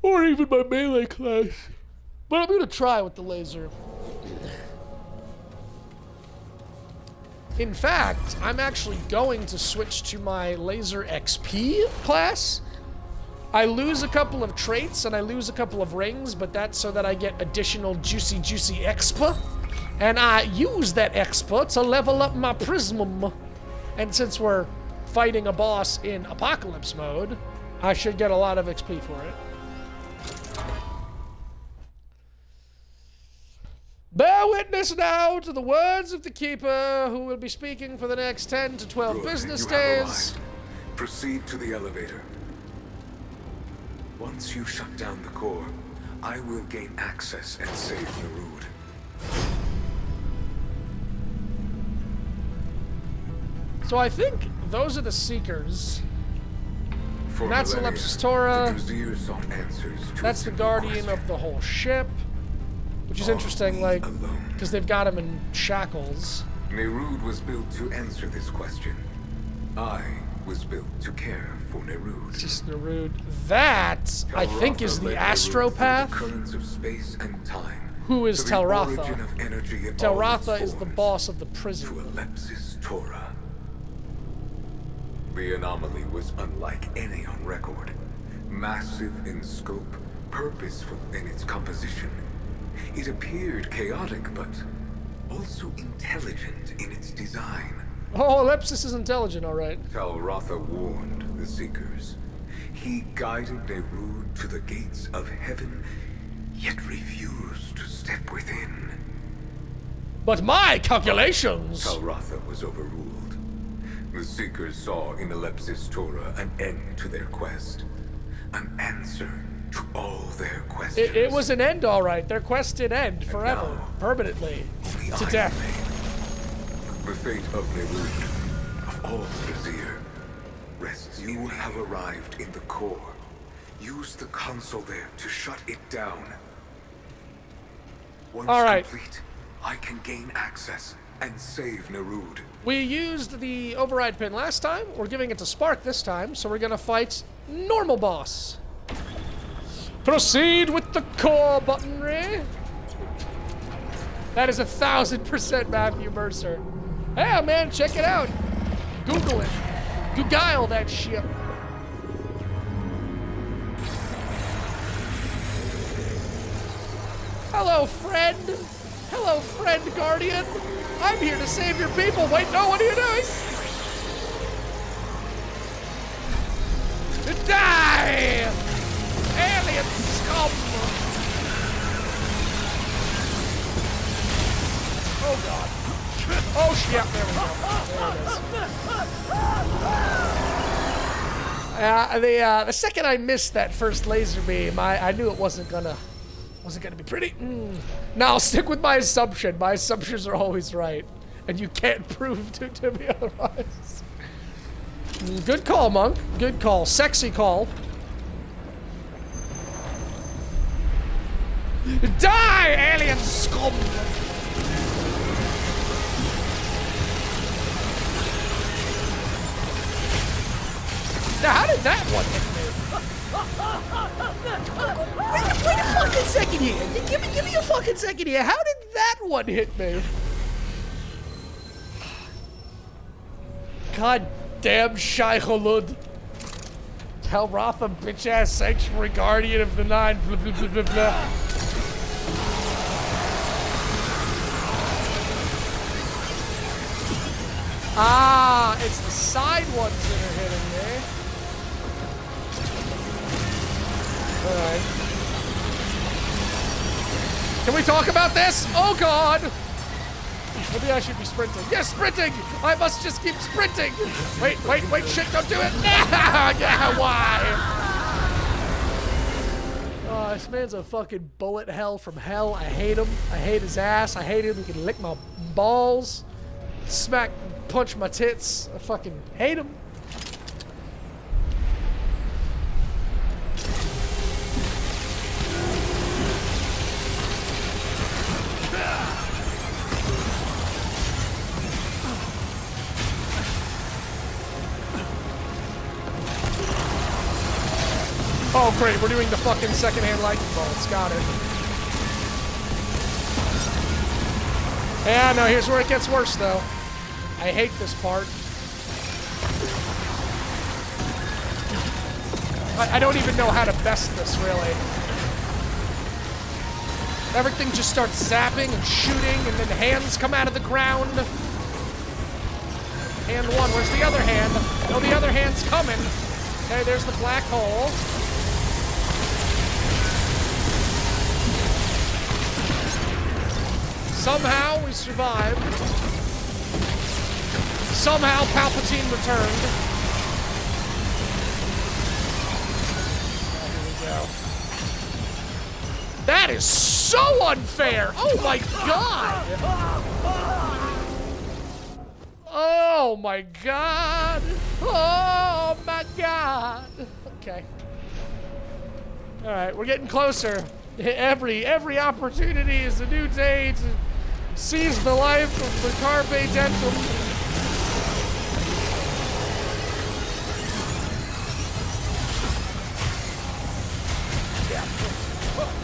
Or even my melee class. But I'm going to try with the laser. In fact, I'm actually going to switch to my laser XP class. I lose a couple of traits and I lose a couple of rings, but that's so that I get additional juicy expa. And I use that expa to level up my prism. And since we're fighting a boss in Apocalypse mode, I should get a lot of XP for it. Bear witness now to the words of the Keeper, who will be speaking for the next 10 to 12 Good, business you have days. arrived. Proceed to the elevator. Once you shut down the core, I will gain access and save Nerud. So I think those are the Seekers. For That's millennia, Ellipsis Torah. the Druzir sought answers to That's a the simple guardian question. of the whole ship. Which is Are interesting, we like, alone? because they've got him in shackles. Nerud was built to answer this question. I was built to care for Nerud. Just Nerud. That, I think, is the Astropath. The currents of space and time. Who is to the origin Telratha? of energy in all its Telratha is the forms, boss of the to prison. Ellipsis Torah. The anomaly was unlike any on record. Massive in scope, purposeful in its composition. It appeared chaotic, but also intelligent in its design. Oh, Ellipsis is intelligent, all right. Telratha warned the Seekers. He guided Nerud to the gates of heaven, yet refused to step within. But my calculations! Kalratha was overruled. The Seekers saw in Elepsis Torah an end to their quest. An answer to all their questions. It was an end, all right. Their quest did end forever, now, permanently, only to I death. remain. The fate of Nerud, of all Brazier, rests. You have arrived in the core. Use the console there to shut it down. Once All right. complete, I can gain access and save Nerud. We used the override pin last time. We're giving it to Spark this time, so we're gonna fight normal boss. Proceed with the core buttonry. That is 1000% Matthew Mercer. Hey, man, check it out. Google it. Google that shit. Hello, friend. Hello, friend guardian. I'm here to save your people. Wait, no, what are you doing? Die! Alien scum! Oh, God. Oh, shit. There we go. There it is. The second I missed that first laser beam, I knew it wasn't gonna be pretty. No, I'll stick with my assumption. My assumptions are always right, and you can't prove to me otherwise. Good call, Monk. Good call. Sexy call. Die, alien scum! Now, how did that one hit me? Wait a fucking second here. Give me a fucking second here. How did that one hit me? God damn Shaicholud. Kalratha, bitch-ass sanctuary guardian of the nine, blah, blah, blah, blah, blah. Ah, it's the side ones that are hitting me. Alright. Can we talk about this? Oh, God! Maybe I should be sprinting. Yes, sprinting! I must just keep sprinting! Wait, shit, don't do it! Yeah, why? Oh, this man's a fucking bullet hell from hell. I hate him. I hate his ass. I hate him. He can lick my balls. Smack, punch my tits. I fucking hate him. Oh, great, we're doing the fucking secondhand lightning bolts. Got it. Yeah, no, here's where it gets worse, though. I hate this part. I don't even know how to best this, really. Everything just starts zapping and shooting, and then hands come out of the ground. Hand one, where's the other hand? Oh, the other hand's coming. Okay, there's the black hole. Somehow we survived. Somehow Palpatine returned. Oh, here we go. That is so unfair! Oh my God! Oh my God! Oh my God! Okay. All right, we're getting closer. Every opportunity is a new day to seize the life of the Carpe Dentum.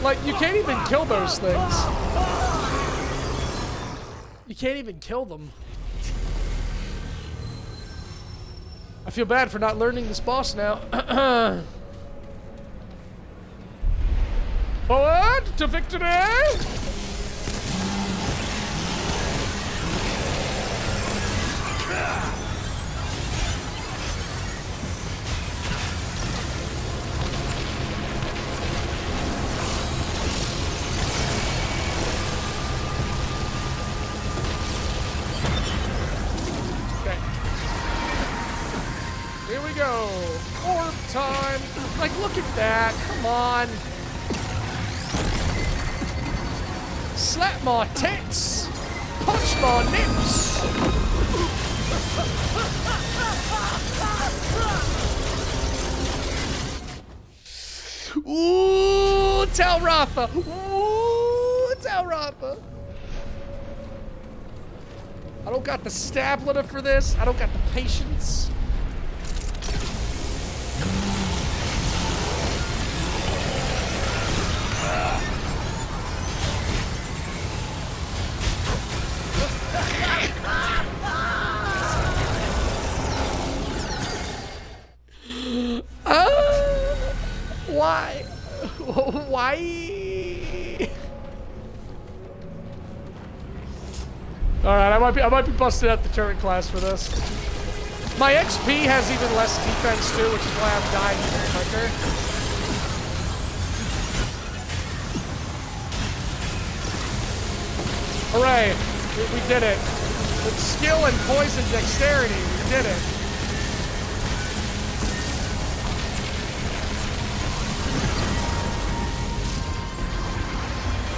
Like, you can't even kill those things. You can't even kill them. I feel bad for not learning this boss now. Forward to victory! we go. Orb time. Like, look at that. Come on. Slap my tits. Punch my nips. Ooh, tell Rafa. Ooh, tell Rafa. I don't got the stamina for this. I don't got the patience. Why? Why? All right, I might be busted at the turret class for this. My XP has even less defense too, which is why I'm dying even quicker. Hooray! We did it. With skill and poison dexterity, we did it.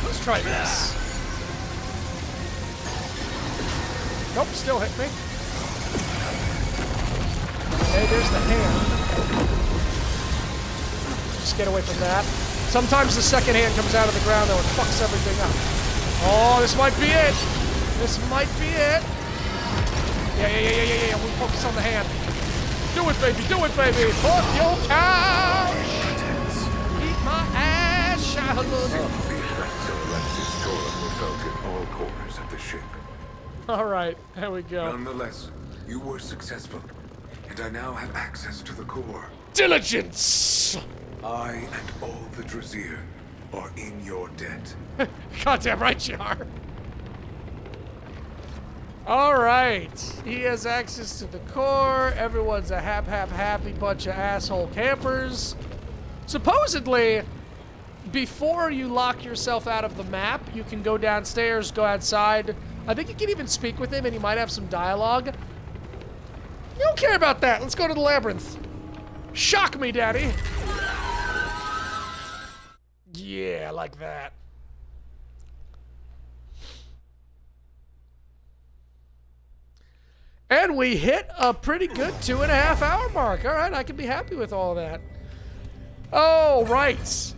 Let's try this. Nope, still hit me. Okay, there's the hand. Just get away from that. Sometimes the second hand comes out of the ground though and fucks everything up. Oh, this might be it. This might be it. Yeah. We'll focus on the hand. Do it, baby. Do it, baby. Fuck your couch. Eat my ass, child. The effects of Alexis Torum were felt in all corners of the ship. All right, there we go. Nonetheless, you were successful, and I now have access to the core. Diligence. I and all the Drazier are in your debt. Goddamn right you are. All right, he has access to the core. Everyone's a happy bunch of asshole campers. Supposedly, before you lock yourself out of the map, you can go downstairs, go outside. I think you can even speak with him, and he might have some dialogue. You don't care about that. Let's go to the labyrinth. Shock me, daddy. Yeah, like that. And we hit a pretty good 2.5 hour mark. All right, I can be happy with all that. Oh, right.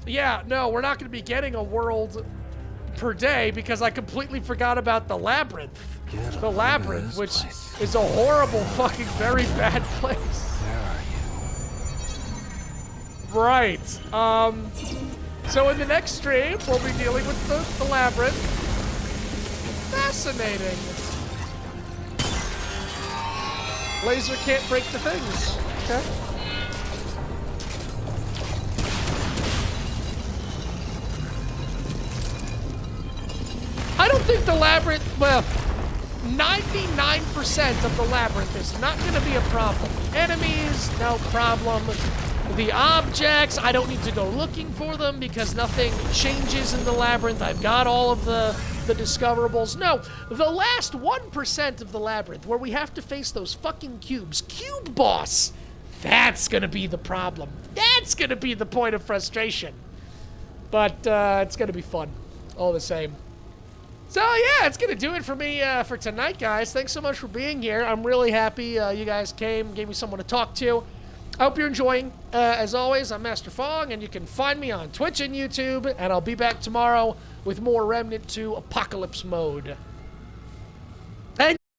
Yeah, no, we're not going to be getting a world per day because I completely forgot about the labyrinth. The labyrinth, which is a horrible, fucking, very bad place. Where are you? Right. So in the next stream, we'll be dealing with the labyrinth. Fascinating. Laser can't break the things. Okay. I don't think the labyrinth, well, 99% of the labyrinth is not going to be a problem. Enemies, no problem. The objects, I don't need to go looking for them because nothing changes in the labyrinth. I've got all of the discoverables. No, the last 1% of the labyrinth where we have to face those fucking cubes. Cube boss! That's going to be the problem. That's going to be the point of frustration. But it's going to be fun all the same. So yeah, it's gonna do it for me for tonight, guys. Thanks so much for being here. I'm really happy you guys came, gave me someone to talk to. I hope you're enjoying. As always, I'm Master Fong, and you can find me on Twitch and YouTube, and I'll be back tomorrow with more Remnant 2 Apocalypse Mode.